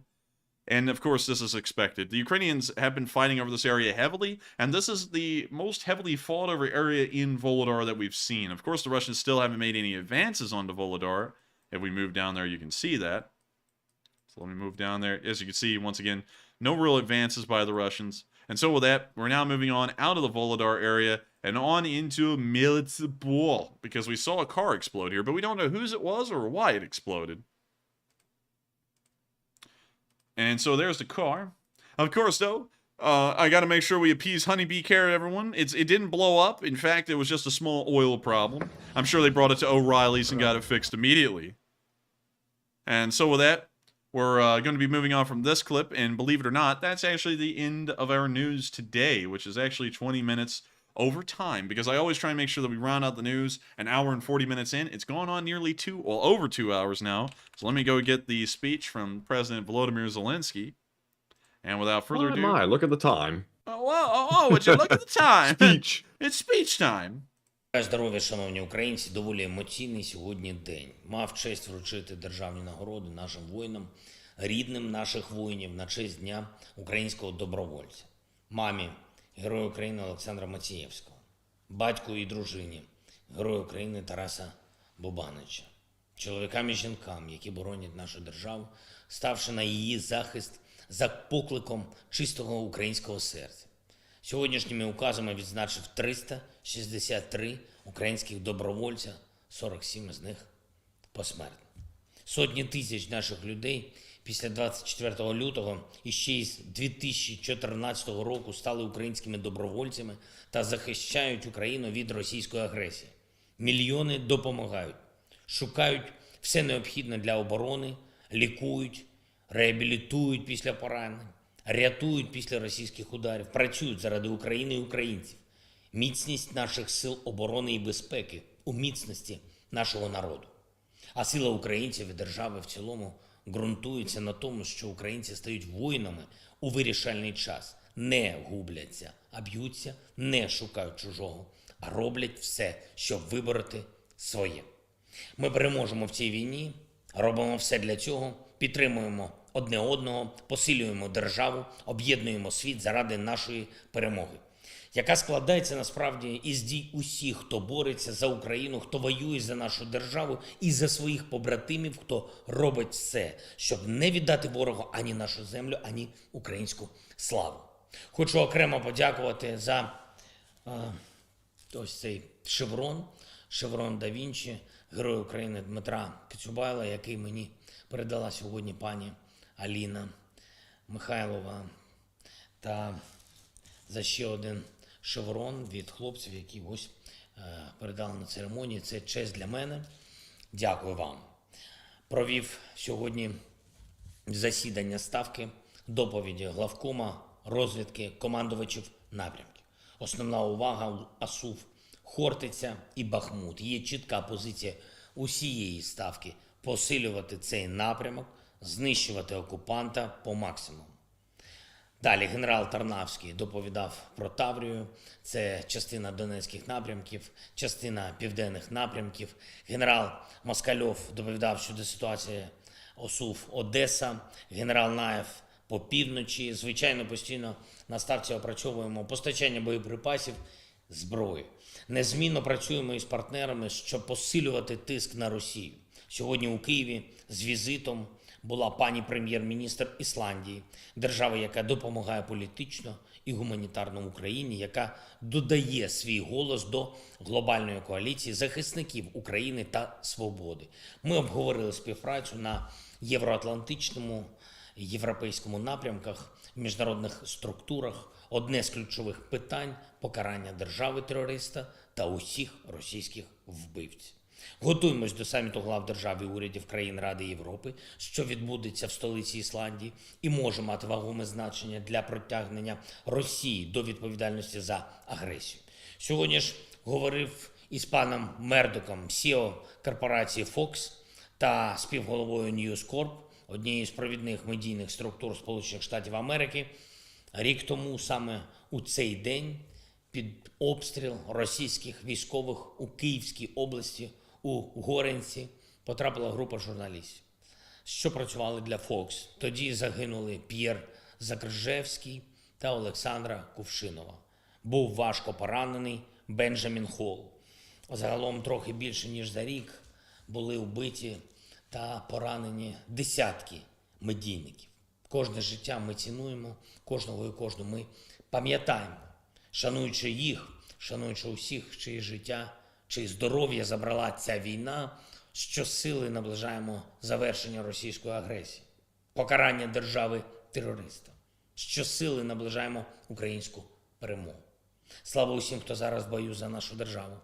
And of course, this is expected. The Ukrainians have been fighting over this area heavily, and this is the most heavily fought over area in Volodar that we've seen. Of course, the Russians still haven't made any advances onto Volodar. If we move down there, you can see that. So let me move down there. As you can see, once again, no real advances by the Russians. And so with that, we're now moving on out of the Volodar area and on into Melitopol, because we saw a car explode here, but we don't know whose it was or why it exploded. And so there's the car. Of course, though, I got to make sure we appease Honeybee Care, everyone. It didn't blow up. In fact, it was just a small oil problem. I'm sure they brought it to O'Reilly's and got it fixed immediately. And so with that, we're going to be moving on from this clip. And believe it or not, that's actually the end of our news today, which is actually 20 minutes over time, because I always try and make sure that we round out the news an hour and 40 minutes in. It's going on nearly over 2 hours now. So let me go get the speech from President Volodymyr Zelenskyy. And without further ado... Look at the time. Would you look at the time? Speech. It's speech time. Здоров'я, шановні українці, доволі емоційний сьогодні день. Мав честь вручити державні нагороди нашим воїнам, рідним наших воїнів на честь Дня українського добровольця. Мамі Герою України Олександра Мацієвського, батьку і дружині Герою України Тараса Бубанича, чоловікам і жінкам, які боронять нашу державу, ставши на її захист за покликом чистого українського серця. Сьогоднішніми указами відзначив 363 українських добровольця, 47 з них посмертно. Сотні тисяч наших людей після 24 лютого і ще й з 2014 року стали українськими добровольцями та захищають Україну від російської агресії. Мільйони допомагають, шукають все необхідне для оборони, лікують, реабілітують після поранень, рятують після російських ударів, працюють заради України і українців. Міцність наших сил оборони і безпеки у міцності нашого народу. А сила українців і держави в цілому ґрунтується на тому, що українці стають воїнами у вирішальний час, не губляться, а б'ються, не шукають чужого, а роблять все, щоб вибороти своє. Ми переможемо в цій війні, робимо все для цього, підтримуємо одне одного, посилюємо державу, об'єднуємо світ заради нашої перемоги, яка складається насправді із дій усіх, хто бореться за Україну, хто воює за нашу державу і за своїх побратимів, хто робить все, щоб не віддати ворогу ані нашу землю, ані українську славу. Хочу окремо подякувати за ось цей шеврон да Вінчі, Героя України Дмитра Коцюбайла, який мені передала сьогодні пані Аліна Михайлова, та за ще один шеврон від хлопців, які ось передали на церемонії. Це честь для мене. Дякую вам. Провів сьогодні засідання Ставки, доповіді главкома, розвідки, командувачів напрямків. Основна увага АСУВ, Хортиця і Бахмут. Є чітка позиція усієї Ставки – посилювати цей напрямок, знищувати окупанта по максимуму. Далі генерал Тарнавський доповідав про Таврію. Це частина Донецьких напрямків, частина південних напрямків. Генерал Москальов доповідав щодо ситуації ОСУВ Одеса. Генерал Наєв по півночі. Звичайно, постійно на старті опрацьовуємо постачання боєприпасів, зброї. Незмінно працюємо із партнерами, щоб посилювати тиск на Росію. Сьогодні у Києві з візитом була пані прем'єр-міністр Ісландії, держава, яка допомагає політично і гуманітарно Україні, яка додає свій голос до глобальної коаліції захисників України та свободи. Ми обговорили співпрацю на євроатлантичному, європейському напрямках, в міжнародних структурах. Одне з ключових питань – покарання держави-терориста та усіх російських вбивців. Готуємось до саміту глав держав і урядів країн Ради Європи, що відбудеться в столиці Ісландії і може мати вагоме значення для притягнення Росії до відповідальності за агресію. Сьогодні ж говорив із паном Мердоком, CEO корпорації Fox та співголовою News Corp, однієї з провідних медійних структур Сполучених Штатів Америки. Рік тому, саме у цей день, під обстріл російських військових у Київській області, у Горенці, потрапила група журналістів, що працювали для Fox. Тоді загинули П'єр Закржевський та Олександра Кувшинова. Був важко поранений Бенджамін Холл. Загалом трохи більше, ніж за рік, були вбиті та поранені десятки медійників. Кожне життя ми цінуємо, кожного і кожну ми пам'ятаємо, шануючи їх, шануючи усіх, чиї життя, чиї здоров'я забрала ця війна, щосили наближаємо завершення російської агресії, покарання держави-терориста. Щосили наближаємо українську перемогу. Слава усім, хто зараз в бою за нашу державу.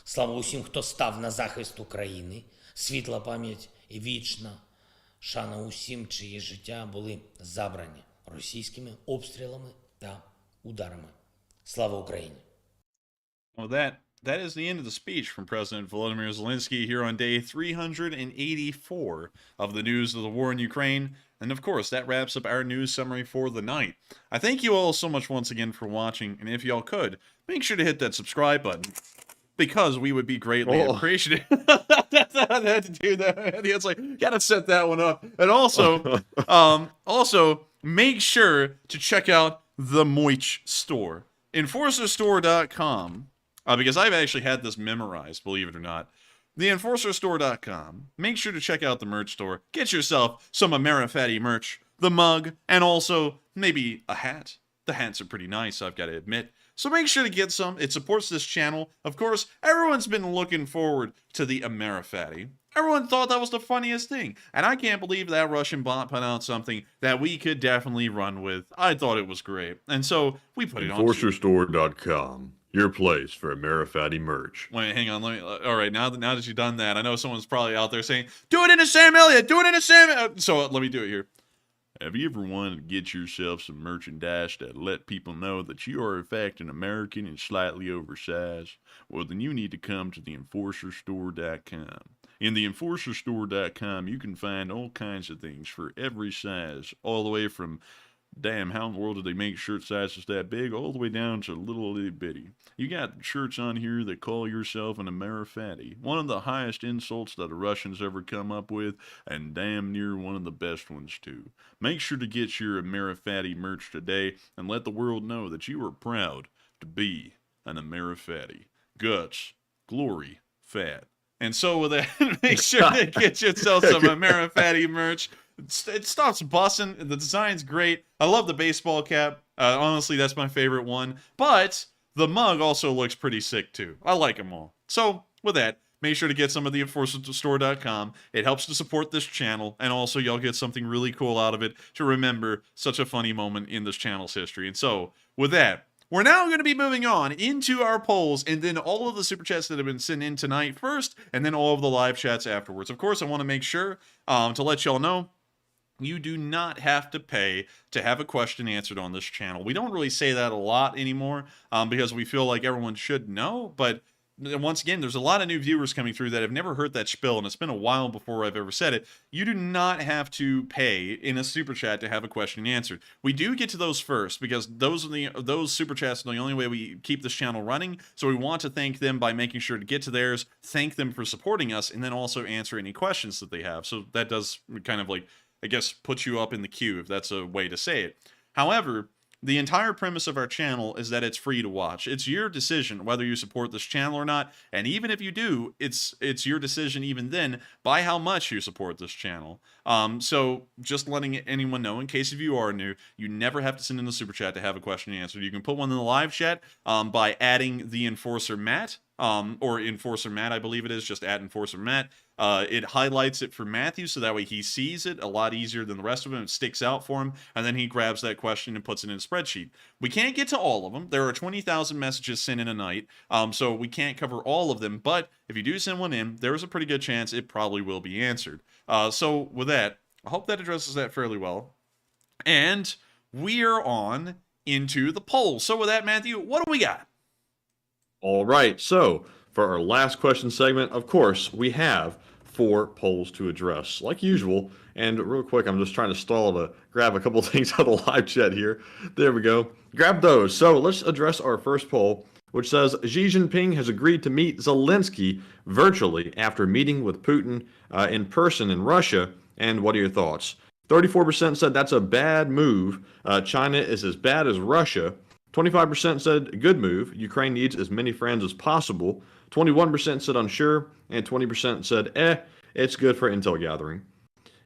Слава усім, хто став на захист України. Світла пам'ять і вічна шана усім, чиї життя були забрані російськими обстрілами та ударами. Слава Україні! Well, that is the end of the speech from President Volodymyr Zelenskyy here on day 384 of the news of the war in Ukraine. And of course, that wraps up our news summary for the night. I thank you all so much once again for watching, and if y'all could, make sure to hit that subscribe button, because we would be greatly appreciative. I had to do that. It's like, gotta set that one up. And also, make sure to check out the Moich store. Enforcerstore.com. Because I've actually had this memorized, believe it or not. The Enforcerstore.com. Make sure to check out the merch store. Get yourself some Amerifatti merch, the mug, and also maybe a hat. The hats are pretty nice, I've got to admit. So make sure to get some. It supports this channel. Of course, everyone's been looking forward to the Amerifatti. Everyone thought that was the funniest thing. And I can't believe that Russian bot put out something that we could definitely run with. I thought it was great. And so we put it on. Enforcerstore.com. Your place for Amerifatti merch. Wait, hang on. All right, now that you've done that, I know someone's probably out there saying, do it in a Sam Elliott. Do it in a Sam. So let me do it here. Have you ever wanted to get yourself some merchandise that let people know that you are in fact an American and slightly oversized? Well, then you need to come to the Enforcerstore.com. In the Enforcerstore.com, you can find all kinds of things for every size, all the way from, damn, how in the world did they make shirt sizes that big, all the way down to little itty bitty. You got shirts on here that call yourself an Amerifatti, one of the highest insults that the Russians ever come up with, and damn near one of the best ones too. Make sure to get your Amerifatti merch today, and let the world know that you are proud to be an Amerifatti. Guts, glory, fat. And so with that, make sure to get yourself some Amerifatti merch. It stops busting. The design's great. I love the baseball cap. Honestly, that's my favorite one. But the mug also looks pretty sick too. I like them all. So with that, make sure to get some of the Enforcerstore.com. It helps to support this channel, and also y'all get something really cool out of it to remember such a funny moment in this channel's history. And so with that, we're now going to be moving on into our polls, and then all of the super chats that have been sent in tonight first, and then all of the live chats afterwards. Of course, I want to make sure to let y'all know, you do not have to pay to have a question answered on this channel. We don't really say that a lot anymore because we feel like everyone should know, but once again, there's a lot of new viewers coming through that have never heard that spiel, and it's been a while before I've ever said it. You do not have to pay in a super chat to have a question answered. We do get to those first because those super chats are the only way we keep this channel running. So we want to thank them by making sure to get to theirs, thank them for supporting us, and then also answer any questions that they have. So that does kind of like, I guess, put you up in the queue, if that's a way to say it. However, the entire premise of our channel is that it's free to watch. It's your decision whether you support this channel or not, and even if you do, it's your decision even then by how much you support this channel. So just letting anyone know, in case if you are new, you never have to send in a super chat to have a question answered. You can put one in the live chat by adding the Enforcer Matt, or Enforcer Matt, I believe it is, just at Enforcer Matt. It highlights it for Matthew, so that way he sees it a lot easier than the rest of them. It sticks out for him, and then he grabs that question and puts it in a spreadsheet. We can't get to all of them. There are 20,000 messages sent in a night, so we can't cover all of them, but if you do send one in, there's a pretty good chance it probably will be answered. So with that, I hope that addresses that fairly well. And we are on into the poll. So with that, Matthew, what do we got? All right, so for our last question segment, of course, we have 4 polls to address, like usual. And real quick, I'm just trying to stall to grab a couple things out of the live chat here. There we go. Grab those. So let's address our first poll, which says Xi Jinping has agreed to meet Zelenskyy virtually after meeting with Putin in person in Russia. And what are your thoughts? 34% said that's a bad move. China is as bad as Russia. 25% said good move. Ukraine needs as many friends as possible. 21% said unsure, and 20% said it's good for intel gathering.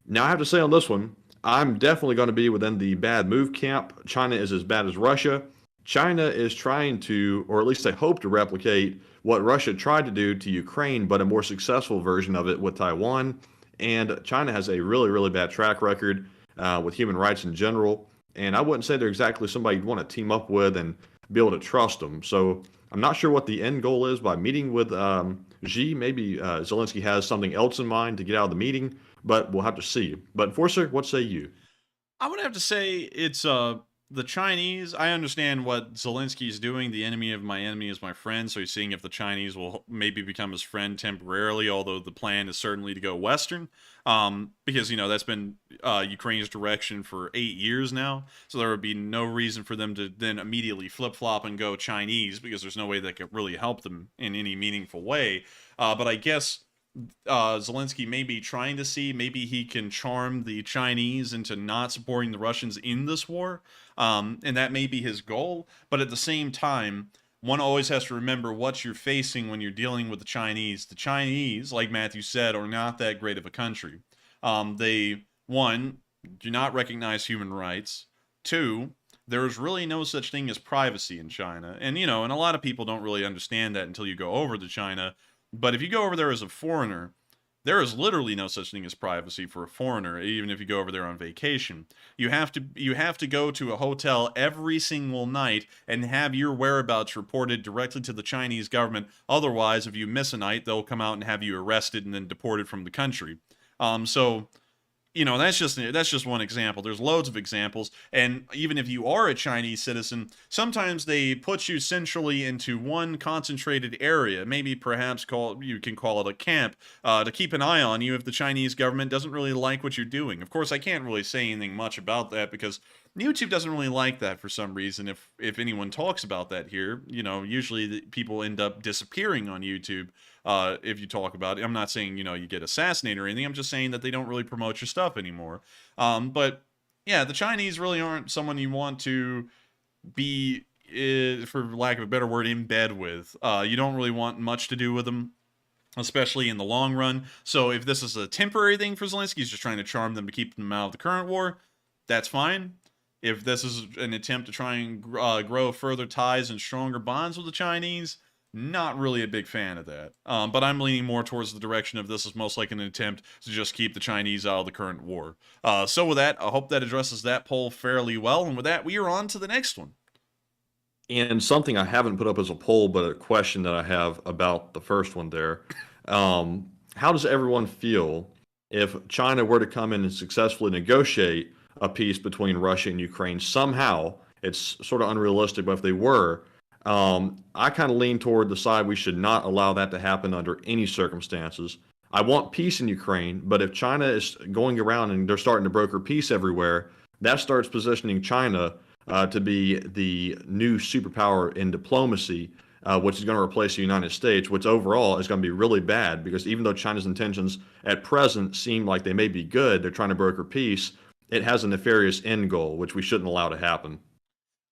Now I have to say on this one, I'm definitely going to be within the bad move camp. China is as bad as Russia. China is trying to, or at least they hope to replicate what Russia tried to do to Ukraine, but a more successful version of it with Taiwan. And China has a really, really bad track record with human rights in general. And I wouldn't say they're exactly somebody you'd want to team up with and be able to trust them. So I'm not sure what the end goal is by meeting with Xi. Maybe Zelenskyy has something else in mind to get out of the meeting, but we'll have to see. But Enforcer, what say you? I would have to say it's the Chinese. I understand what Zelenskyy is doing. The enemy of my enemy is my friend. So he's seeing if the Chinese will maybe become his friend temporarily, although the plan is certainly to go Western. Because, you know, that's been Ukraine's direction for 8 years now. So there would be no reason for them to then immediately flip-flop and go Chinese, because there's no way that could really help them in any meaningful way. But I guess Zelenskyy may be trying to see, maybe he can charm the Chinese into not supporting the Russians in this war, and that may be his goal. But at the same time, one always has to remember what you're facing when you're dealing with the Chinese. The Chinese, like Matthew said, are not that great of a country. They, one, do not recognize human rights. Two, there's really no such thing as privacy in China. And, you know, and a lot of people don't really understand that until you go over to China. But if you go over there as a foreigner, there is literally no such thing as privacy for a foreigner, even if you go over there on vacation. You have to go to a hotel every single night and have your whereabouts reported directly to the Chinese government. Otherwise, if you miss a night, they'll come out and have you arrested and then deported from the country. So, you know, that's just one example. There's loads of examples, and even if you are a Chinese citizen, sometimes they put you centrally into one concentrated area. Maybe perhaps you can call it a camp, to keep an eye on you if the Chinese government doesn't really like what you're doing. Of course, I can't really say anything much about that because YouTube doesn't really like that for some reason. If anyone talks about that here, you know, usually people end up disappearing on YouTube. If you talk about it, I'm not saying, you know, you get assassinated or anything. I'm just saying that they don't really promote your stuff anymore. But yeah, the Chinese really aren't someone you want to be, for lack of a better word, in bed with. You don't really want much to do with them, especially in the long run. So if this is a temporary thing for Zelenskyy, he's just trying to charm them to keep them out of the current war, that's fine. If this is an attempt to try and grow further ties and stronger bonds with the Chinese, not really a big fan of that. But I'm leaning more towards the direction of this is most like an attempt to just keep the Chinese out of the current war. So with that, I hope that addresses that poll fairly well. And with that, we are on to the next one. And something I haven't put up as a poll, but a question that I have about the first one there. How does everyone feel if China were to come in and successfully negotiate a peace between Russia and Ukraine somehow? It's sort of unrealistic, but if they were, I kind of lean toward the side we should not allow that to happen under any circumstances. I want peace in Ukraine, but if China is going around and they're starting to broker peace everywhere, that starts positioning China to be the new superpower in diplomacy, which is going to replace the United States, which overall is going to be really bad because even though China's intentions at present seem like they may be good, they're trying to broker peace, it has a nefarious end goal, which we shouldn't allow to happen.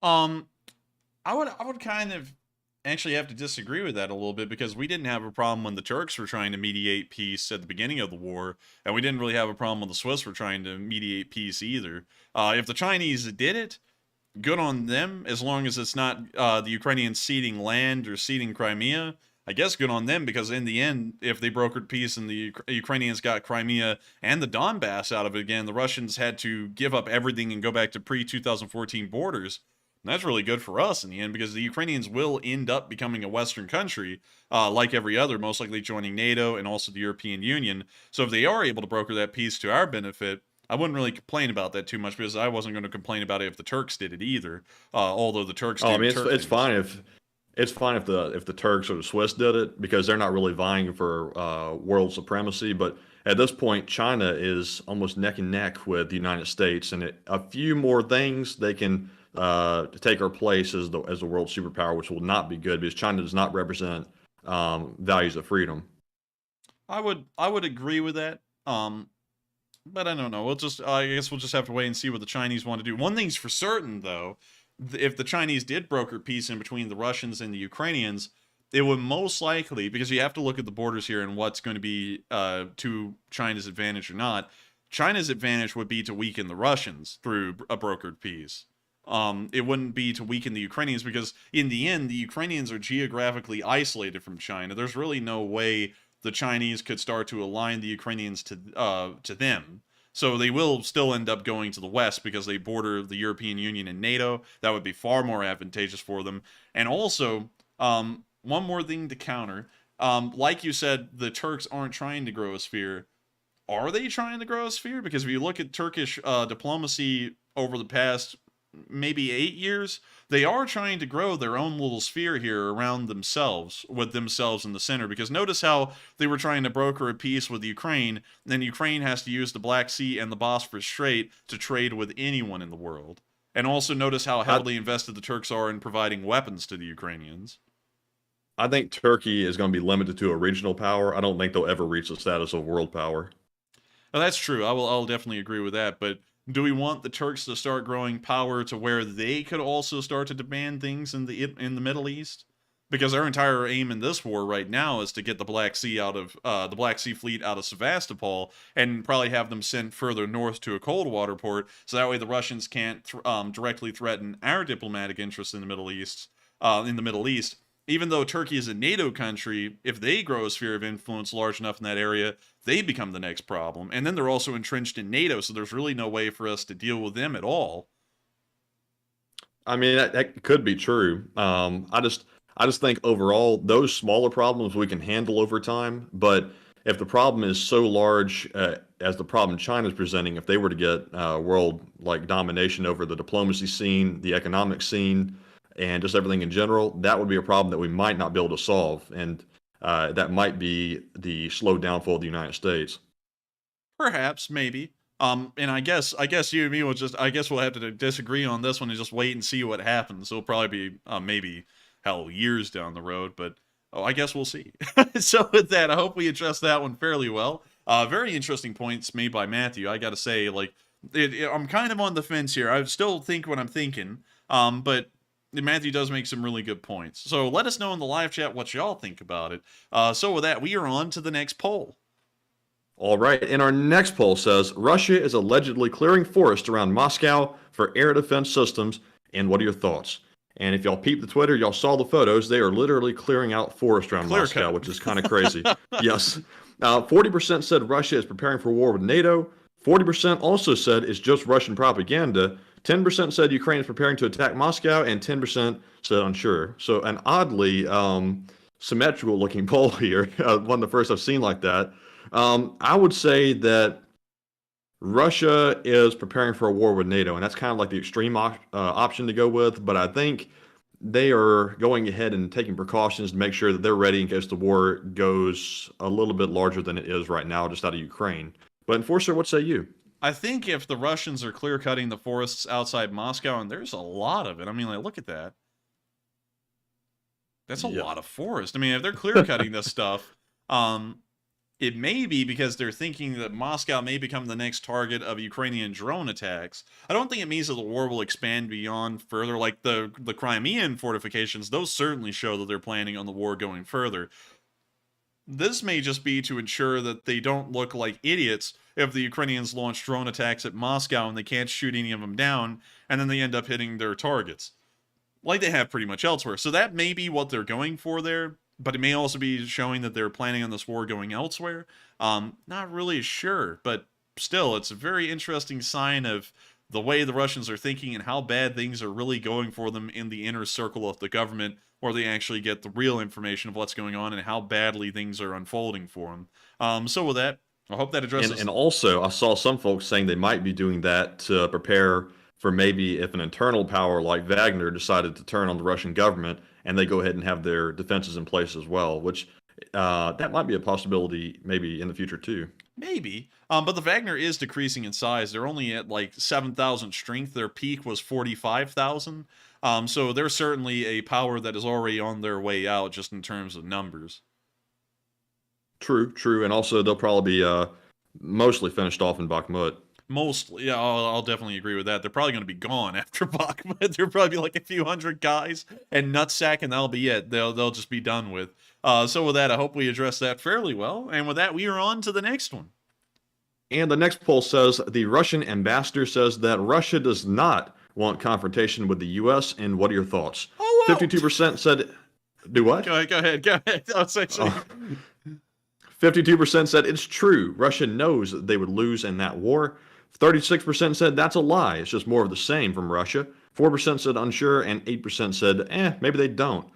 Um, I would kind of actually have to disagree with that a little bit because we didn't have a problem when the Turks were trying to mediate peace at the beginning of the war, and we didn't really have a problem when the Swiss were trying to mediate peace either. If the Chinese did it, good on them, as long as it's not the Ukrainians ceding land or ceding Crimea. I guess good on them because in the end, if they brokered peace and the Ukrainians got Crimea and the Donbass out of it again, the Russians had to give up everything and go back to pre-2014 borders. And that's really good for us in the end because the Ukrainians will end up becoming a Western country, like every other, most likely joining NATO and also the European Union. So if they are able to broker that peace to our benefit, I wouldn't really complain about that too much because I wasn't going to complain about it if the Turks did it either. Although the Turks, I mean, it's fine if the Turks or the Swiss did it because they're not really vying for world supremacy. But at this point, China is almost neck and neck with the United States, and a few more things they can take our place as the world superpower, which will not be good because China does not represent values of freedom. I would agree with that. But I don't know. I guess we'll just have to wait and see what the Chinese want to do. One thing's for certain, though, if the Chinese did broker peace in between the Russians and the Ukrainians, it would most likely, because you have to look at the borders here and what's going to be to China's advantage or not. China's advantage would be to weaken the Russians through a brokered peace. It wouldn't be to weaken the Ukrainians because in the end, the Ukrainians are geographically isolated from China. There's really no way the Chinese could start to align the Ukrainians to them. So they will still end up going to the west because they border the European Union and NATO. That would be far more advantageous for them. And also, one more thing to counter. Like you said, the Turks aren't trying to grow a sphere. Are they trying to grow a sphere? Because if you look at Turkish diplomacy over the past maybe 8 years, they are trying to grow their own little sphere here around themselves, with themselves in the center. Because notice how they were trying to broker a peace with Ukraine, then Ukraine has to use the Black Sea and the Bosphorus Strait to trade with anyone in the world. And also notice how heavily invested the Turks are in providing weapons to the Ukrainians. I think Turkey is going to be limited to a regional power. I don't think they'll ever reach the status of world power. Well, that's true. I'll definitely agree with that. But do we want the Turks to start growing power to where they could also start to demand things in the Middle East? Because our entire aim in this war right now is to get the Black Sea out of the Black Sea Fleet out of Sevastopol and probably have them sent further north to a cold water port, so that way the Russians can't directly threaten our diplomatic interests in the Middle East. Even though Turkey is a NATO country, if they grow a sphere of influence large enough in that area, they become the next problem. And then they're also entrenched in NATO, so there's really no way for us to deal with them at all. I mean, that could be true. I just think overall, those smaller problems we can handle over time. But if the problem is so large as the problem China is presenting, if they were to get world domination over the diplomacy scene, the economic scene, and just everything in general, that would be a problem that we might not be able to solve. And that might be the slow downfall of the United States. Perhaps, maybe. And I guess you and me will we'll have to disagree on this one and just wait and see what happens. It'll probably be maybe years down the road, but I guess we'll see. So with that, I hope we addressed that one fairly well. Very interesting points made by Matthew. I got to say, I'm kind of on the fence here. I still think what I'm thinking, but Matthew does make some really good points. So let us know in the live chat what y'all think about it. So with that, we are on to the next poll. All right, and our next poll says, Russia is allegedly clearing forest around Moscow for air defense systems, and what are your thoughts? And if y'all peeped the Twitter, y'all saw the photos. They are literally clearing out forest around Moscow, which is kind of crazy. Yes. 40% said Russia is preparing for war with NATO. 40% also said it's just Russian propaganda. 10% said Ukraine is preparing to attack Moscow, and 10% said unsure. So an oddly symmetrical looking poll here, one of the first I've seen like that. I would say that Russia is preparing for a war with NATO, and that's kind of like the extreme option to go with. But I think they are going ahead and taking precautions to make sure that they're ready in case the war goes a little bit larger than it is right now, just out of Ukraine. But Enforcer, what say you? I think if the Russians are clear-cutting the forests outside Moscow, and there's a lot of it. I mean, like, look at that. That's a lot of forest. I mean, if they're clear-cutting this stuff, it may be because they're thinking that Moscow may become the next target of Ukrainian drone attacks. I don't think it means that the war will expand beyond further. Like the Crimean fortifications, those certainly show that they're planning on the war going further. This may just be to ensure that they don't look like idiots if the Ukrainians launch drone attacks at Moscow and they can't shoot any of them down, and then they end up hitting their targets, like they have pretty much elsewhere. So that may be what they're going for there, but it may also be showing that they're planning on this war going elsewhere. Not really sure, but still, it's a very interesting sign of the way the Russians are thinking and how bad things are really going for them in the inner circle of the government, where they actually get the real information of what's going on and how badly things are unfolding for them. So with that, I hope that addresses... And also, I saw some folks saying they might be doing that to prepare for maybe if an internal power like Wagner decided to turn on the Russian government, and they go ahead and have their defenses in place as well, which that might be a possibility maybe in the future too. Maybe. But the Wagner is decreasing in size. They're only at like 7,000 strength. Their peak was 45,000. So they're certainly a power that is already on their way out just in terms of numbers. True. And also they'll probably be mostly finished off in Bakhmut. Mostly, yeah, I'll definitely agree with that. They're probably going to be gone after Bakhmut. There'll probably be like a few hundred guys and nutsack, and that'll be it. They'll just be done with. So with that, I hope we addressed that fairly well. And with that, we are on to the next one. And the next poll says the Russian ambassador says that Russia does not want confrontation with the U.S. And what are your thoughts? 52% said... Do what? Go ahead. I'll say so. 52% said it's true. Russia knows that they would lose in that war. 36% said that's a lie. It's just more of the same from Russia. 4% said unsure, and 8% said, maybe they don't.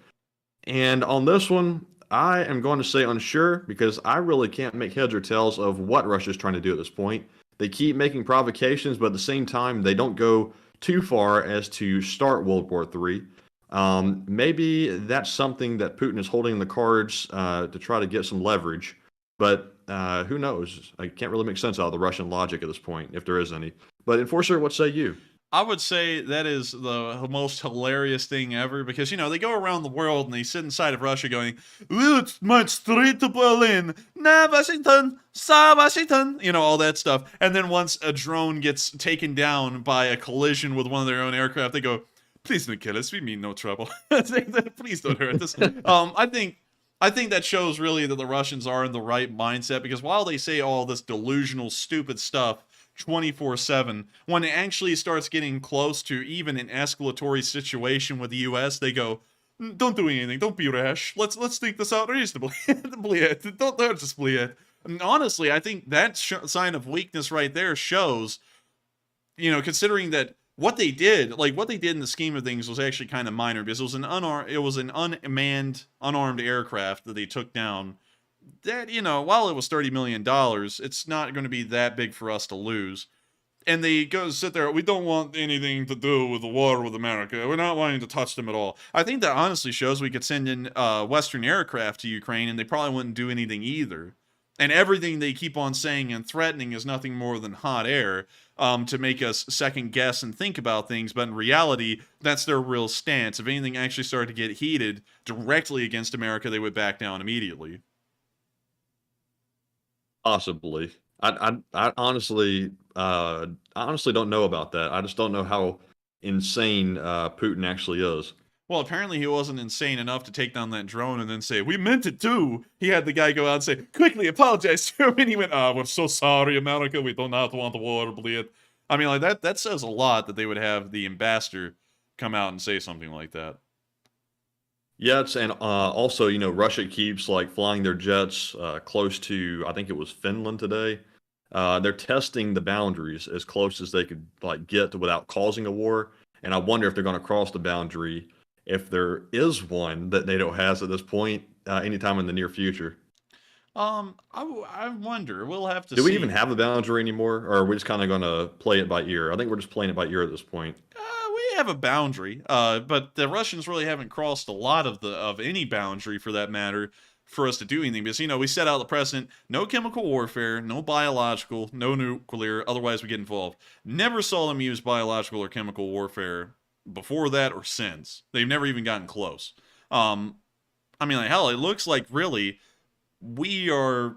And on this one, I am going to say unsure because I really can't make heads or tails of what Russia's trying to do at this point. They keep making provocations, but at the same time, they don't go too far as to start World War III. Maybe that's something that Putin is holding in the cards to try to get some leverage. But who knows? I can't really make sense out of the Russian logic at this point, if there is any. But Enforcer, what say you? I would say that is the most hilarious thing ever because, they go around the world and they sit inside of Russia going, "It's my street to Berlin, na Washington, sa Washington," all that stuff. And then once a drone gets taken down by a collision with one of their own aircraft, they go, "Please don't kill us, we mean no trouble. Please don't hurt us." I think that shows really that the Russians are in the right mindset because while they say all this delusional, stupid stuff 24/7, when it actually starts getting close to even an escalatory situation with the U.S., they go, "Don't do anything. Don't be rash. Let's think this out reasonably. Don't hurt us, please." And honestly, I think that sign of weakness right there shows, considering that what they did in the scheme of things was actually kind of minor because it was an unmanned, unarmed aircraft that they took down. That, while it was $30 million, it's not going to be that big for us to lose. And they go sit there, "We don't want anything to do with the war with America. We're not wanting to touch them at all." I think that honestly shows we could send in Western aircraft to Ukraine and they probably wouldn't do anything either. And everything they keep on saying and threatening is nothing more than hot air to make us second guess and think about things. But in reality, that's their real stance. If anything actually started to get heated directly against America, they would back down immediately. Possibly. I honestly don't know about that. I just don't know how insane Putin actually is. Well, apparently he wasn't insane enough to take down that drone and then say, "We meant it too." He had the guy go out and say, "Quickly apologize to him," and he went, "We're so sorry, America. We do not want the war, bleed." I mean, like that says a lot that they would have the ambassador come out and say something like that. Yes, and also, Russia keeps flying their jets close to, I think it was Finland today. They're testing the boundaries as close as they could get to without causing a war. And I wonder if they're going to cross the boundary, if there is one that NATO has at this point, anytime in the near future. I wonder. We'll have to see. Do we even have a boundary anymore, or are we just kind of going to play it by ear? I think we're just playing it by ear at this point. We have a boundary, but the Russians really haven't crossed a lot of any boundary for that matter for us to do anything. Because, we set out the precedent, no chemical warfare, no biological, no nuclear, otherwise we get involved. Never saw them use biological or chemical warfare before that or since. They've never even gotten close. Hell, it looks like really we are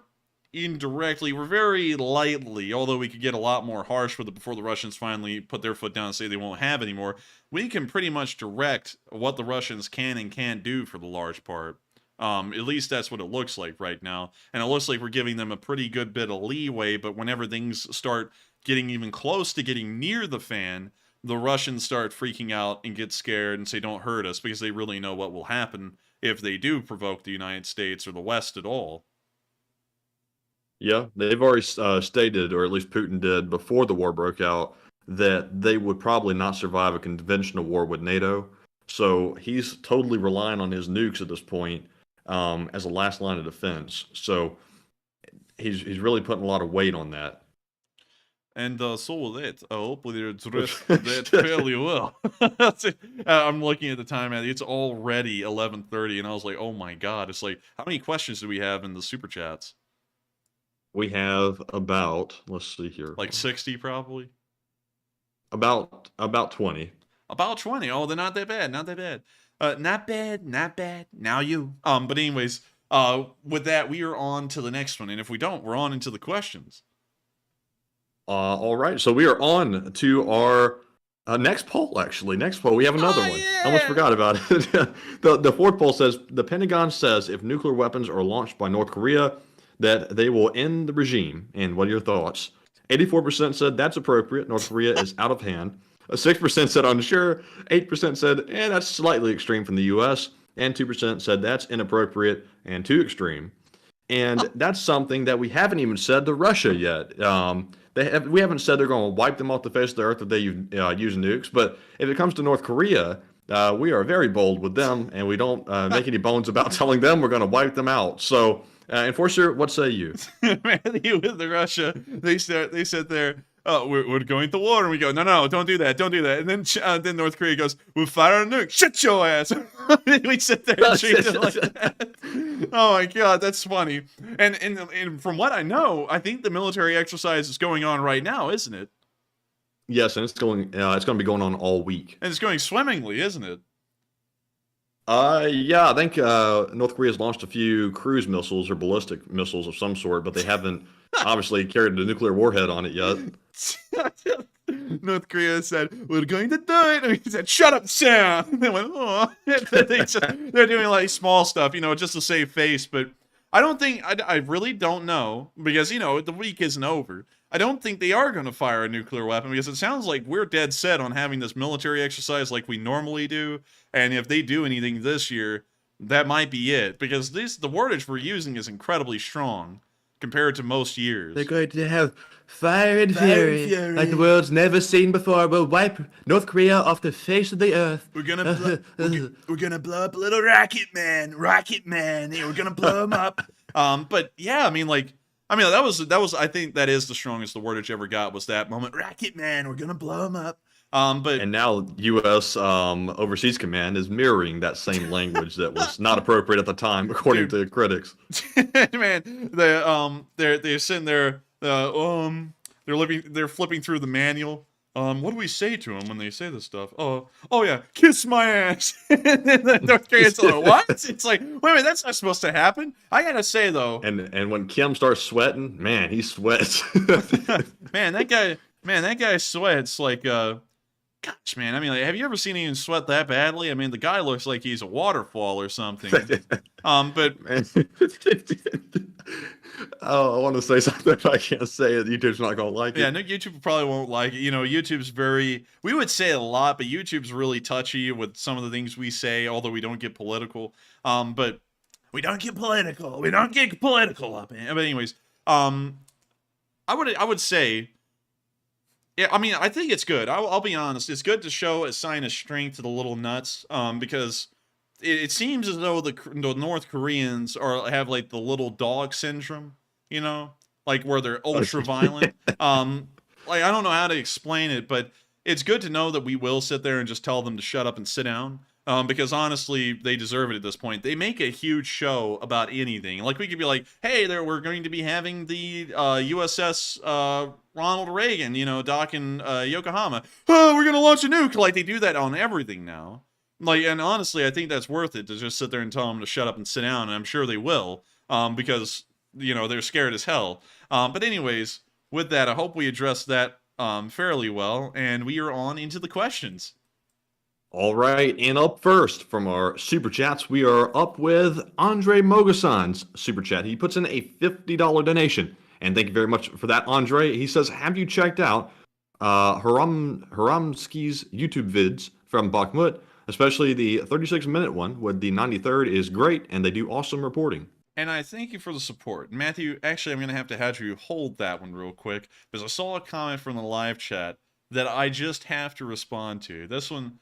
indirectly, we're very lightly, although we could get a lot more harsh with it before the Russians finally put their foot down and say they won't have anymore, we can pretty much direct what the Russians can and can't do for the large part. At least that's what it looks like right now. And it looks like we're giving them a pretty good bit of leeway, but whenever things start getting even close to getting near the fan, the Russians start freaking out and get scared and say, don't hurt us, because they really know what will happen if they do provoke the United States or the West at all. Yeah, they've already stated, or at least Putin did before the war broke out, that they would probably not survive a conventional war with NATO. So he's totally relying on his nukes at this point as a last line of defense. So he's really putting a lot of weight on that. And so that, hopefully they're dressed that fairly well. I'm looking at the time, it's already 11:30, and I was like, oh my god, it's like, how many questions do we have in the super chats? We have about, let's see here. Like 60 probably? About 20. About 20. Oh, they're not that bad. Not that bad. Not bad. Not bad. Now you. But anyways, with that, we are on to the next one. And if we don't, we're on into the questions. All right. So we are on to our next poll, actually. Next poll. We have another one. Yeah. I almost forgot about it. The fourth poll says, the Pentagon says if nuclear weapons are launched by North Korea, that they will end the regime. And what are your thoughts? 84% said that's appropriate. North Korea is out of hand. 6% said unsure. 8% said, that's slightly extreme from the U.S. And 2% said that's inappropriate and too extreme. And that's something that we haven't even said to Russia yet. We haven't said they're going to wipe them off the face of the earth if they use nukes. But if it comes to North Korea, we are very bold with them, and we don't make any bones about telling them we're going to wipe them out. So, Enforcer, what say you? Man, with the Russia, they sit there, we're going to war, and we go, no, don't do that. And then North Korea goes, we'll fire a nuke, shut your ass. We sit there and treat it like that. Oh my god, that's funny. And from what I know, I think the military exercise is going on right now, isn't it? Yes, and it's going to be going on all week. And it's going swimmingly, isn't it? Yeah, I think North Korea's launched a few cruise missiles or ballistic missiles of some sort, but they haven't obviously carried a nuclear warhead on it yet. North Korea said, we're going to do it. And he said, shut up, Sam. And they went, oh. They're doing like small stuff, just to save face. But I really don't know, because, the week isn't over. I don't think they are going to fire a nuclear weapon, because it sounds like we're dead set on having this military exercise like we normally do. And if they do anything this year, that might be it. Because the wordage we're using is incredibly strong compared to most years. They're going to have fire and fury like the world's never seen before. We'll wipe North Korea off the face of the earth. We're gonna blow up a little rocket man. Yeah, we're gonna blow him up. But yeah, that was I think that is the strongest the wordage ever got, was that moment. Rocket man, we're gonna blow him up. And now U.S. Overseas Command is mirroring that same language that was not appropriate at the time, according to critics. Man, they're sitting there, they're flipping through the manual. What do we say to them when they say this stuff? Oh yeah, kiss my ass. And then the North Koreans like, what? It's like, wait a minute, that's not supposed to happen. I gotta say though, and when Kim starts sweating, man, he sweats. man, that guy sweats like gosh, man. Have you ever seen him sweat that badly? The guy looks like he's a waterfall or something. But oh, I want to say something, but I can't say it. YouTube's not going to like it. Yeah, no, YouTube probably won't like it. YouTube's we would say it a lot, but YouTube's really touchy with some of the things we say, although we don't get political. But we don't get political. We don't get political up in. But anyways, I would say, yeah, I think it's good. I'll be honest. It's good to show a sign of strength to the little nuts, because it seems as though the North Koreans have like the little dog syndrome, like where they're ultra violent. Like, I don't know how to explain it, but it's good to know that we will sit there and just tell them to shut up and sit down. Because honestly, they deserve it at this point. They make a huge show about anything. Like, we could be like, hey, we're going to be having the USS Ronald Reagan, dock in Yokohama. Oh, we're going to launch a nuke. Like, they do that on everything now. Like, and honestly, I think that's worth it to just sit there and tell them to shut up and sit down, and I'm sure they will, because, they're scared as hell. But anyways, with that, I hope we addressed that fairly well, and we are on into the questions. All right, and up first from our super chats, we are up with Andre Mogasan's super chat. He puts in a $50 donation, and thank you very much for that, Andre. He says, have you checked out Haramsky's YouTube vids from Bakhmut, especially the 36-minute one with the 93rd is great, and they do awesome reporting. And I thank you for the support. Matthew, actually, I'm going to have you hold that one real quick, because I saw a comment from the live chat that I just have to respond to. This one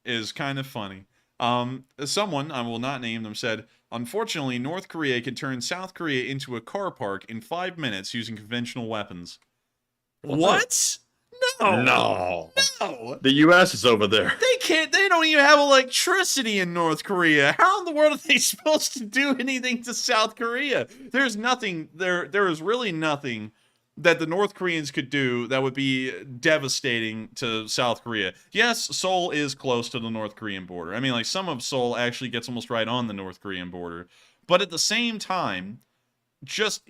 is kind of funny. Someone, I will not name them, said, unfortunately, North Korea can turn South Korea into a car park in 5 minutes using conventional weapons. What? No. The U.S. is over there. They don't even have electricity in North Korea. How in the world are they supposed to do anything to South Korea? There's nothing, there is really nothing that the North Koreans could do that would be devastating to South Korea. Yes, Seoul is close to the North Korean border. I mean, some of Seoul actually gets almost right on the North Korean border. But at the same time, just,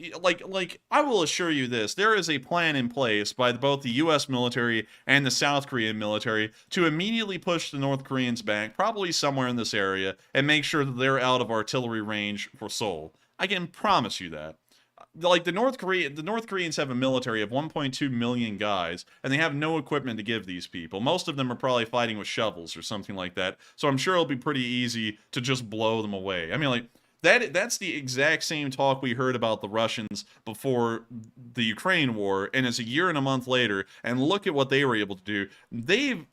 I will assure you this, there is a plan in place by both the U.S. military and the South Korean military to immediately push the North Koreans back, probably somewhere in this area, and make sure that they're out of artillery range for Seoul. I can promise you that. The North Koreans have a military of 1.2 million guys, and they have no equipment to give these people. Most of them are probably fighting with shovels or something like that, so I'm sure it'll be pretty easy to just blow them away. I mean, that's the exact same talk we heard about the Russians before the Ukraine war, and it's a year and a month later, and look at what they were able to do. They've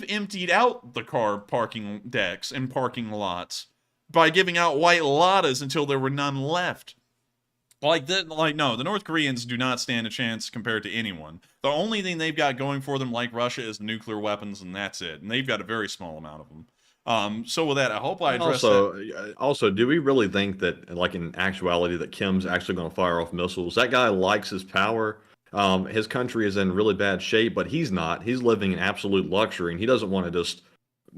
emptied out the car parking decks and parking lots by giving out white Ladas until there were none left. No, the North Koreans do not stand a chance compared to anyone. The only thing they've got going for them, like Russia, is nuclear weapons, and that's it. And they've got a very small amount of them. So with that, I hope I addressed that. Also, do we really think that, in actuality, that Kim's actually going to fire off missiles? That guy likes his power. His country is in really bad shape, but he's not. He's living in absolute luxury, and he doesn't want to just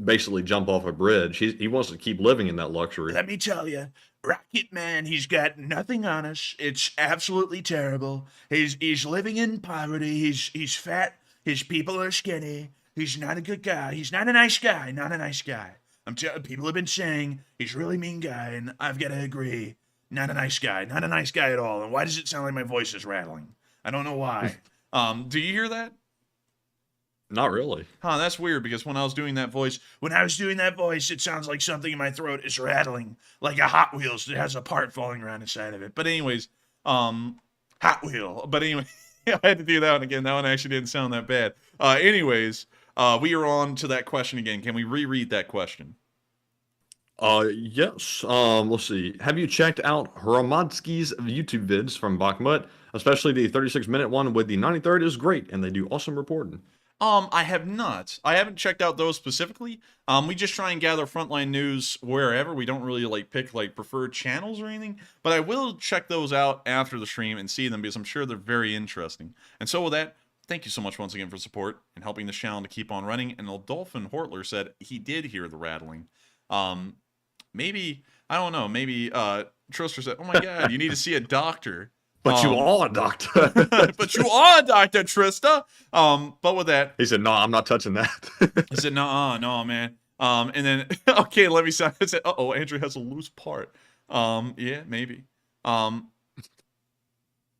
basically jump off a bridge. He wants to keep living in that luxury. Let me tell you, Rocket Man, he's got nothing on us. It's absolutely terrible. He's living in poverty. He's fat. His people are skinny. He's not a good guy. He's not a nice guy. Not a nice guy. People have been saying he's a really mean guy, and I've got to agree. Not a nice guy. Not a nice guy at all. And why does it sound like my voice is rattling? I don't know why. Do you hear that? Not really. Huh, that's weird, because when I was doing that voice, it sounds like something in my throat is rattling, like a Hot Wheels that has a part falling around inside of it. But anyways, Hot Wheel. But anyway, I had to do that one again. That one actually didn't sound that bad. Anyways, we are on to that question again. Can we reread that question? Yes. Let's see. Have you checked out Hromadski's YouTube vids from Bakhmut? Especially the 36-minute one with the 93rd is great, and they do awesome reporting. I have not. I haven't checked out those specifically. We just try and gather Frontline news wherever. We don't really pick preferred channels or anything, but I will check those out after the stream and see them, because I'm sure they're very interesting. And so with that, thank you so much once again for support and helping the channel to keep on running. And Dolphin Hortler said he did hear the rattling. Maybe, I don't know, maybe Trista said, oh my god, you need to see a doctor. But you are a doctor. But you are a doctor, Trista. But with that, he said, "No, I'm not touching that." He said, no, man. And then, okay, let me say, I said, uh-oh, Andrew has a loose part. Yeah, maybe.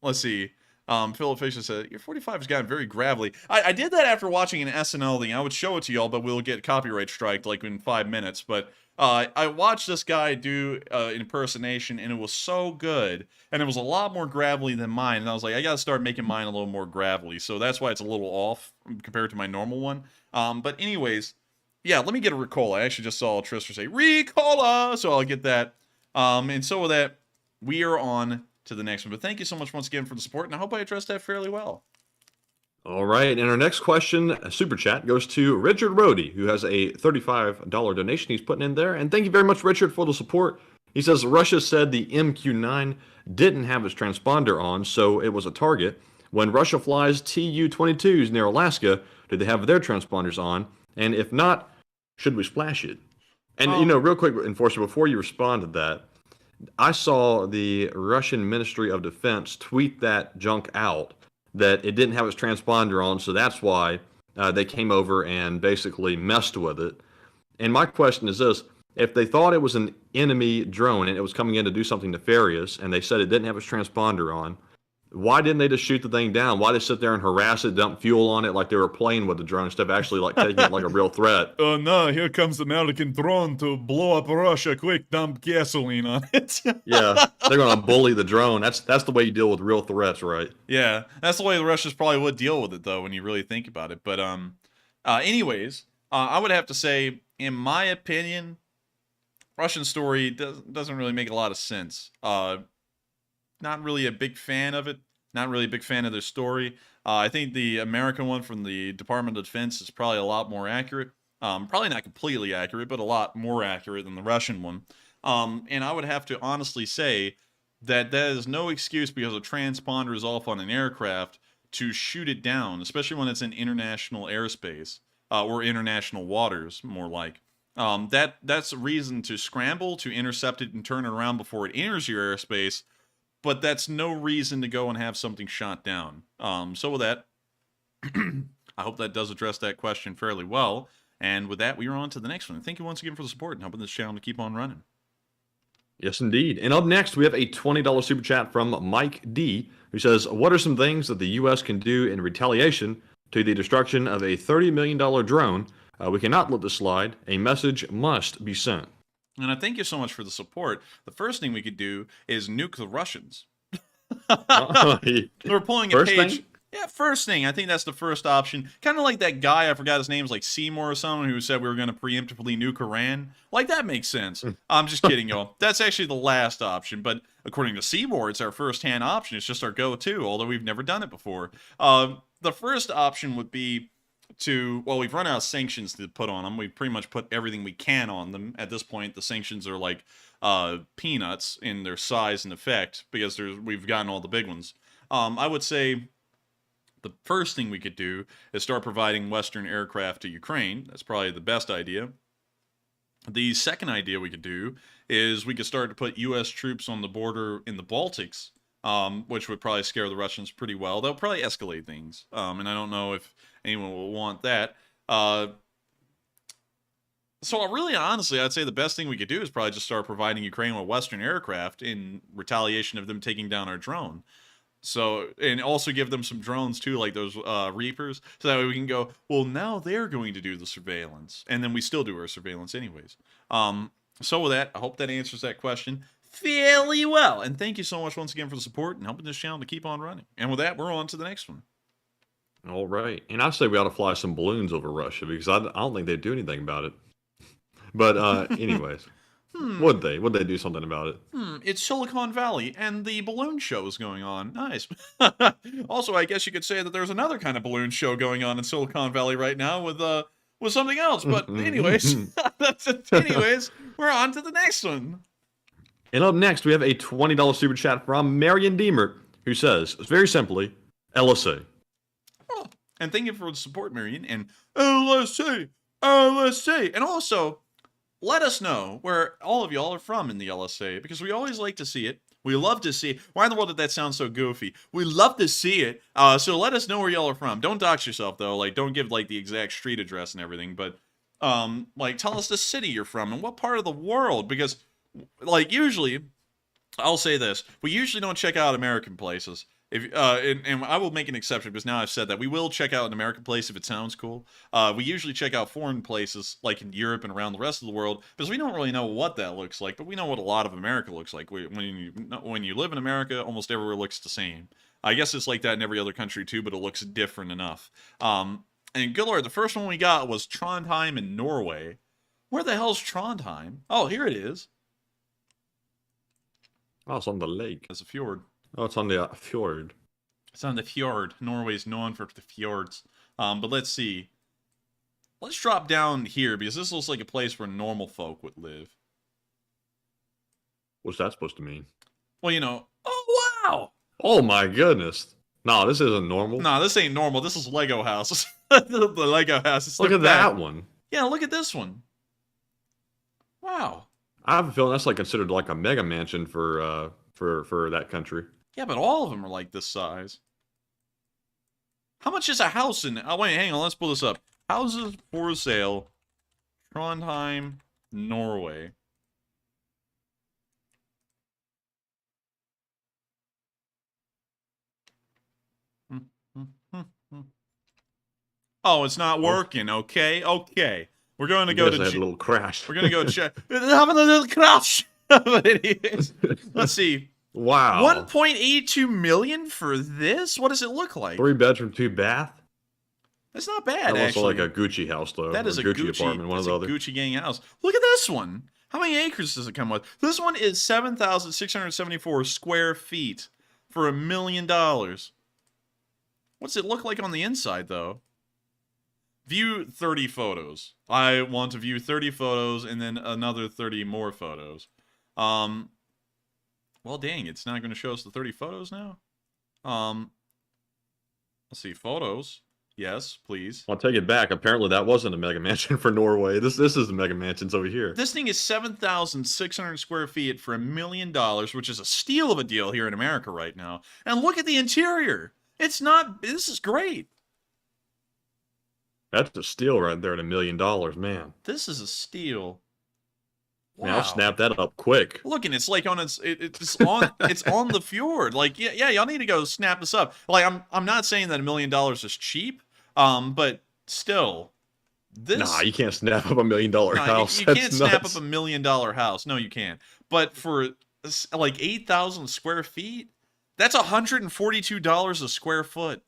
Let's see. Philip Fisher said, your 45 has gotten very gravelly. I did that after watching an SNL thing. I would show it to y'all, but we'll get copyright striked in 5 minutes. But I watched this guy do an impersonation, and it was so good. And it was a lot more gravelly than mine. And I was like, I got to start making mine a little more gravelly. So that's why it's a little off compared to my normal one. But anyways, yeah, let me get a Ricola. I actually just saw Trista say, Ricola! So I'll get that. And so with that, we are on to the next one. But thank you so much once again for the support, and I hope I addressed that fairly well. All right, and our next question, a super chat, goes to Richard Rohde, who has a $35 donation he's putting in there. And thank you very much, Richard, for the support. He says Russia said the MQ-9 didn't have its transponder on, so it was a target. When Russia flies Tu-22s near Alaska, do they have their transponders on? And if not, should we splash it? And, real quick, Enforcer, before you respond to that, I saw the Russian Ministry of Defense tweet that junk out, that it didn't have its transponder on, so that's why they came over and basically messed with it. And my question is this: if they thought it was an enemy drone and it was coming in to do something nefarious, and they said it didn't have its transponder on, why didn't they just shoot the thing down? Why did they sit there and harass it, dump fuel on it like they were playing with the drone instead of actually like taking it like a real threat? Oh no, here comes the American drone to blow up Russia. Quick, dump gasoline on it. Yeah, they're gonna bully the drone. That's the way you deal with real threats, right? Yeah, that's the way the Russians probably would deal with it, though, when you really think about it. But anyways, I would have to say, in my opinion, Russian story doesn't really make a lot of sense. Not really a big fan of it. Not really a big fan of their story. I think the American one from the Department of Defense is probably a lot more accurate. Probably not completely accurate, but a lot more accurate than the Russian one. And I would have to honestly say that is no excuse because a transponder is off on an aircraft to shoot it down, especially when it's in international airspace or international waters, more like. That's a reason to scramble, to intercept it and turn it around before it enters your airspace. But that's no reason to go and have something shot down. So with that, I hope that does address that question fairly well. And with that, we are on to the next one. Thank you once again for the support and helping this channel to keep on running. Yes, indeed. And up next, we have a $20 super chat from Mike D, who says, what are some things that the U.S. can do in retaliation to the destruction of a $30 million drone? We cannot let this slide. A message must be sent. And I thank you so much for the support. The first thing we could do is nuke the Russians. We're pulling a page. Thing? Yeah, first thing. I think that's the first option. Kind of like that guy, I forgot his name, like Seymour or someone, who said we were going to preemptively nuke Iran. Like, that makes sense. I'm just kidding, y'all. That's actually the last option. But according to Seymour, it's our first-hand option. It's just our go-to, although we've never done it before. The first option would be we've run out of sanctions to put on them. We've pretty much put everything we can on them. At this point, the sanctions are like peanuts in their size and effect because we've gotten all the big ones. I would say the first thing we could do is start providing Western aircraft to Ukraine. That's probably the best idea. The second idea we could do is we could start to put U.S. troops on the border in the Baltics, which would probably scare the Russians pretty well. They'll probably escalate things, and I don't know if anyone will want that. So really, honestly, I'd say the best thing we could do is probably just start providing Ukraine with Western aircraft in retaliation of them taking down our drone. So, and also give them some drones too, like those Reapers, so that way we can go, well, now they're going to do the surveillance, and then we still do our surveillance anyways. So with that, I hope that answers that question fairly well. And thank you so much once again for the support and helping this channel to keep on running. And with that, we're on to the next one. All right. And I say we ought to fly some balloons over Russia because I don't think they'd do anything about it. But anyways, would they? Would they do something about it? It's Silicon Valley, and the balloon show is going on. Nice. Also, I guess you could say that there's another kind of balloon show going on in Silicon Valley right now with something else. But anyways, anyways, we're on to the next one. And up next, we have a $20 super chat from Marion Deemer, who says, very simply, LSA. Oh, and thank you for the support, Marion. And LSA, LSA. And also, let us know where all of y'all are from in the LSA, because we always like to see it. We love to see it. Why in the world did that sound so goofy? We love to see it. So let us know where y'all are from. Don't dox yourself, though. Like, don't give, like, the exact street address and everything. But, like, tell us the city you're from and what part of the world. Because, like, usually, I'll say this. We usually don't check out American places. And I will make an exception because now I've said that we will check out an American place if it sounds cool. We usually check out foreign places like in Europe and around the rest of the world because we don't really know what that looks like, but we know what a lot of America looks like. When you live in America, almost everywhere looks the same. I guess it's like that in every other country too, but it looks different enough. And good lord, the first one we got was Trondheim in Norway. Where the hell's Trondheim? Oh, here it is. Oh, it's on the lake. It's a fjord. Oh, it's on the fjord. It's on the fjord. Norway's known for the fjords. But let's see. Let's drop down here, because this looks like a place where normal folk would live. What's that supposed to mean? Well, you know... Oh, wow! Oh my goodness. No, this isn't normal. No, this ain't normal. This is Lego houses. The Lego houses. Look at that one. Yeah, look at this one. Wow. I have a feeling that's like considered like a mega mansion for that country. Yeah, but all of them are like this size. How much is a house in... Oh, wait, hang on. Let's pull this up. Houses for sale. Trondheim, Norway. Oh, it's not working. Okay, okay. We're going to go to... had a little crash. We're going to go check... It's having a little crash! But anyways, let's see. Wow. 1.82 million for this? What does it look like? 3-bedroom, 2-bath. That's not bad, That looks actually. like a Gucci house, though. That is or a Gucci apartment, one of the other. Gucci gang house. Look at this one. How many acres does it come with? This one is 7,674 square feet for $1 million. What's it look like on the inside, though? View 30 photos. I want to view 30 photos and then another 30 more photos. Well, dang, it's not going to show us the 30 photos now. Let's see, photos. Yes, please. I'll take it back. Apparently, that wasn't a mega mansion for Norway. This is the mega mansions over here. This thing is 7,600 square feet for $1 million, which is a steal of a deal here in America right now. And look at the interior. It's not... This is great. That's a steal right there at $1 million, man. This is a steal. Man, I'll snap that up quick. Look, and it's like on it's on it's on the fjord. Like, yeah, y'all need to go snap this up. Like, I'm not saying that $1 million is cheap, but still, this... Nah, you can't snap up $1 million house. You That's can't snap up nuts. $1 million house. No, you can't. But for like 8,000 square feet, that's $142 a square foot.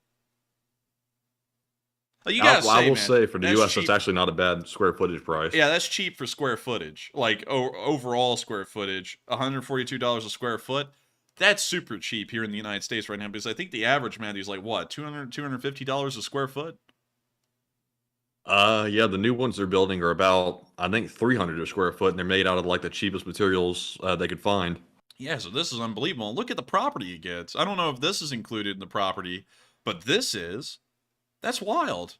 You gotta I will man, say for the that's U.S., cheap. that's actually not a bad square footage price. Yeah, that's cheap for square footage. Like, overall square footage, $142 a square foot. That's super cheap here in the United States right now, because I think the average, man, is like, what, $250 a square foot? Yeah, the new ones they're building are about, I think, 300 a square foot, and they're made out of like the cheapest materials they could find. Yeah, so this is unbelievable. Look at the property it gets. I don't know if this is included in the property, but this is. That's wild.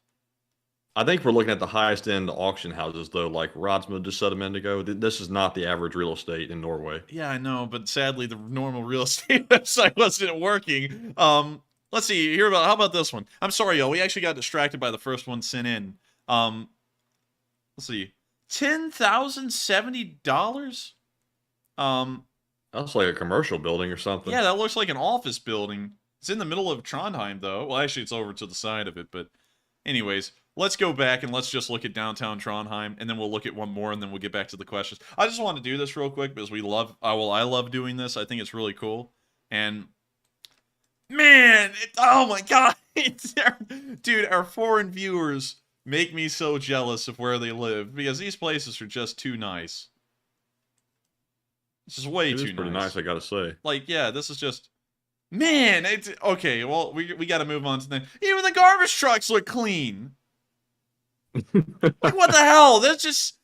I think we're looking at the highest end auction houses, though, like Rodsmond just said a minute ago. This is not the average real estate in Norway. Yeah, I know, but sadly the normal real estate website wasn't working. Let's see, how about this one? I'm sorry, y'all, we actually got distracted by the first one sent in. Let's see. $10,070? That's like a commercial building or something. Yeah, that looks like an office building. It's in the middle of Trondheim, though. Well, actually, it's over to the side of it, but anyways, let's go back and let's just look at downtown Trondheim, and then we'll look at one more, and then we'll get back to the questions. I just want to do this real quick because I love doing this. I think it's really cool. And man, oh my God, dude, our foreign viewers make me so jealous of where they live because these places are just too nice. This is way too nice. Pretty nice, I gotta say. Like, yeah, this is just. Man, it's okay. Well, we got to move on to the. Even the garbage trucks look clean. Like, what the hell? That's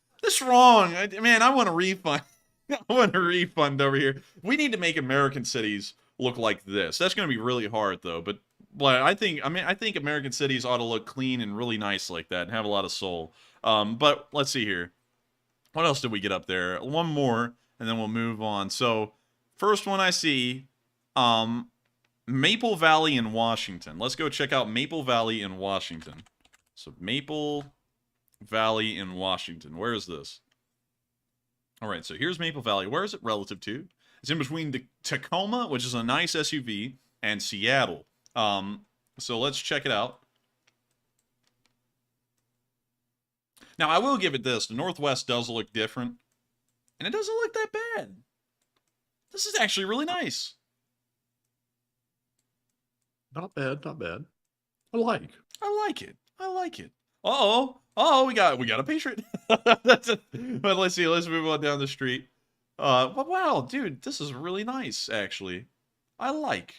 wrong. Man, I want a refund. I want a refund over here. We need to make American cities look like this. That's going to be really hard, though. But I think American cities ought to look clean and really nice like that and have a lot of soul. But let's see here. What else did we get up there? One more, and then we'll move on. So, first one I see. Maple Valley in Washington. Let's go check out Maple Valley in Washington. So Maple Valley in Washington. Where is this? All right, so here's Maple Valley. Where is it relative to? It's in between Tacoma, which is a nice SUV, and Seattle. So let's check it out. Now, I will give it this. The Northwest does look different, and it doesn't look that bad. This is actually really nice. Not bad, not bad. I like it. Oh, we got a patron. But let's see. Let's move on down the street. But wow, dude, this is really nice. Actually, I like.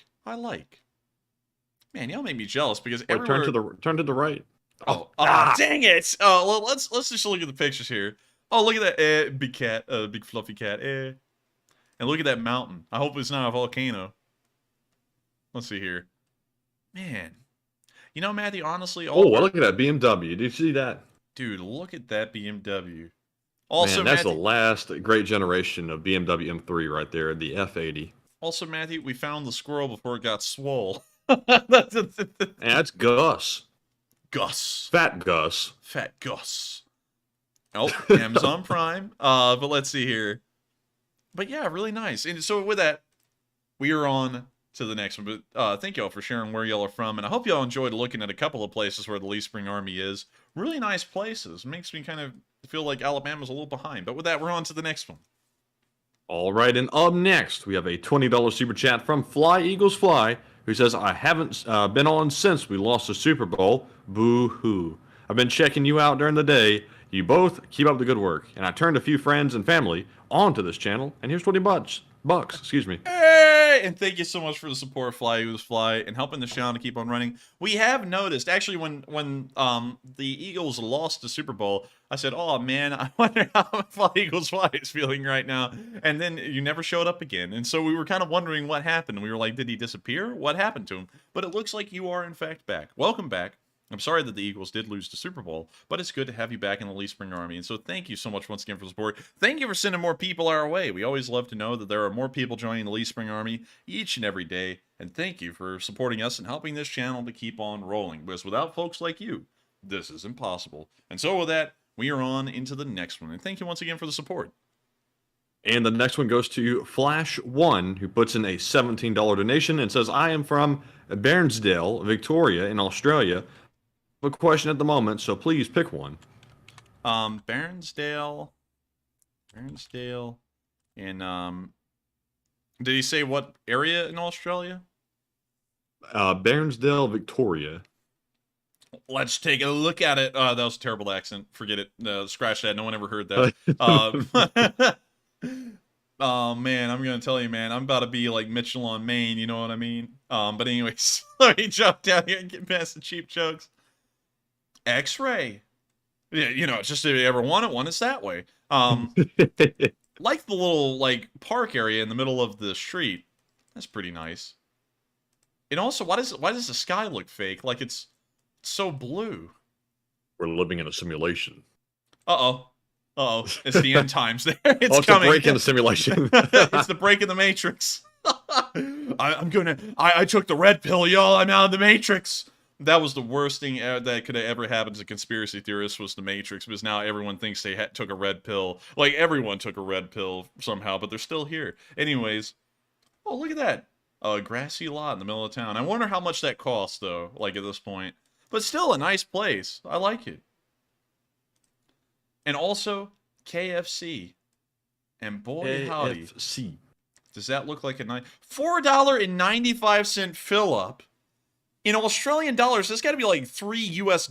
Man, y'all make me jealous because Wait, everywhere... turn to the right. Oh, dang it! Well, let's just look at the pictures here. Oh, look at that big cat, big fluffy cat. And look at that mountain. I hope it's not a volcano. Let's see here. Man, you know, Matthew, honestly, Look at that BMW. Did you see that? Dude, look at that BMW. Also, Man, that's Matthew, the last great generation of BMW M3 right there, the F80. Also, Matthew, we found the squirrel before it got swole. And that's Gus. Gus. Fat Gus. Fat Gus. Oh, Amazon Prime. But let's see here. But yeah, really nice. And so with that, we are on to the next one. But thank y'all for sharing where y'all are from. And I hope y'all enjoyed looking at a couple of places where the Lee Spring Army is. Really nice places. Makes me kind of feel like Alabama's a little behind. But with that, we're on to the next one. All right, and up next, we have a $20 super chat from Fly Eagles Fly, who says, I haven't been on since we lost the Super Bowl. Boo-hoo. I've been checking you out during the day. You both keep up the good work. And I turned a few friends and family onto this channel, and here's 20 bucks. Excuse me. Hey! And thank you so much for the support, Fly Eagles Fly, and helping the channel to keep on running. We have noticed, actually, when the Eagles lost the Super Bowl, I said, oh man, I wonder how Fly Eagles Fly is feeling right now. And then you never showed up again. And so we were kind of wondering what happened. We were like, did he disappear? What happened to him? But it looks like you are, in fact, back. Welcome back. I'm sorry that the Eagles did lose the Super Bowl, but it's good to have you back in the Lee Spring Army. And so thank you so much once again for the support. Thank you for sending more people our way. We always love to know that there are more people joining the Lee Spring Army each and every day. And thank you for supporting us and helping this channel to keep on rolling. Because without folks like you, this is impossible. And so with that, we are on into the next one. And thank you once again for the support. And the next one goes to Flash1, who puts in a $17 donation and says, I am from Bairnsdale, Victoria, in Australia. A question at the moment, so please pick one. Bairnsdale, and did he say what area in Australia? Bairnsdale, Victoria. Let's take a look at it. That was a terrible accent. Forget it. Scratch that. No one ever heard that. Oh man, I'm gonna tell you, man. I'm about to be like Mitchell on Maine. You know what I mean? But anyways, let me jump down here and get past the cheap jokes. X-ray. Yeah, you know, just if you ever want it, it's that way. Like the little like park area in the middle of the street. That's pretty nice. And also, why does the sky look fake? Like it's so blue. We're living in a simulation. Uh-oh. It's the end times there. It's coming. It's a break in the simulation. It's the break in the Matrix. I took the red pill, y'all. I'm out of the Matrix. That was the worst thing that could have ever happened to conspiracy theorists was the Matrix, because now everyone thinks they took a red pill. Like, everyone took a red pill somehow, but they're still here. Anyways. Oh, look at that. A grassy lot in the middle of town. I wonder how much that costs, though, like, at this point. But still a nice place. I like it. And also, KFC. And boy, howdy. KFC. Does that look like a nice... $4.95 fill-up. In Australian dollars, that's got to be like $3 US.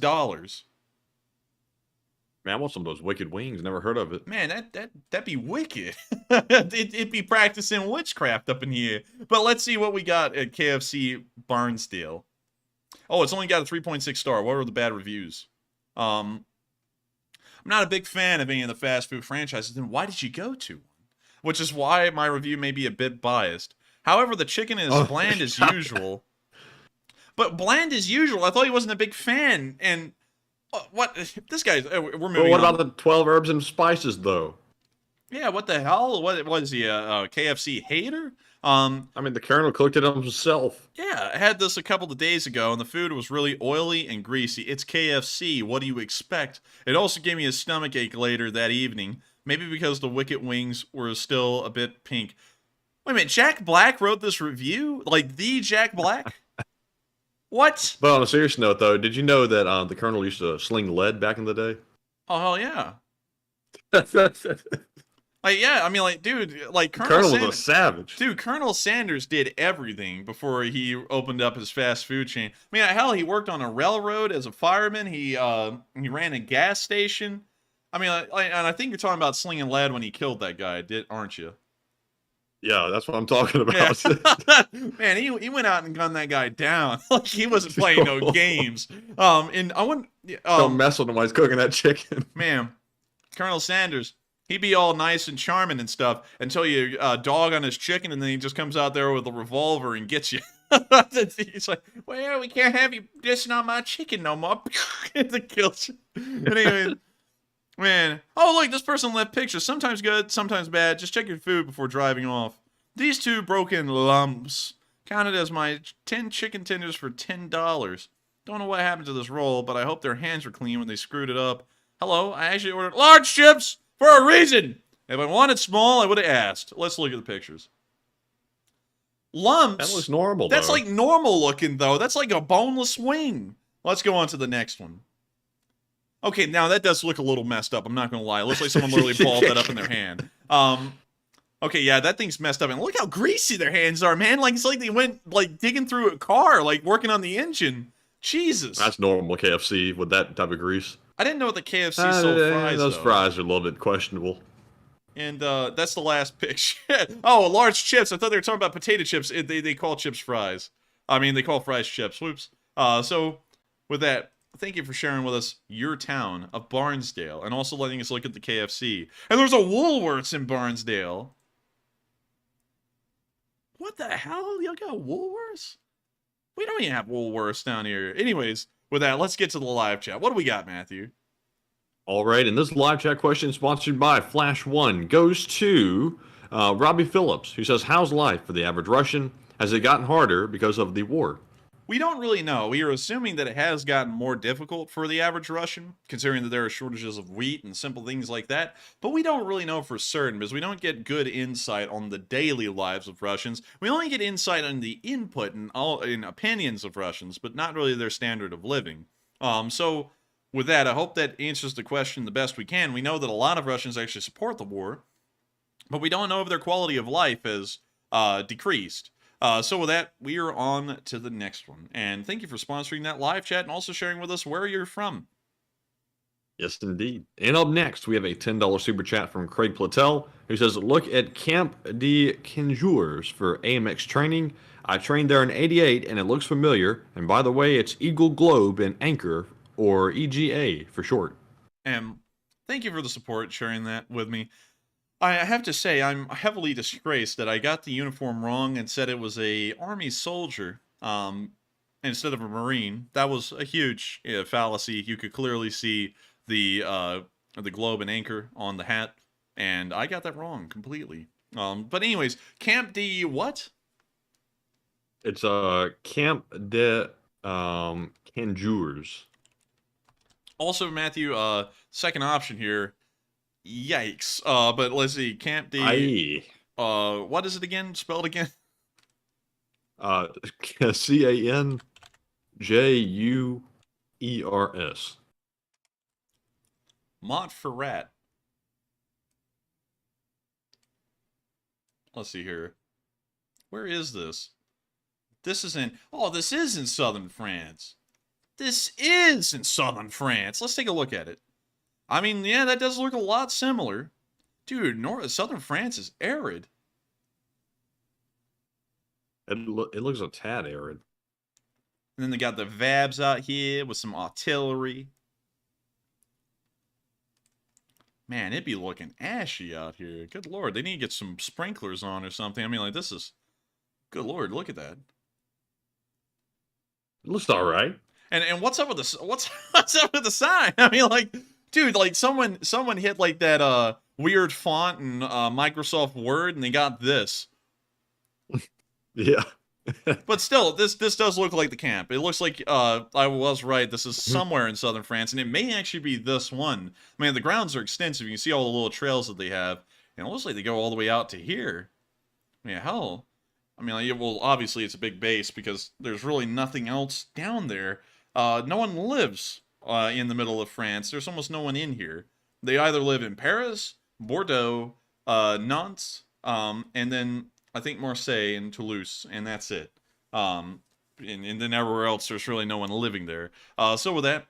Man, I want some of those wicked wings. Never heard of it. Man, that'd be wicked. It'd be practicing witchcraft up in here. But let's see what we got at KFC Barnsdale. Oh, it's only got a 3.6 star. What are the bad reviews? I'm not a big fan of any of the fast food franchises. Then why did you go to one? Which is why my review may be a bit biased. However, the chicken is bland as usual. But bland as usual. I thought he wasn't a big fan. And what? This guy's... We're moving on. What about the 12 herbs and spices, though? Yeah, what the hell? What is he, a KFC hater? I mean, the Colonel cooked it himself. Yeah, I had this a couple of days ago, and the food was really oily and greasy. It's KFC. What do you expect? It also gave me a stomachache later that evening. Maybe because the Wicket wings were still a bit pink. Wait a minute, Jack Black wrote this review? Like, the Jack Black? What? But on a serious note, though, did you know that the Colonel used to sling lead back in the day? Oh, hell yeah. Like, yeah, I mean, like, dude, like, Colonel was a savage. Dude, Colonel Sanders did everything before he opened up his fast food chain. I mean, hell, he worked on a railroad as a fireman. He ran a gas station. I mean, and I think you're talking about slinging lead when he killed that guy, aren't you? Yeah, that's what I'm talking Yeah. about. Man, he went out and gunned that guy down. Like he wasn't playing no games. And I wouldn't. Don't mess with him while he's cooking that chicken. Man, Colonel Sanders, he'd be all nice and charming and stuff until you dog on his chicken, and then he just comes out there with a revolver and gets you. He's like, well, we can't have you dissing on my chicken no more. It kills you. But anyway, man. Oh, look, this person left pictures. Sometimes good, sometimes bad. Just check your food before driving off. These 2 broken lumps counted as my 10 chicken tenders for $10. Don't know what happened to this roll, but I hope their hands were clean when they screwed it up. Hello, I actually ordered large chips for a reason. If I wanted small, I would have asked. Let's look at the pictures. Lumps. That looks normal, That's though. like normal looking, though. That's like a boneless wing. Let's go on to the next one. Okay, now that does look a little messed up. I'm not going to lie. It looks like someone literally balled that up in their hand. Okay, yeah, that thing's messed up. And look how greasy their hands are, man. Like, it's like they went, like, digging through a car, like, working on the engine. Jesus. That's normal KFC with that type of grease. I didn't know what the KFC sold fries, Those though. fries are a little bit questionable. And that's the last picture. Oh, large chips. I thought they were talking about potato chips. They call chips fries. I mean, they call fries chips. Whoops. So, with that, thank you for sharing with us your town of Barnsdale and also letting us look at the KFC. And there's a Woolworths in Barnsdale. What the hell? Y'all got Woolworths? We don't even have Woolworths down here. Anyways, with that, let's get to the live chat. What do we got, Matthew? All right, and this live chat question sponsored by Flash One goes to Robbie Phillips, who says, how's life for the average Russian? Has it gotten harder because of the war? We don't really know. We are assuming that it has gotten more difficult for the average Russian, considering that there are shortages of wheat and simple things like that. But we don't really know for certain because we don't get good insight on the daily lives of Russians. We only get insight on the input and in opinions of Russians, but not really their standard of living. So with that, I hope that answers the question the best we can. We know that a lot of Russians actually support the war, but we don't know if their quality of life has decreased. So with that, we are on to the next one. And thank you for sponsoring that live chat and also sharing with us where you're from. Yes, indeed. And up next, we have a $10 super chat from Craig Platel, who says, look at Camp de Kinjurs for AMX training. I trained there in '88, and it looks familiar. And by the way, it's Eagle Globe and Anchor, or EGA for short. And thank you for the support, sharing that with me. I have to say, I'm heavily disgraced that I got the uniform wrong and said it was a Army soldier instead of a Marine. That was a huge fallacy. You could clearly see the globe and anchor on the hat, and I got that wrong completely. But anyways, Camp D what? It's Camp de Kinjurs. Also, Matthew, second option here. Yikes. But let's see, Camp D. What is it again? Spelled again? Canjurs. Montferrat. Let's see here. Where is this? This is in... Oh, this is in southern France. This is in southern France. Let's take a look at it. I mean, yeah, that does look a lot similar. Dude, southern France is arid. It looks a tad arid. And then they got the Vabs out here with some artillery. Man, it'd be looking ashy out here. Good lord, they need to get some sprinklers on or something. I mean, like, this is... Good lord, look at that. It looks all right. And what's up with the what's up with the sign? I mean, like, dude, like someone hit like that weird font in Microsoft Word, and they got this. Yeah. But still, this does look like the camp. It looks like I was right. This is somewhere in southern France, and it may actually be this one. I mean, the grounds are extensive. You can see all the little trails that they have, and it looks like they go all the way out to here. I mean, hell. I mean, like, well, obviously it's a big base because there's really nothing else down there. No one lives in the middle of France. There's almost no one in here. They either live in Paris, Bordeaux, Nantes, and then I think Marseille and Toulouse, and that's it. And then everywhere else, there's really no one living there. So with that,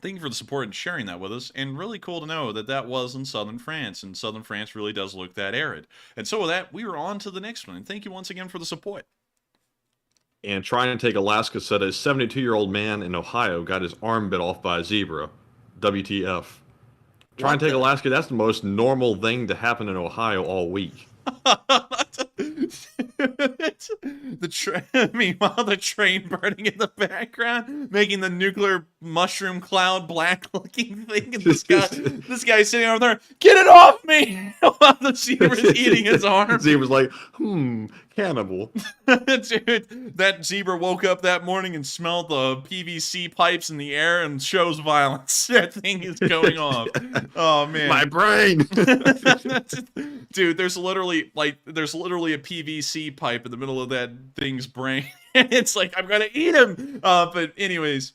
Thank you for the support and sharing that with us. And really cool to know that that was in southern France. And southern France really does look that arid. And so with that, we are on to the next one. And thank you once again for the support. And trying to take Alaska said a 72-year-old man in Ohio got his arm bit off by a zebra. WTF. Trying to take Alaska, that's the most normal thing to happen in Ohio all week. Meanwhile, the train burning in the background, making the nuclear mushroom cloud black-looking thing, and this guy sitting over there, get it off me! While the zebra's eating his arm. Zebra's like, cannibal. Dude, that zebra woke up that morning and smelled the PVC pipes in the air and shows violence. That thing is going off. Oh man, my brain. Dude, there's literally a PVC pipe in the middle of that thing's brain. It's like, I'm gonna eat him. But anyways,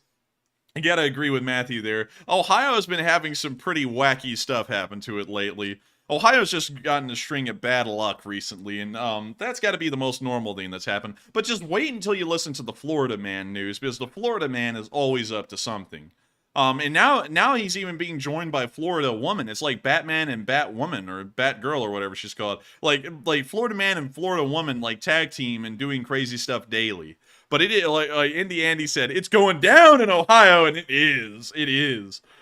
I gotta agree with Matthew there. Ohio has been having some pretty wacky stuff happen to it lately. Ohio's just gotten a string of bad luck recently, and that's got to be the most normal thing that's happened. But just wait until you listen to the Florida Man news, because the Florida Man is always up to something. And now he's even being joined by Florida Woman. It's like Batman and Batwoman, or Batgirl, or whatever she's called. Like Florida Man and Florida Woman like tag team and doing crazy stuff daily. But it is like Indy Andy said, it's going down in Ohio, and it is.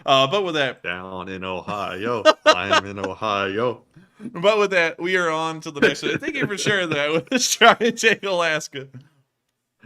But with that, down in Ohio, I am in Ohio. But with that, we are on to the next one. Thank you for sharing that with us. Try and take Alaska.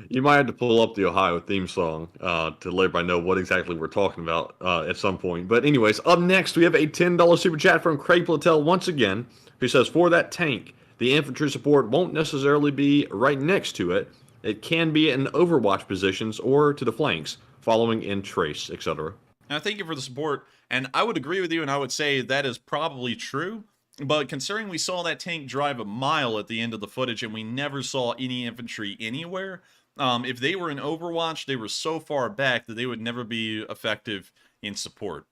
You might have to pull up the Ohio theme song to let everybody know what exactly we're talking about at some point. But anyways, up next, we have a $10 super chat from Craig Platel once again, who says, for that tank, the infantry support won't necessarily be right next to it. It can be in overwatch positions or to the flanks, following in trace, etc. Now, thank you for the support, and I would agree with you, and I would say that is probably true. But considering we saw that tank drive a mile at the end of the footage, and we never saw any infantry anywhere, if they were in Overwatch, they were so far back that they would never be effective in support.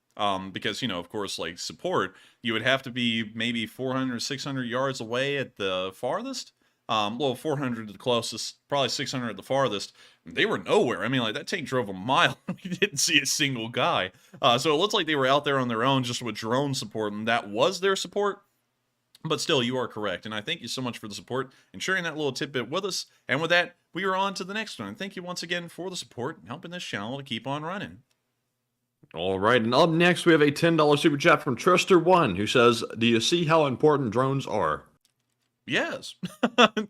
Because, you know, of course, like support, you would have to be maybe 400 or 600 yards away at the farthest. Well, 400 at the closest, probably 600 at the farthest. They were nowhere. I mean, like, that tank drove a mile. We didn't see a single guy. So it looks like they were out there on their own just with drone support, and that was their support. But still, you are correct, and I thank you so much for the support and sharing that little tidbit with us. And with that, we are on to the next one. And thank you once again for the support and helping this channel to keep on running. All right, and up next, we have a $10 super chat from Truster1, who says, do you see how important drones are? Yes.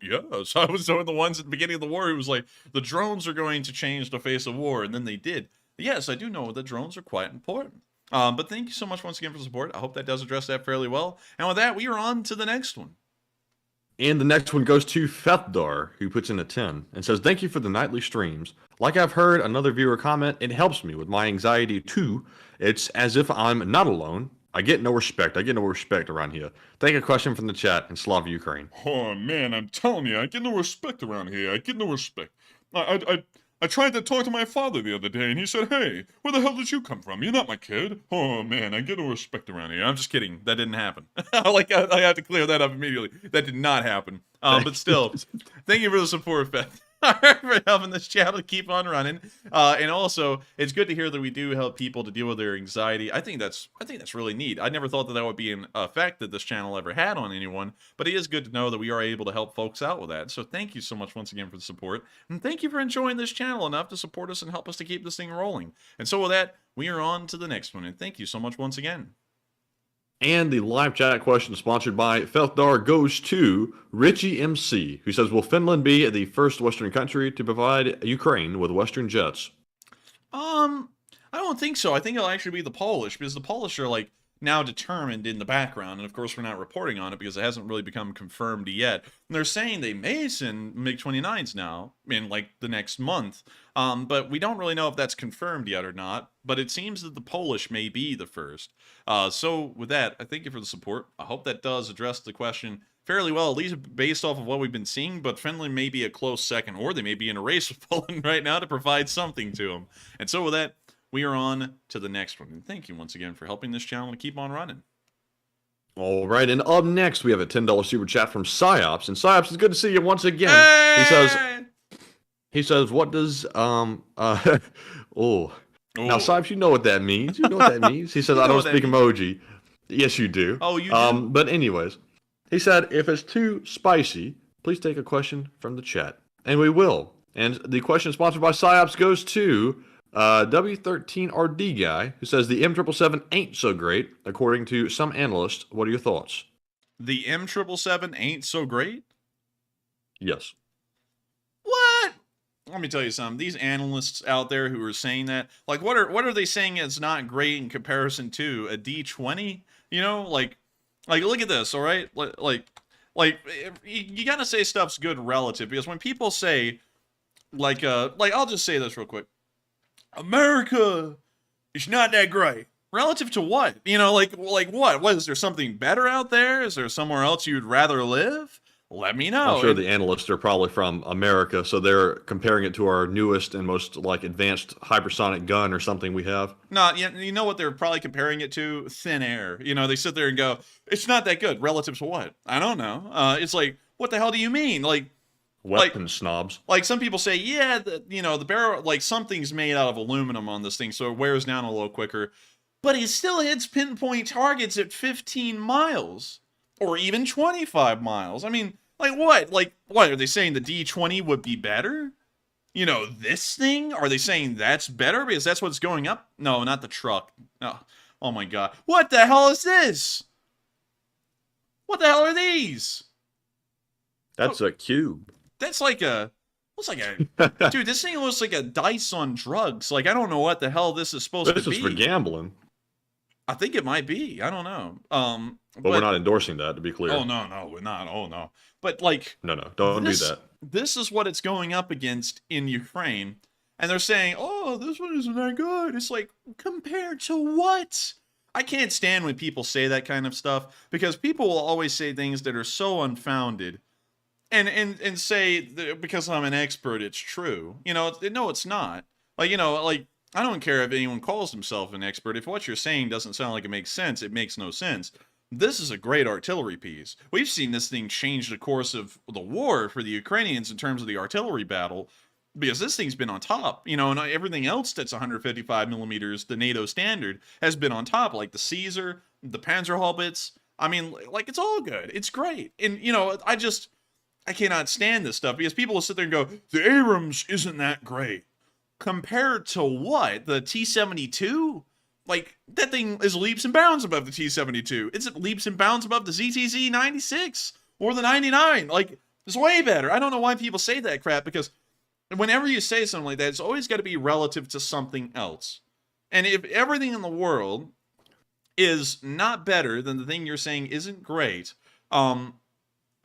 Yes. I was one of the ones at the beginning of the war who was like, the drones are going to change the face of war, and then they did. Yes, I do know that drones are quite important. But thank you so much once again for the support. I hope that does address that fairly well. And with that, we are on to the next one. And the next one goes to Fethdar, who puts in a 10 and says, thank you for the nightly streams. Like I've heard another viewer comment, it helps me with my anxiety too. It's as if I'm not alone. I get no respect. I get no respect around here. Take a question from the chat in Slav Ukraine. Oh man, I'm telling you, I get no respect around here. I get no respect. I tried to talk to my father the other day, and he said, hey, where the hell did you come from? You're not my kid. Oh, man, I get no respect around here. I'm just kidding. That didn't happen. I have to clear that up immediately. That did not happen. But still, thank you for the support, Beth. For helping this channel keep on running. And also, it's good to hear that we do help people to deal with their anxiety. I think that's really neat. I never thought that would be an effect that this channel ever had on anyone, but it is good to know that we are able to help folks out with that. So thank you so much once again for the support, and thank you for enjoying this channel enough to support us and help us to keep this thing rolling. And so with that, we are on to the next one, and thank you so much once again. And the live chat question sponsored by Felthdar goes to Richie MC, who says, will Finland be the first Western country to provide Ukraine with Western jets? I don't think so. I think it'll actually be the Polish, because the Polish are like now determined in the background, and of course we're not reporting on it because it hasn't really become confirmed yet. And they're saying they may send MiG-29s now in like the next month, but we don't really know if that's confirmed yet or not. But it seems that the Polish may be the first. So with that, I thank you for the support. I hope that does address the question fairly well, at least based off of what we've been seeing. But Finland may be a close second, or they may be in a race with Poland right now to provide something to them. And so with that, we are on to the next one. And thank you once again for helping this channel to keep on running. All right, and up next, we have a $10 super chat from Psyops. And Psyops, it's good to see you once again. Hey! He says, what does, oh, Now, Ooh. Sipes, you know what that means. You know what that means. He says, I know don't what that speak emoji. Yes, you do. Oh, you do? But anyways, he said, if it's too spicy, please take a question from the chat. And we will. And the question sponsored by PsyOps goes to W13RD guy, who says the M777 ain't so great, according to some analysts. What are your thoughts? The M777 ain't so great? Yes. What? Let me tell you something. These analysts out there who are saying that, like, what are they saying is not great in comparison to a D20? You know, like look at this, all right? Like you gotta say stuff's good relative, because when people say, like I'll just say this real quick. America is not that great. Relative to what? You know, like what? What, is there something better out there? Is there somewhere else you'd rather live? Let me know. I'm sure the analysts are probably from America, so they're comparing it to our newest and most like advanced hypersonic gun or something we have. No, you know what they're probably comparing it to? Thin air. You know, they sit there and go, it's not that good. Relative to what? I don't know. It's like, what the hell do you mean? Like, Weapon snobs. Like some people say, yeah, the barrel, like something's made out of aluminum on this thing, so it wears down a little quicker. But it still hits pinpoint targets at 15 miles. Or even 25 miles. I mean, like what? Like, what? Are they saying the D20 would be better? You know, this thing? Are they saying that's better because that's what's going up? No, not the truck. No. Oh my god. What the hell is this? What the hell are these? That's a cube. That's like a... Looks like a... Dude, this thing looks like a dice on drugs. Like, I don't know what the hell this is supposed to be. This is for gambling. I think it might be. I don't know. But we're not endorsing that, to be clear. Oh, no, we're not. Oh, no. But, like... No, don't do that. This is what it's going up against in Ukraine. And they're saying, oh, this one isn't that good. It's like, compared to what? I can't stand when people say that kind of stuff, because people will always say things that are so unfounded. And say that because I'm an expert, it's true. You know, no, it's not. Like, you know, like, I don't care if anyone calls himself an expert. If what you're saying doesn't sound like it makes sense, it makes no sense. This is a great artillery piece. We've seen this thing change the course of the war for the Ukrainians in terms of the artillery battle, because this thing's been on top. You know, and everything else that's 155 millimeters, the NATO standard, has been on top, like the Caesar, the Panzerhaubitze. I mean, like, it's all good. It's great. And, you know, I cannot stand this stuff, because people will sit there and go, the Abrams isn't that great. Compared to what? The T-72? Like, that thing is leaps and bounds above the T-72. It's leaps and bounds above the ZTZ-96 or the 99. Like, it's way better. I don't know why people say that crap, because whenever you say something like that, it's always got to be relative to something else. And if everything in the world is not better than the thing you're saying isn't great,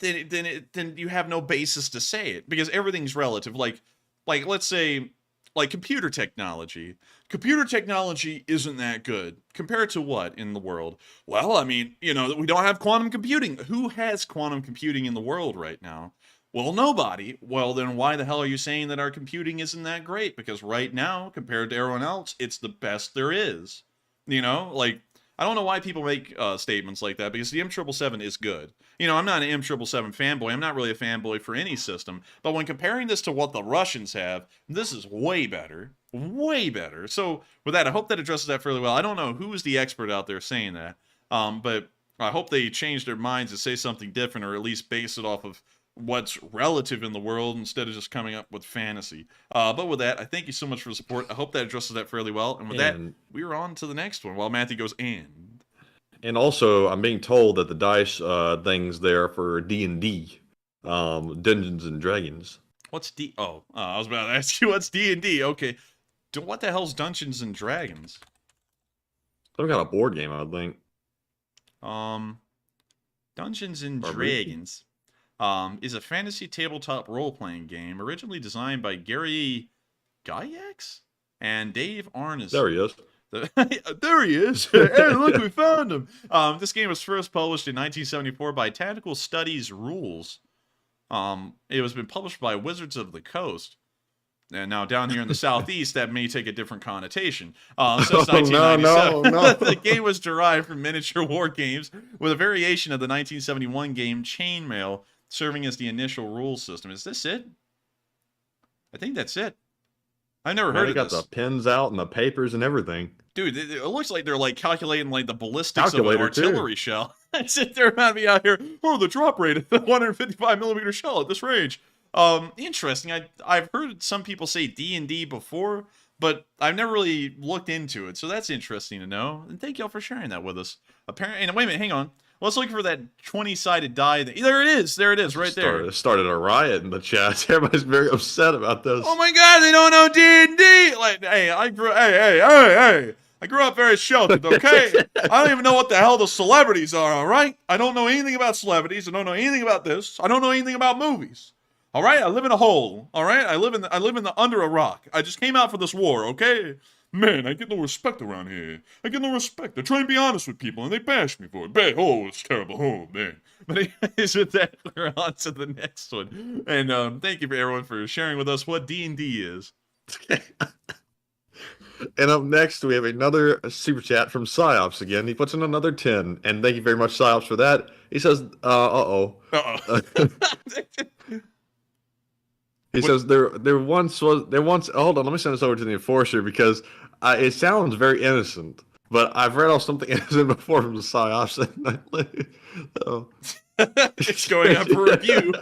then you have no basis to say it, because everything's relative. Like let's say, like computer technology. Computer technology isn't that good. Compared to what in the world? Well, I mean, you know, we don't have quantum computing. Who has quantum computing in the world right now? Well, nobody. Well, then why the hell are you saying that our computing isn't that great? Because right now, compared to everyone else, it's the best there is. You know, like, I don't know why people make statements like that, because the M777 is good. You know, I'm not an M777 fanboy. I'm not really a fanboy for any system. But when comparing this to what the Russians have, this is way better. Way better. So with that, I hope that addresses that fairly well. I don't know who is the expert out there saying that. But I hope they change their minds and say something different, or at least base it off of what's relative in the world instead of just coming up with fantasy. But with that, I thank you so much for the support. I hope that addresses that fairly well. And with that, we're on to the next one while Matthew goes in. And also, I'm being told that the dice thing's there for D&D, Dungeons and Dragons. What's D? Oh, I was about to ask you what's D&D. Okay. What the hell's Dungeons and Dragons? Some kind of board game, I would think. Dungeons and Dragons is a fantasy tabletop role-playing game originally designed by Gary Gygax and Dave Arneson. There he is. There he is. Hey, look, we found him. This game was first published in 1974 by Tactical Studies Rules. It was been published by Wizards of the Coast. And now down here in the Southeast, that may take a different connotation. Since 1997, no. The game was derived from miniature war games with a variation of the 1971 game Chainmail serving as the initial rule system. Is this it? I think that's it. I never Man, heard they of got this. the pens out and the papers and everything. Dude, it looks like they're like calculating like the ballistics of an Calculator, too. artillery shell. I sit there about me out here. Oh, the drop rate of the 155 millimeter shell at this range. Interesting. I've heard some people say D&D before, but I've never really looked into it. So that's interesting to know. And thank y'all for sharing that with us. Apparently, and wait a minute, hang on. Let's look for that 20-sided die. There it is. There it is, right there. Started a riot in the chat. Everybody's very upset about this. Oh my God, they don't know D&D. Like, hey, hey. I grew up very sheltered, okay? I don't even know what the hell the celebrities are, all right? I don't know anything about celebrities. I don't know anything about this. I don't know anything about movies. All right? I live in a hole, all right? I live in the under a rock. I just came out for this war, okay? Man, I get no respect around here. I get no respect. I try and be honest with people, and they bash me for it. Oh, it's terrible. Oh, man. But anyways, with that, we're on to the next one. And thank you for everyone for sharing with us what D&D is. And up next, we have another super chat from Psyops again. He puts in another 10. And thank you very much, Psyops, for that. He says, He says there once hold on, let me send this over to the enforcer because it sounds very innocent. But I've read off something innocent before from the Psyops. Oh. It's going up for review.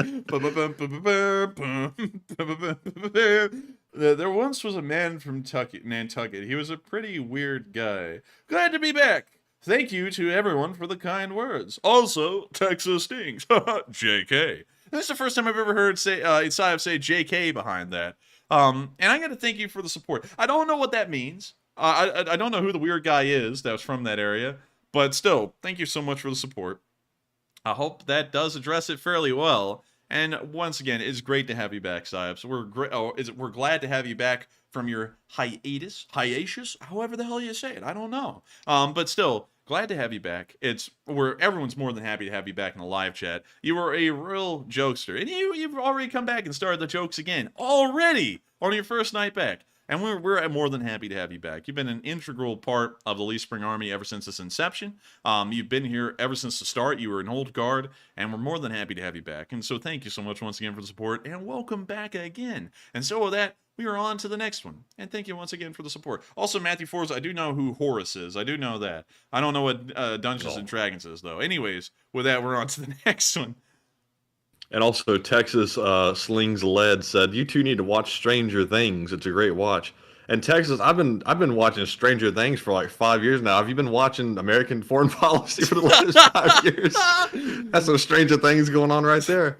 There once was a man from Nantucket. He was a pretty weird guy. Glad to be back. Thank you to everyone for the kind words. Also, Texas stinks. JK. This is the first time I've ever heard Psyops say JK behind that. And I got to thank you for the support. I don't know what that means. I don't know who the weird guy is that was from that area. But still, thank you so much for the support. I hope that does address it fairly well. And once again, it's great to have you back, Psyops. We're glad to have you back from your hiatus, however the hell you say it. I don't know. But still, glad to have you back. Everyone's more than happy to have you back in the live chat. You were a real jokester, and you've already come back and started the jokes again already on your first night back. And we're more than happy to have you back. You've been an integral part of the Lee Spring Army ever since its inception. You've been here ever since the start. You were an old guard, and we're more than happy to have you back. And so thank you so much once again for the support, and welcome back again. And so with that, we are on to the next one. And thank you once again for the support. Also, Matthew Forza, I do know who Horus is. I do know that. I don't know what Dungeons and Dragons is, though. Anyways, with that, we're on to the next one. And also, Texas Slings Lead said, "You two need to watch Stranger Things. It's a great watch." And Texas, I've been watching Stranger Things for like 5 years now. Have you been watching American foreign policy for the last 5 years? That's some Stranger Things going on right there.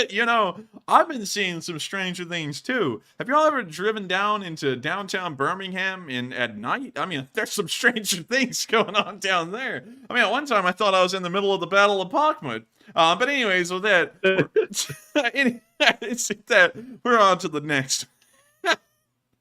You know, I've been seeing some Stranger Things too. Have y'all ever driven down into downtown Birmingham at night? I mean, there's some Stranger Things going on down there. I mean, at one time I thought I was in the middle of the Battle of Bakhmut. But anyways, with that, we're on to the next.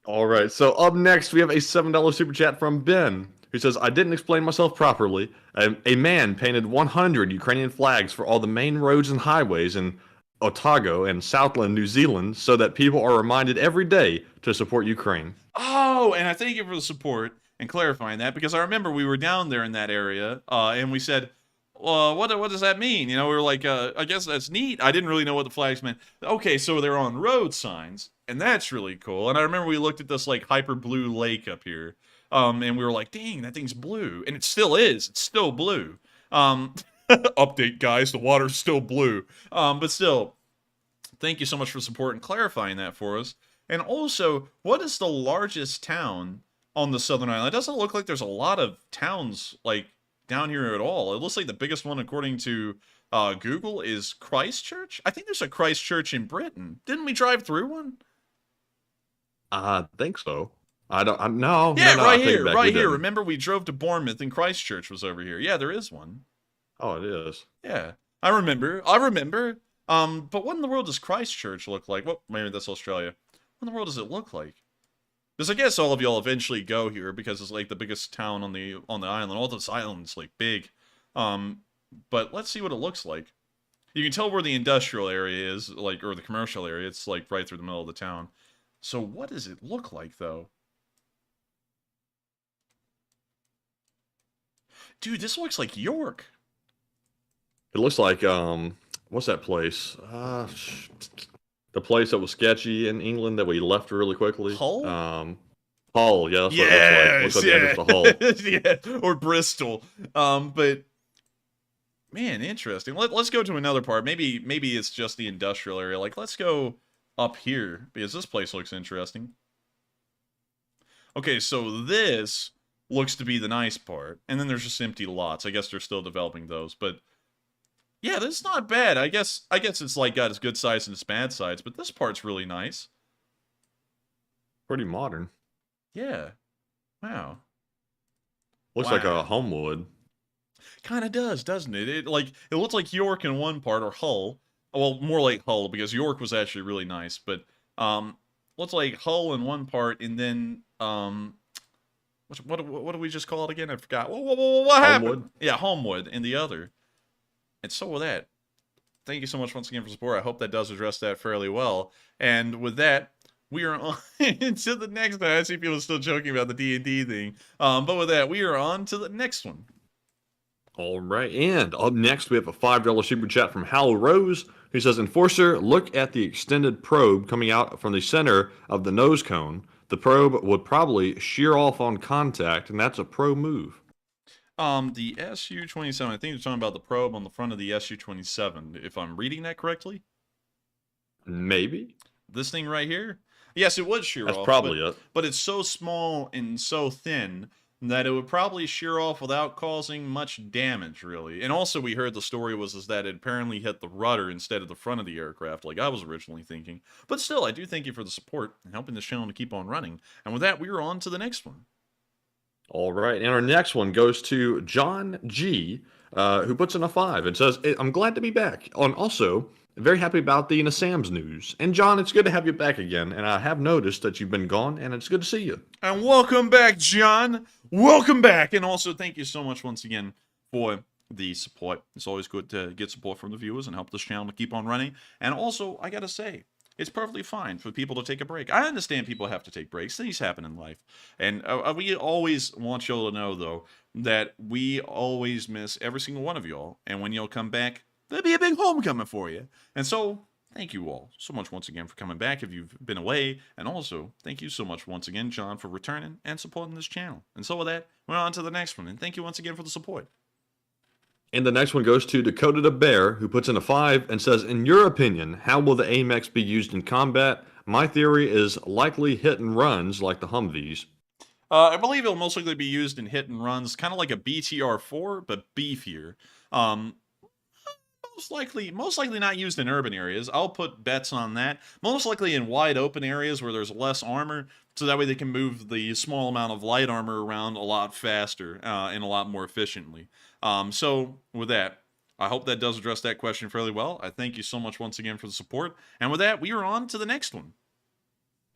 All right, so up next, we have a $7 super chat from Ben, who says, "I didn't explain myself properly. A man painted 100 Ukrainian flags for all the main roads and highways in Otago and Southland, New Zealand, so that people are reminded every day to support Ukraine." Oh, and I thank you for the support and clarifying that, because I remember we were down there in that area, and we said, well, what does that mean? You know, we were like, I guess that's neat. I didn't really know what the flags meant. Okay, so they're on road signs, and that's really cool. And I remember we looked at this like hyper blue lake up here, and we were like, dang, that thing's blue. And it still is. It's still blue. Update, guys, the water's still blue. But still, thank you so much for support and clarifying that for us. And also, what is the largest town on the Southern Island? It doesn't look like there's a lot of towns, like, down here at all. It looks like the biggest one, according to Google, is Christchurch. I think there's a Christchurch in Britain. Didn't we drive through one? I think so. No. Yeah, no, right here. Remember, we drove to Bournemouth and Christchurch was over here. Yeah, there is one. Oh, it is. Yeah, I remember. But what in the world does Christchurch look like? Well, maybe that's Australia. What in the world does it look like? Because I guess all of y'all eventually go here because it's like the biggest town on the island. All this island's like big. But let's see what it looks like. You can tell where the industrial area is, like, or the commercial area. It's like right through the middle of the town. So what does it look like though? Dude, this looks like York. It looks like what's that place? The place that was sketchy in England that we left really quickly. Hull? Hull, yeah, that's what it looks like. Looks like the entrance to Hull. Yeah, or Bristol. But man, interesting. Let's go to another part. Maybe it's just the industrial area. Like, let's go up here because this place looks interesting. Okay, so this looks to be the nice part, and then there's just empty lots. I guess they're still developing those, but yeah, this is not bad. I guess it's like got its good sides and its bad sides, but this part's really nice. Pretty modern. Yeah. Wow. Looks like a Homewood. Kind of does, doesn't it? It looks like York in one part, or Hull. Well, more like Hull, because York was actually really nice, but looks like Hull in one part, and then what do we just call it again? I forgot. What happened? Homewood. Yeah, Homewood in the other. And so with that, thank you so much once again for support. I hope that does address that fairly well. And with that, we are on to the next one. I see people still joking about the D&D thing. But with that, we are on to the next one. All right, and up next we have a $5 super chat from Hal Rose, who says, Enforcer, look at the extended probe coming out from the center of the nose cone. The probe would probably shear off on contact, and that's a pro move. The Su-27, I think you're talking about the probe on the front of the Su-27, if I'm reading that correctly. Maybe. This thing right here? Yes, it would shear off. That's probably it. But it's so small and so thin that it would probably shear off without causing much damage, really. And also, we heard the story was that it apparently hit the rudder instead of the front of the aircraft, like I was originally thinking. But still, I do thank you for the support and helping this channel to keep on running. And with that, we are on to the next one. All right, and our next one goes to John G, who puts in a 5 and says, I'm glad to be back. And also, very happy about the Sam's news. And John, it's good to have you back again, and I have noticed that you've been gone, and it's good to see you. And welcome back, John. Welcome back. And also, thank you so much once again for the support. It's always good to get support from the viewers and help this channel to keep on running. And also, I gotta say, it's perfectly fine for people to take a break. I understand people have to take breaks. Things happen in life. And we always want y'all to know, though, that we always miss every single one of y'all. And when y'all come back, there'll be a big homecoming for you. And so, thank you all so much once again for coming back if you've been away. And also, thank you so much once again, John, for returning and supporting this channel. And so with that, we're on to the next one. And thank you once again for the support. And the next one goes to Dakota the Bear, who puts in a 5 and says, in your opinion, how will the AMX be used in combat? My theory is likely hit and runs like the Humvees. I believe it'll most likely be used in hit and runs, kind of like a BTR-4, but beefier. Most likely not used in urban areas. I'll put bets on that. Most likely in wide open areas where there's less armor, so that way they can move the small amount of light armor around a lot faster and a lot more efficiently. So with that, I hope that does address that question fairly well. I thank you so much once again for the support. And with that, we are on to the next one.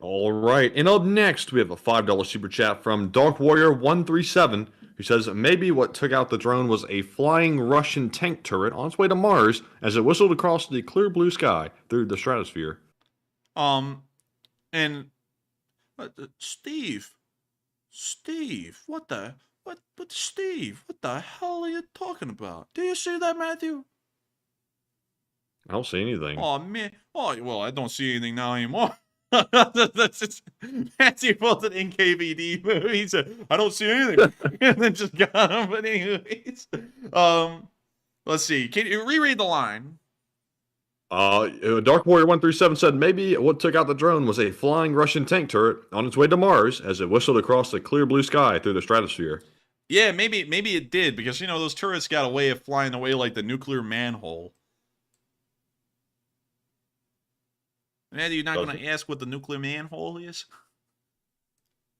All right, and up next, we have a $5 super chat from Dark Warrior 137, who says, maybe what took out the drone was a flying Russian tank turret on its way to Mars as it whistled across the clear blue sky through the stratosphere. And Steve, Steve, what the hell are you talking about? Do you see that, Matthew? I don't see anything. Oh, man. Oh, well, I don't see anything now anymore. That's just Matthew pulled an NKVD movie. He said, I don't see anything. And then just got him. But anyways, let's see. Can you reread the line? Dark Warrior 137 said, maybe what took out the drone was a flying Russian tank turret on its way to Mars as it whistled across the clear blue sky through the stratosphere. Yeah, maybe it did, because, you know, those turrets got a way of flying away like the nuclear manhole. Matthew, you're not going to ask what the nuclear manhole is?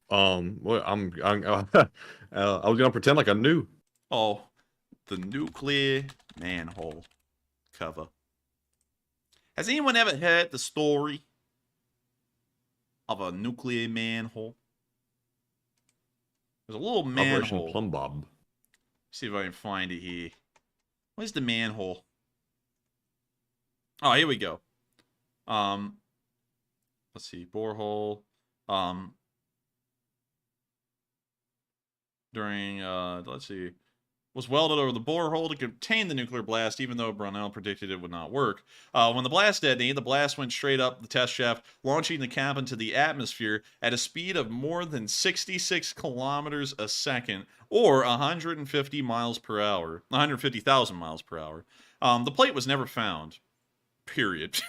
Well, I was going to pretend like I knew. Oh, the nuclear manhole cover. Has anyone ever heard the story of a nuclear manhole? There's a little manhole. Operation Plum Bob. See if I can find it here. Where's the manhole? Oh, here we go. Let's see, borehole. During let's see, was welded over the borehole to contain the nuclear blast, even though Brunel predicted it would not work. When the blast detonated, the blast went straight up the test shaft, launching the cap into the atmosphere at a speed of more than 66 kilometers a second, or 150 miles per hour, 150,000 miles per hour. The plate was never found. Period.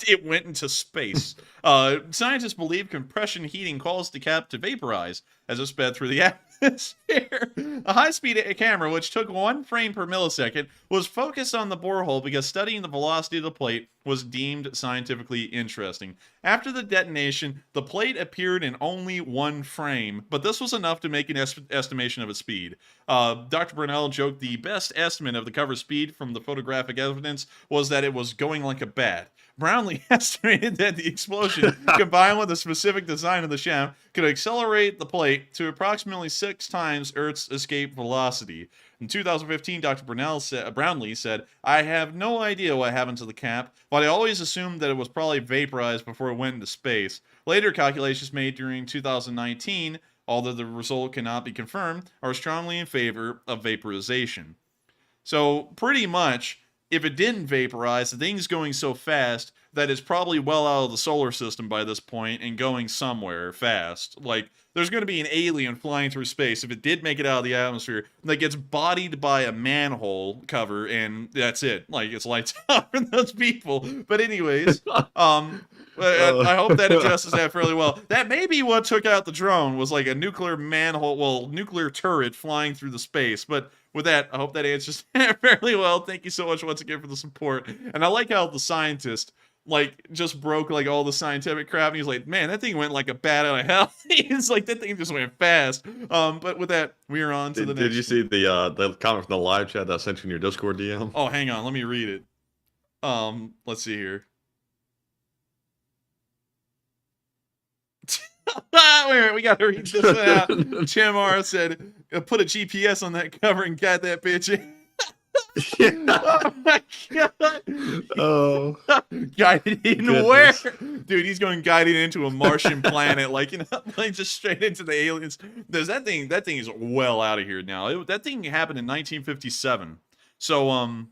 It went into space. Scientists believe compression heating caused the cap to vaporize as it sped through the atmosphere. A high-speed camera, which took 1 frame per millisecond, was focused on the borehole because studying the velocity of the plate was deemed scientifically interesting. After the detonation, the plate appeared in only 1 frame, but this was enough to make an estimation of its speed. Dr. Brunel joked the best estimate of the cover speed from the photographic evidence was that it was going like a bat. Brownlee estimated that the explosion, combined with the specific design of the shaft, could accelerate the plate to approximately 6 times Earth's escape velocity. In 2015, Dr. Brownlee said, "I have no idea what happened to the cap, but I always assumed that it was probably vaporized before it went into space. Later calculations made during 2019, although the result cannot be confirmed, are strongly in favor of vaporization." So, pretty much, if it didn't vaporize, the thing's going so fast that it's probably well out of the solar system by this point and going somewhere fast. Like, there's going to be an alien flying through space. If it did make it out of the atmosphere, that gets bodied by a manhole cover, and that's it. Like, it's lights out for those people. But anyways, I hope that addresses that fairly well. That may be what took out the drone, was like a nuclear manhole, well, nuclear turret flying through the space. But with that, I hope that answers that fairly well. Thank you so much once again for the support. And I like how the scientist, like, just broke, like, all the scientific crap. And he's like, man, that thing went like a bat out of hell. It's like, that thing just went fast. But with that, we are on to the next. Did you see the comment from the live chat that I sent you in your Discord DM? Oh, hang on. Let me read it. Let's see here. Wait, we gotta read this one out. Jim R said, put a GPS on that cover and got that bitch in. Oh my god. Oh. Guided in where? Dude, he's going guided into a Martian planet, like, you know, like just straight into the aliens. There's that thing is well out of here now. That thing happened in 1957. So,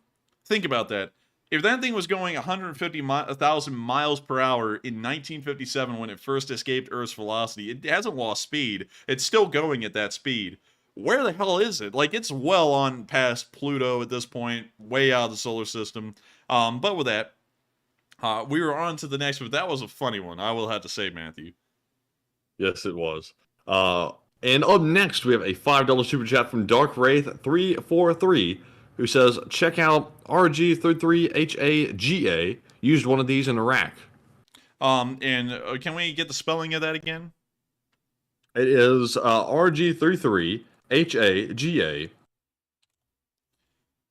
think about that. If that thing was going 150,000 miles per hour in 1957 when it first escaped Earth's velocity, it hasn't lost speed. It's still going at that speed. Where the hell is it? Like, it's well on past Pluto at this point, way out of the solar system. But with that, we were on to the next one. That was a funny one, I will have to say, Matthew. Yes, it was. And up next, we have a $5 super chat from Dark Wraith 343. Who says, check out RG33HAGA. Used one of these in Iraq. And can we get the spelling of that again? It is RG33HAGA.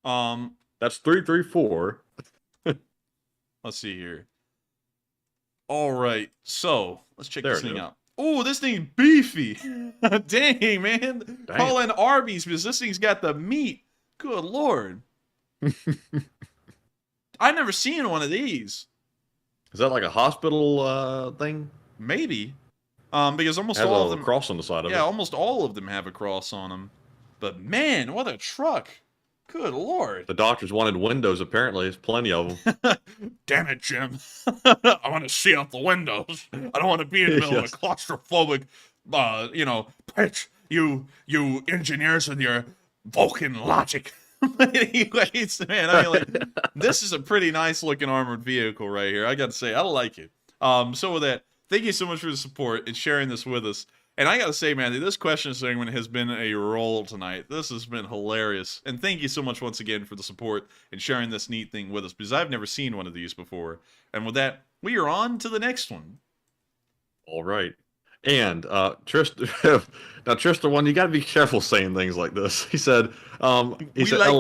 That's 334. Let's see here. All right, so let's check this thing out. Oh, this thing's beefy. Dang, man. Dang. Call in Arby's because this thing's got the meat. Good lord. I've never seen one of these. Is that like a hospital thing? Maybe. Because almost Has all of a them cross on the side of it. Yeah, almost all of them have a cross on them. But man, what a truck. Good lord. The doctors wanted windows, apparently. There's plenty of them. Damn it, Jim. I want to see out the windows. I don't want to be in the middle of a claustrophobic, pitch. You engineers with your Vulcan logic. Anyways, man, I mean, like, this is a pretty nice looking armored vehicle right here. I gotta say, I like it. So with that, thank you so much for the support and sharing this with us. And I gotta say, man, this question segment has been a roll tonight. This has been hilarious. And thank you so much once again for the support and sharing this neat thing with us, because I've never seen one of these before. And with that, we are on to the next one. All right. And Tristan, now Tristan, you got to be careful saying things like this. He said, like LOL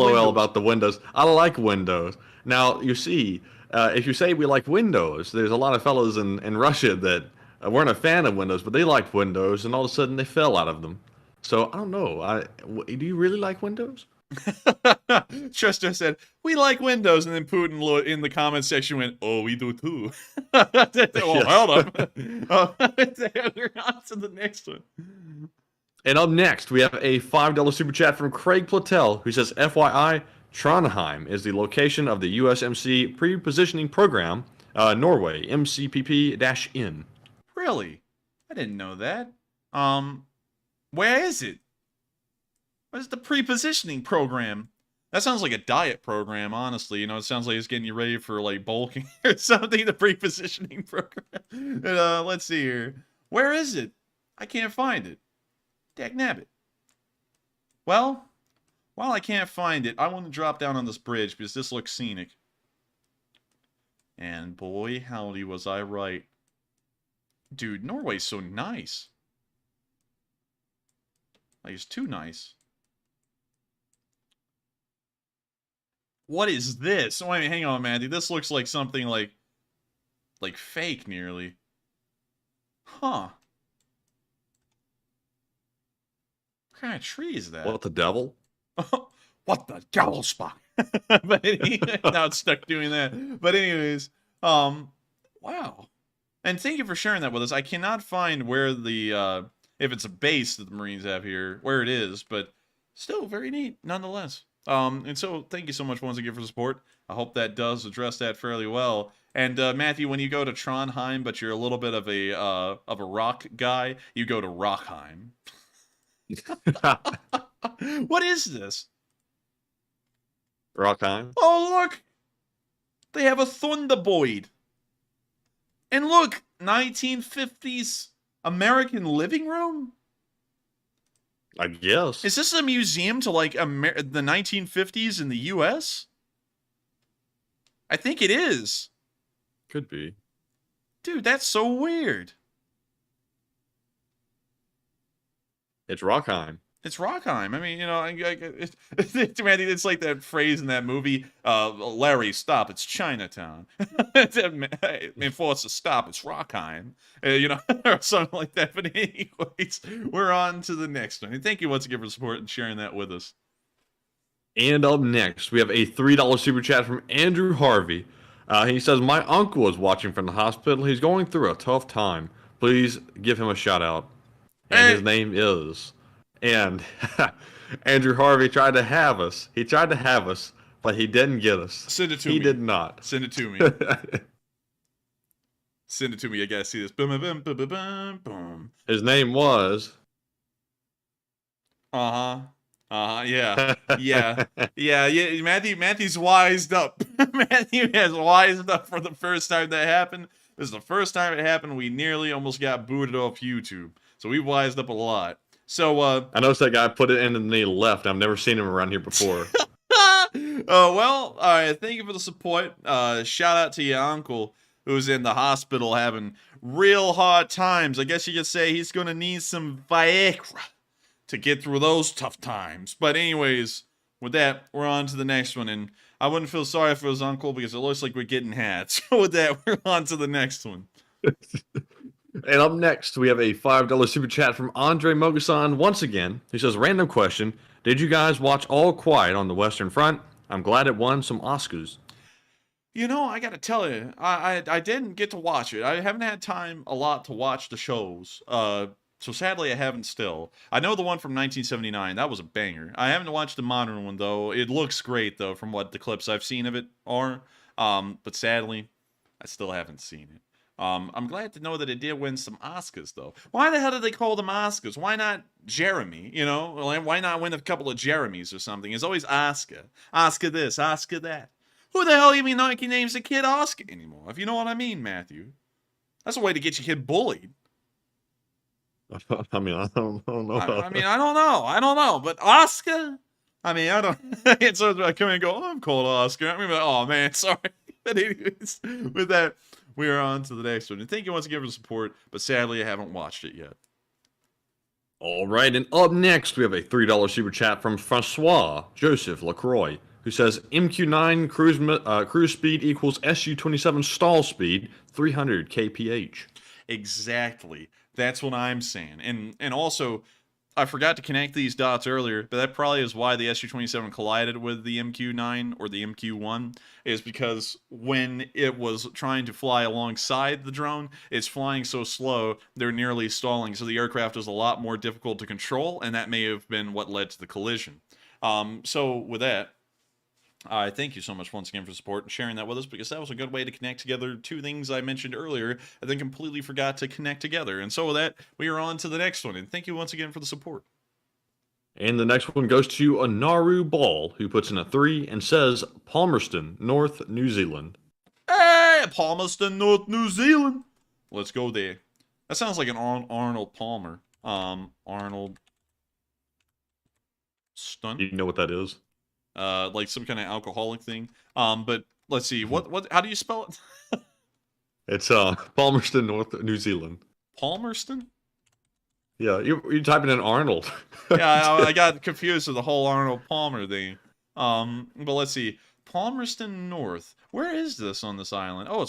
Windows. about the Windows. I like Windows. Now you see, if you say we like Windows, there's a lot of fellas in Russia that weren't a fan of Windows, but they liked Windows, and all of a sudden they fell out of them. So I don't know. Do you really like Windows? Tristan said, we like Windows, and then Putin in the comment section went, oh, we do too. Well, hold on. We're on to the next one. And up next, we have a $5 super chat from Craig Platel, who says, FYI, Trondheim is the location of the USMC pre-positioning program, Norway, MCPP-N. Really? I didn't know that. Where is it? What is the pre-positioning program? That sounds like a diet program, honestly. You know, it sounds like it's getting you ready for, like, bulking or something, the pre-positioning program. Let's see here. Where is it? I can't find it. Dagnabbit. Well, while I can't find it, I want to drop down on this bridge because this looks scenic. And boy, howdy, was I right. Dude, Norway's so nice. Like, it's too nice. What is this? Wait, hang on, Mandy. This looks like something like fake, nearly. Huh. What kind of tree is that? What the devil? What the devil, Spock? But now it's stuck doing that. But anyways, wow. And thank you for sharing that with us. I cannot find where the if it's a base that the Marines have here, where it is, but still very neat nonetheless. And so thank you so much once again for the support. I hope that does address that fairly well. And Matthew, when you go to Trondheim, but you're a little bit of a rock guy, you go to Rockheim. What is this? Rockheim. Oh, look! They have a Thunderboyd. And look, 1950s American living room? I guess. Is this a museum to, like, the 1950s in the U.S.? I think it is. Could be. Dude, that's so weird. It's Rockheim. It's Rockheim. I mean, you know, it's like that phrase in that movie, Larry, stop, it's Chinatown. Enforce a stop, it's Rockheim. You know, or something like that. But anyways, we're on to the next one. And thank you once again for the support and sharing that with us. And up next, we have a $3 super chat from Andrew Harvey. He says, my uncle is watching from the hospital. He's going through a tough time. Please give him a shout out. And his name is... And Andrew Harvey tried to have us. He tried to have us, but he didn't get us. Send it to me. He did not. Send it to me. Send it to me. I gotta see this. Boom, boom, boom, boom, boom, boom. His name was... Yeah. Yeah. Matthew's wised up. Matthew has wised up for the first time that happened. This is the first time it happened. We nearly almost got booted off YouTube. So we wised up a lot. So, I noticed that guy put it in and then he left. I've never seen him around here before. Well, all right. Thank you for the support. Shout out to your uncle who's in the hospital having real hard times. I guess you could say he's going to need some Viagra to get through those tough times. But anyways, with that, we're on to the next one. And I wouldn't feel sorry for his uncle because it looks like we're getting had. So with that, we're on to the next one. And up next, we have a $5 super chat from Andre Mogasan once again. He says, random question. Did you guys watch All Quiet on the Western Front? I'm glad it won some Oscars. You know, I gotta tell you, I didn't get to watch it. I haven't had time a lot to watch the shows. So sadly, I haven't still. I know the one from 1979. That was a banger. I haven't watched the modern one, though. It looks great, though, from what the clips I've seen of it are. But sadly, I still haven't seen it. I'm glad to know that it did win some Oscars, though. Why the hell did they call them Oscars? Why not Jeremy? You know, why not win a couple of Jeremys or something? It's always Oscar. Oscar this, Oscar that. Who the hell even Nike names a kid Oscar anymore? If you know what I mean, Matthew. That's a way to get your kid bullied. I mean, I don't know. I don't know. But Oscar? I mean, I don't... It's so I come in and go, oh, I'm called Oscar. I mean, oh, man, sorry. But anyways, with that... We are on to the next one. And thank you once again for the support, but sadly I haven't watched it yet. All right, and up next we have a $3 super chat from Francois Joseph Lacroix, who says MQ9 cruise speed equals SU-27 stall speed, 300 kph. Exactly. That's what I'm saying. And also, I forgot to connect these dots earlier, but that probably is why the Su-27 collided with the MQ-9 or the MQ-1, is because when it was trying to fly alongside the drone, it's flying so slow, they're nearly stalling, so the aircraft is a lot more difficult to control, and that may have been what led to the collision. So with that, I thank you so much once again for support and sharing that with us, because that was a good way to connect together two things I mentioned earlier and then completely forgot to connect together. And so with that, we are on to the next one. And thank you once again for the support. And the next one goes to Anaru Ball, who puts in a 3 and says Palmerston, North New Zealand. Hey, Palmerston, North New Zealand. Let's go there. That sounds like an Arnold Palmer. Arnold Stunt. You know what that is? Like some kind of alcoholic thing. But let's see. What? How do you spell it? It's Palmerston, North New Zealand. Palmerston? Yeah, you're typing in Arnold. Yeah, I got confused with the whole Arnold Palmer thing. But let's see. Palmerston North. Where is this on this island? Oh,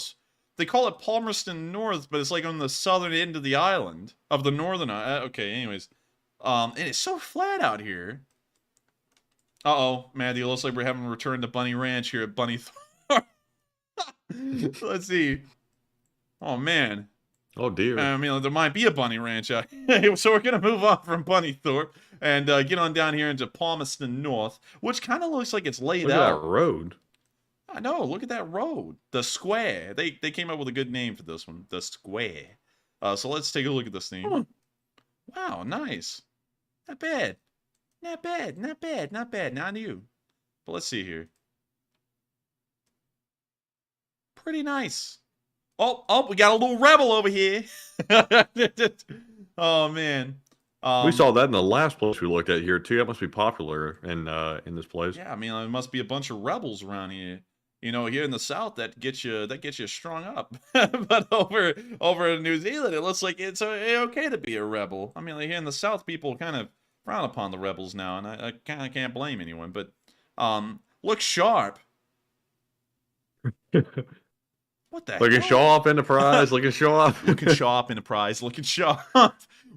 they call it Palmerston North, but it's like on the southern end of the island. Of the northern okay, anyways. And it's so flat out here. Uh-oh, Maddie, it looks like we're having a return to Bunny Ranch here at Bunny Thorpe. Let's see. Oh, man. Oh, dear. I mean, there might be a Bunny Ranch out here. So we're going to move on from Bunny Thorpe and get on down here into Palmerston North, which kind of looks like it's laid Look out. at that road. I know, look at that road. The Square. They came up with a good name for this one. The Square. So let's take a look at this thing. Oh. Wow, nice. Not bad. Not bad, not bad, not bad. Not you. But let's see here. Pretty nice. Oh, we got a little rebel over here. Oh, man. We saw that in the last place we looked at here, too. That must be popular in this place. Yeah, I mean, there must be a bunch of rebels around here. You know, here in the South, that gets you strung up. But over in New Zealand, it looks like it's okay to be a rebel. I mean, like here in the South, people kind of frown upon the rebels now, and I kind of can't blame anyone. But look sharp. What the Looking hell? sharp, Enterprise. Looking sharp. Looking sharp, Enterprise. Looking sharp.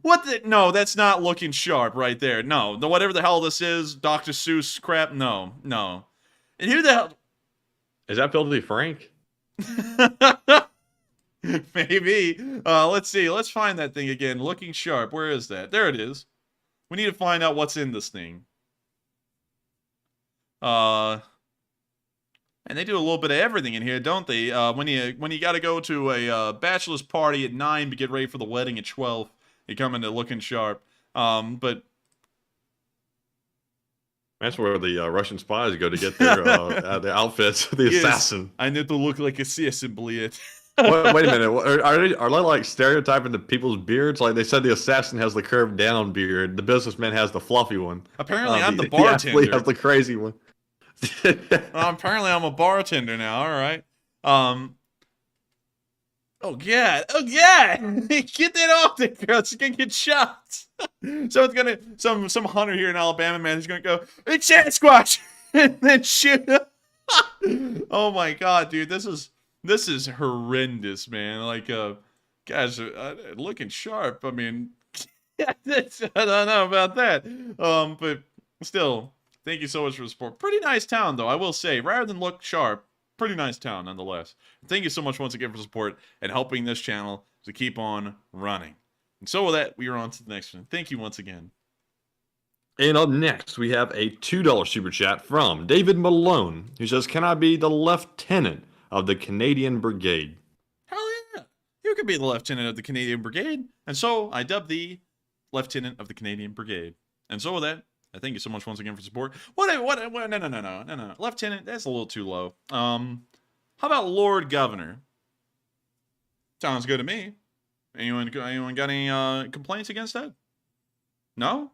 What the? No, that's not looking sharp right there. No, whatever the hell this is, Dr. Seuss crap. No. And who the hell? Is that Filthy Frank? Maybe. Let's see. Let's find that thing again. Looking sharp. Where is that? There it is. We need to find out what's in this thing. And they do a little bit of everything in here, don't they? When you got to go to a bachelor's party at 9 to get ready for the wedding at 12, you come into looking sharp. But that's where the Russian spies go to get their outfits. The assassin. I need to look like assassin, bleed. Wait a minute. Are they like stereotyping the people's beards? Like they said, the assassin has the curved down beard. The businessman has the fluffy one. Apparently, I'm the bartender. bartender. The athlete has the crazy one. Apparently, I'm a bartender now. All right. Oh god! Get that off there, girl. She's gonna get shot. So it's gonna some hunter here in Alabama, man, is gonna go, it's Sasquatch, and then shoot. Oh my god, dude, this is horrendous, man. Like, guys, looking sharp. I mean, I don't know about that. But still, thank you so much for the support. Pretty nice town, though, I will say. Rather than look sharp, pretty nice town, nonetheless. Thank you so much once again for support and helping this channel to keep on running. And so with that, we are on to the next one. Thank you once again. And up next, we have a $2 super chat from David Malone, who says, "Can I be the lieutenant of the Canadian Brigade?" Hell yeah! You could be the lieutenant of the Canadian Brigade. And so I dubbed the lieutenant of the Canadian Brigade. And so with that, I thank you so much once again for support. What? No. Lieutenant, that's a little too low. How about Lord Governor? Sounds good to me. Anyone got any complaints against that? No?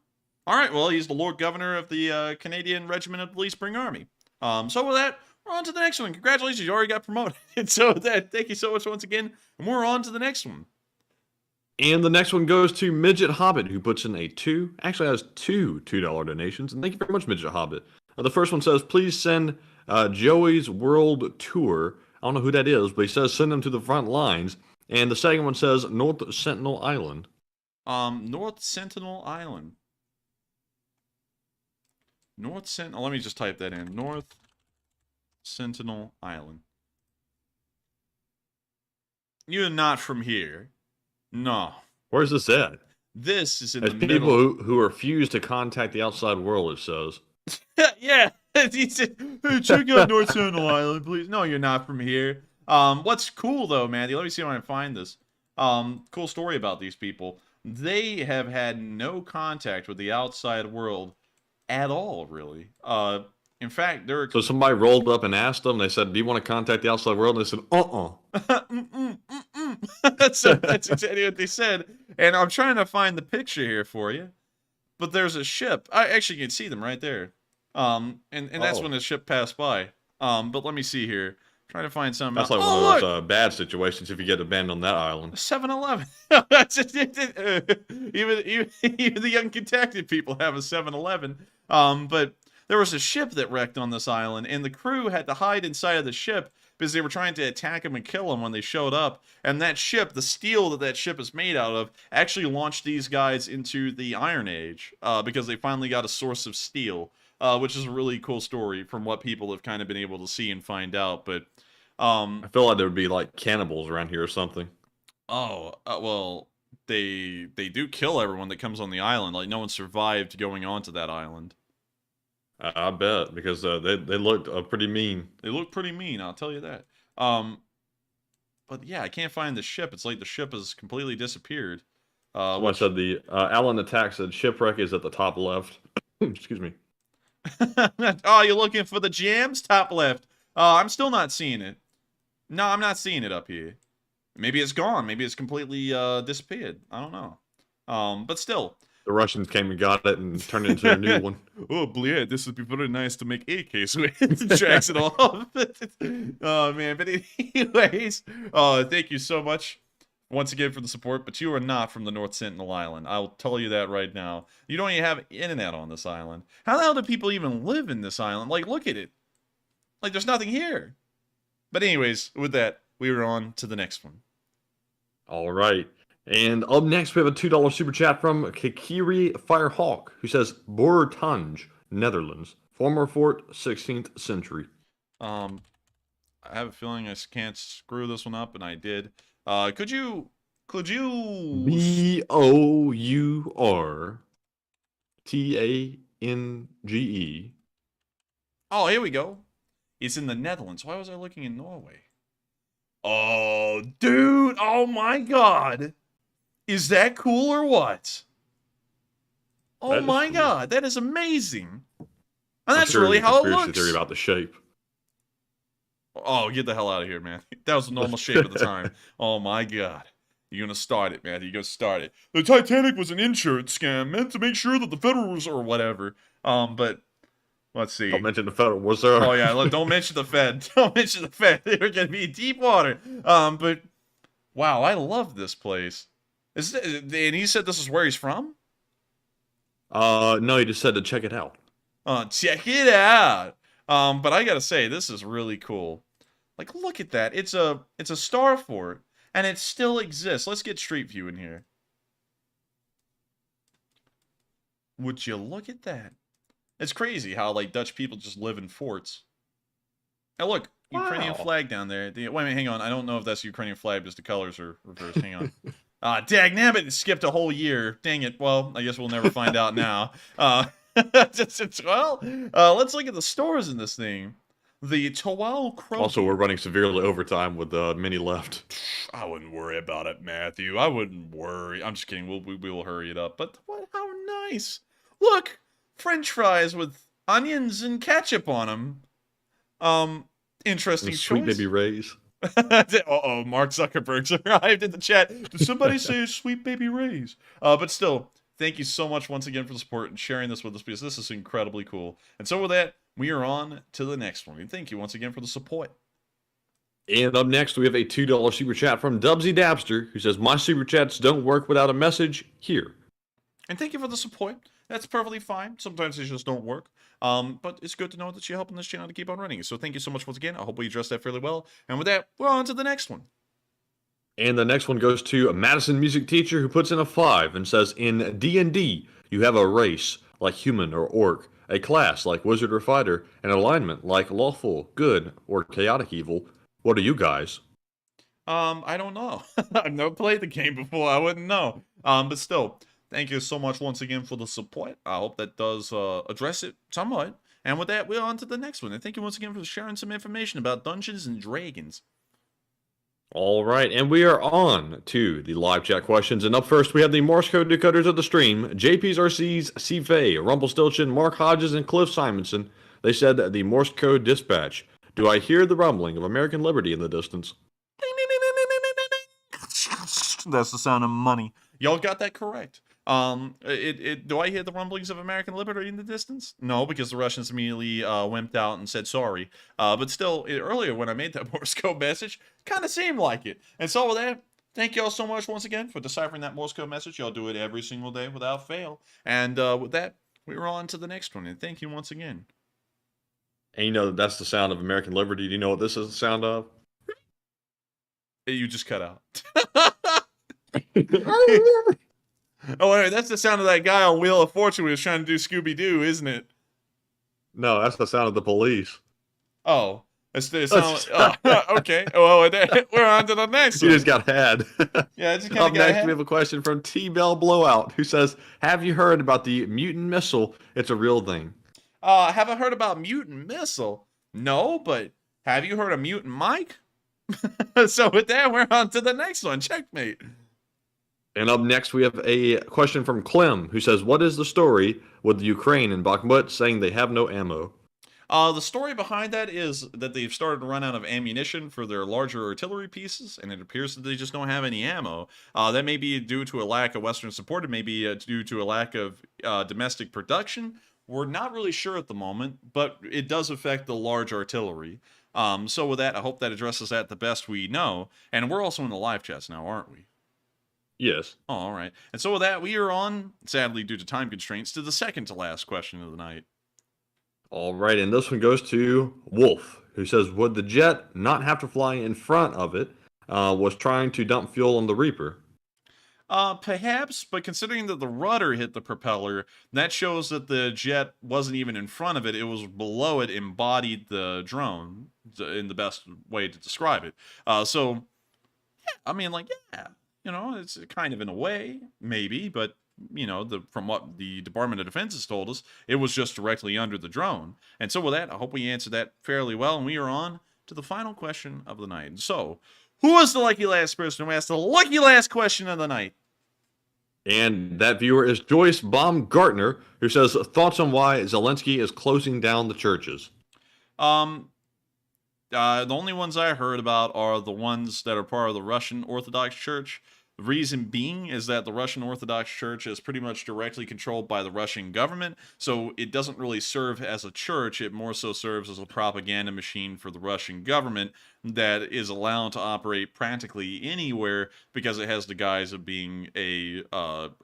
All right, well, he's the Lord Governor of the Canadian Regiment of Police Spring Army. So with that, we're on to the next one. Congratulations, you already got promoted. And so with that, thank you so much once again, and we're on to the next one. And the next one goes to Midget Hobbit, who puts in a 2. Actually has two $2 donations. And thank you very much, Midget Hobbit. The first one says, "Please send Joey's World Tour." I don't know who that is, but he says send them to the front lines. And the second one says North Sentinel Island. North Sentinel Island. North Sentinel. Let me just type that in. North Sentinel Island. You're not from here. No. Where's this at? This is in There's the people middle. who refuse to contact the outside world, it says. Yeah. He said, hey, check out North Sentinel Island, please. No, you're not from here. What's cool, though, Mandy, let me see if I can find this. Cool story about these people. They have had no contact with the outside world at all, really. In fact, they're... So somebody rolled up and asked them, they said, do you want to contact the outside world? And they said, That's exactly what they said. And I'm trying to find the picture here for you. But there's a ship. I actually can see them right there. And that's when the ship passed by. But let me see here. Trying to find something. That's like one of those bad situations if you get abandoned on that island. 7-Eleven. even the uncontacted people have a 7-Eleven. But there was a ship that wrecked on this island, and the crew had to hide inside of the ship because they were trying to attack them and kill them when they showed up. And that ship, the steel that ship is made out of, actually launched these guys into the Iron Age because they finally got a source of steel. Which is a really cool story from what people have kind of been able to see and find out. But I feel like there would be like cannibals around here or something. Oh, well, they do kill everyone that comes on the island. Like, no one survived going onto that island. I bet, because they looked pretty mean. They look pretty mean, I'll tell you that. But yeah, I can't find the ship. It's like the ship has completely disappeared. Someone said the Alan attack said shipwreck is at the top left. Excuse me. Oh, you're looking for the jams? Top left. I'm still not seeing it. No, I'm not seeing it up here. Maybe it's gone. Maybe it's completely disappeared. I don't know. But still. The Russians came and got it and turned it into a new one. Oh, yeah, this would be very nice to make AKs with. Tracks it all off. Oh, man. But anyways, thank you so much once again for the support, but you are not from the North Sentinel Island. I'll tell you that right now. You don't even have internet on this island. How the hell do people even live in this island? Like, look at it. Like, there's nothing here. But anyways, with that, we are on to the next one. All right. And up next, we have a $2 super chat from Kikiri Firehawk, who says, Boertange, Netherlands. Former fort, 16th century. I have a feeling I can't screw this one up, and I did. Could you Bourtange. Oh, here we go. It's in the Netherlands. Why was I looking in Norway? Oh, dude. Oh my god. Is that cool or what? Oh my god, that is amazing. And that's really how it looks. Theory about the shape. Oh, get the hell out of here, man. That was the normal shape at the time. Oh my god. You're gonna start it, man. You're gonna start it. The Titanic was an insurance scam meant to make sure that the Federals or whatever. But let's see. Don't mention the Federal, sir. Oh yeah, look, don't mention the Fed. Don't mention the Fed. They're gonna be in deep water. But wow, I love this place. And he said this is where he's from? No, he just said to check it out. Check it out. But I gotta say, this is really cool. Like, look at that. It's a star fort, and it still exists. Let's get Street View in here. Would you look at that? It's crazy how, like, Dutch people just live in forts. And look, Ukrainian flag down there. Wait a minute, hang on. I don't know if that's the Ukrainian flag, because the colors are reversed. Hang on. Dagnabbit, it skipped a whole year. Dang it. Well, I guess we'll never find out now. Let's look at the stores in this thing. The Towal Crow. Also, we're running severely overtime with many left. I wouldn't worry about it, Matthew. I wouldn't worry. I'm just kidding. We will hurry it up. But what? How nice. Look, French fries with onions and ketchup on them. Interesting choice. Sweet Baby Ray's. Uh-oh, Mark Zuckerberg's arrived in the chat. Did somebody say Sweet Baby Ray's? But still, thank you so much once again for the support and sharing this with us, because this is incredibly cool. And so with that, we are on to the next one. And thank you once again for the support. And up next, we have a $2 super chat from Dubsy Dabster, who says, my super chats don't work without a message here. And thank you for the support. That's perfectly fine. Sometimes they just don't work. But it's good to know that you're helping this channel to keep on running. So thank you so much once again. I hope we addressed that fairly well. And with that, we're on to the next one. And the next one goes to a Madison music teacher who puts in a 5 and says, in D&D, you have a race, like human or orc. a class like wizard or fighter, an alignment like lawful, good, or chaotic evil. What are you guys? I don't know. I've never played the game before. I wouldn't know. But still, thank you so much once again for the support. I hope that does address it somewhat. And with that, we're on to the next one. And thank you once again for sharing some information about Dungeons and Dragons. All right, and we are on to the live chat questions. And up first, we have the Morse code decoders of the stream, JP's RC's C. Fay, Rumpelstiltskin, Mark Hodges, and Cliff Simonson. They said the Morse code dispatch. Do I hear the rumbling of American liberty in the distance? That's the sound of money. Y'all got that correct. Do I hear the rumblings of American liberty in the distance? No, because the Russians immediately wimped out and said sorry. But still, earlier when I made that Morse code message, kind of seemed like it. And so with that, thank y'all so much once again for deciphering that Morse code message. Y'all do it every single day without fail. And with that, we're on to the next one. And thank you once again. And you know that's the sound of American liberty. Do you know what this is the sound of? You just cut out. Oh, wait, that's the sound of that guy on Wheel of Fortune who was trying to do Scooby-Doo, isn't it? No, that's the sound of the police. Oh. That's the sound. Okay. Well, we're on to the next You one. just got had. Yeah, I just kind Up of got next, ahead. we have a question from T-Bell Blowout, who says, have you heard about the mutant missile? It's a real thing. Have I heard about Mutant Missile? No, but have you heard of Mutant Mike? So with that, we're on to the next one. Checkmate. And up next, we have a question from Clem, who says, what is the story with the Ukraine and Bakhmut saying they have no ammo? The story behind that is that they've started to run out of ammunition for their larger artillery pieces, and it appears that they just don't have any ammo. That may be due to a lack of Western support. It may be due to a lack of domestic production. We're not really sure at the moment, but it does affect the large artillery. So with that, I hope that addresses that the best we know. And we're also in the live chats now, aren't we? Yes. Oh, all right. And so with that, we are on, sadly due to time constraints, to the second to last question of the night. All right, and this one goes to Wolf, who says, would the jet not have to fly in front of it, was trying to dump fuel on the Reaper? Perhaps, but considering that the rudder hit the propeller, that shows that the jet wasn't even in front of it. It was below it, embodied the drone, in the best way to describe it. So, yeah, I mean, like, yeah, you know, it's kind of in a way, maybe, but, you know, from what the Department of Defense has told us, it was just directly under the drone. And so with that, I hope we answered that fairly well, and we are on to the final question of the night. So, who was the lucky last person who asked the lucky last question of the night? And that viewer is Joyce Baumgartner, who says, thoughts on why Zelenskyy is closing down the churches? The only ones I heard about are the ones that are part of the Russian Orthodox Church. The reason being is that the Russian Orthodox Church is pretty much directly controlled by the Russian government, so it doesn't really serve as a church. It more so serves as a propaganda machine for the Russian government that is allowed to operate practically anywhere because it has the guise of being a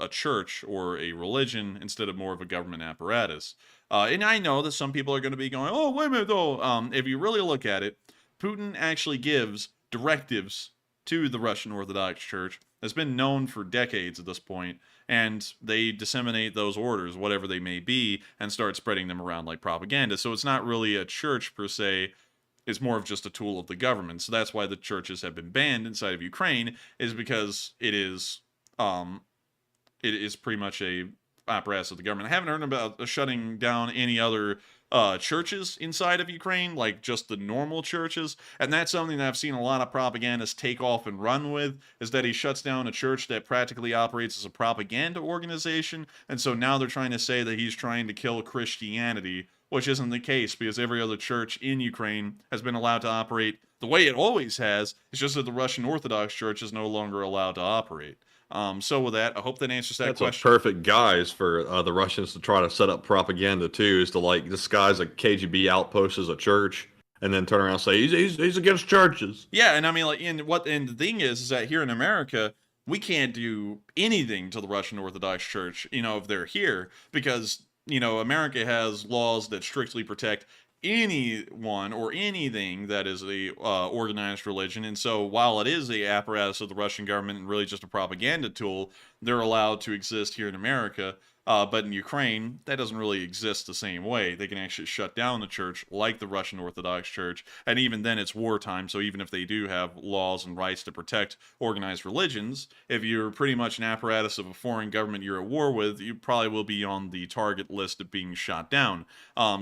church or a religion instead of more of a government apparatus. And I know that some people are going to be going, oh, wait a minute, though. If you really look at it, Putin actually gives directives to the Russian Orthodox Church that's been known for decades at this point, and they disseminate those orders, whatever they may be, and start spreading them around like propaganda. So it's not really a church per se. It's more of just a tool of the government. So that's why the churches have been banned inside of Ukraine, is because it is pretty much a apparatus of the government. I haven't heard about shutting down any other churches inside of Ukraine, like just the normal churches, and that's something that I've seen a lot of propagandists take off and run with, is that he shuts down a church that practically operates as a propaganda organization, and so now they're trying to say that he's trying to kill Christianity, which isn't the case, because every other church in Ukraine has been allowed to operate the way it always has. It's just that the Russian Orthodox Church is no longer allowed to operate. So with that, I hope that answers that question. That's a perfect guise for the Russians to try to set up propaganda too, is to like disguise a KGB outpost as a church and then turn around and say he's against churches. Yeah, and I mean, like, and the thing is that here in America, we can't do anything to the Russian Orthodox Church, you know, if they're here, because, you know, America has laws that strictly protect anyone or anything that is a organized religion. And so while it is a apparatus of the Russian government and really just a propaganda tool, they're allowed to exist here in America. But in Ukraine, that doesn't really exist the same way. They can actually shut down the church like the Russian Orthodox Church. And even then, it's wartime. So even if they do have laws and rights to protect organized religions, if you're pretty much an apparatus of a foreign government you're at war with, you probably will be on the target list of being shot down.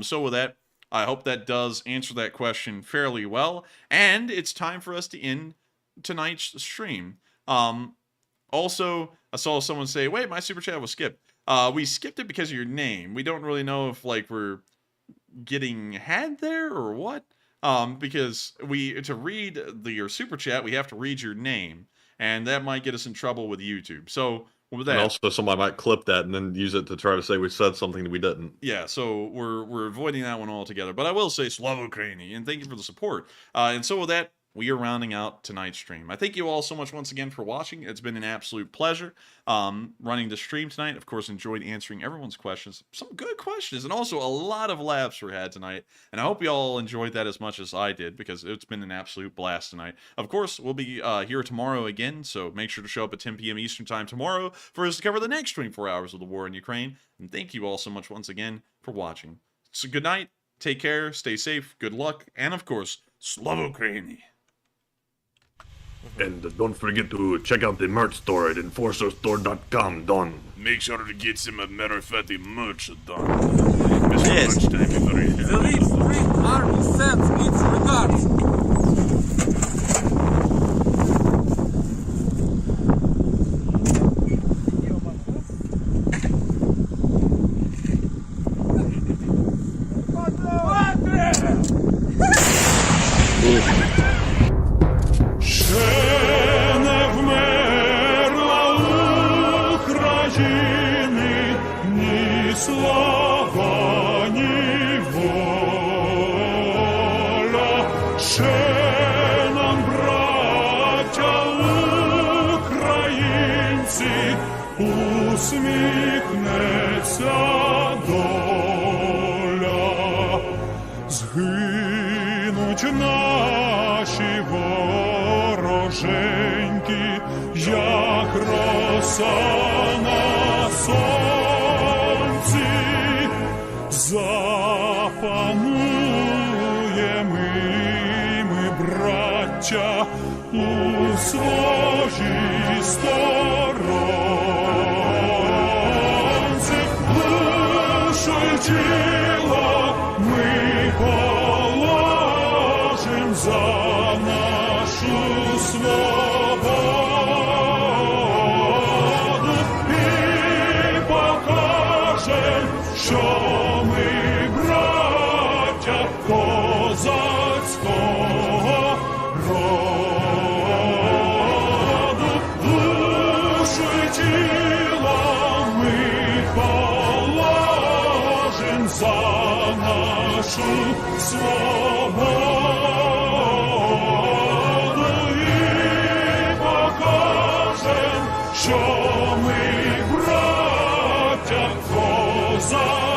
So with that, I hope that does answer that question fairly well. And it's time for us to end tonight's stream. Also, I saw someone say, wait, my super chat was skipped. We skipped it because of your name. We don't really know if, like, we're getting had there or what. Because to read your super chat, we have to read your name. And that might get us in trouble with YouTube. So, with that... And also, somebody might clip that and then use it to try to say we said something that we didn't. Yeah, so we're avoiding that one altogether. But I will say, Slava Ukraini, and thank you for the support. And so with that, we are rounding out tonight's stream. I thank you all so much once again for watching. It's been an absolute pleasure running the stream tonight. Of course, enjoyed answering everyone's questions. Some good questions, and also a lot of laughs were had tonight. And I hope you all enjoyed that as much as I did, because it's been an absolute blast tonight. Of course, we'll be here tomorrow again, so make sure to show up at 10 p.m. Eastern Time tomorrow for us to cover the next 24 hours of the war in Ukraine. And thank you all so much once again for watching. So good night, take care, stay safe, good luck, and of course, Slava Ukraini. And don't forget to check out the merch store at enforcerstore.com, Don. Make sure to get some Merifetti merch done. Yes. The Leaf Street Army sends its regards. Наші вороженьки, як роса на сонці, запануємо ми, браття, у своїй сторонці. Душу й тіло ми положим за нашу свободу і покажем, що ми браття козацького роду. Душу й тіло ми положим за нашу свободу. Що ми браття козацького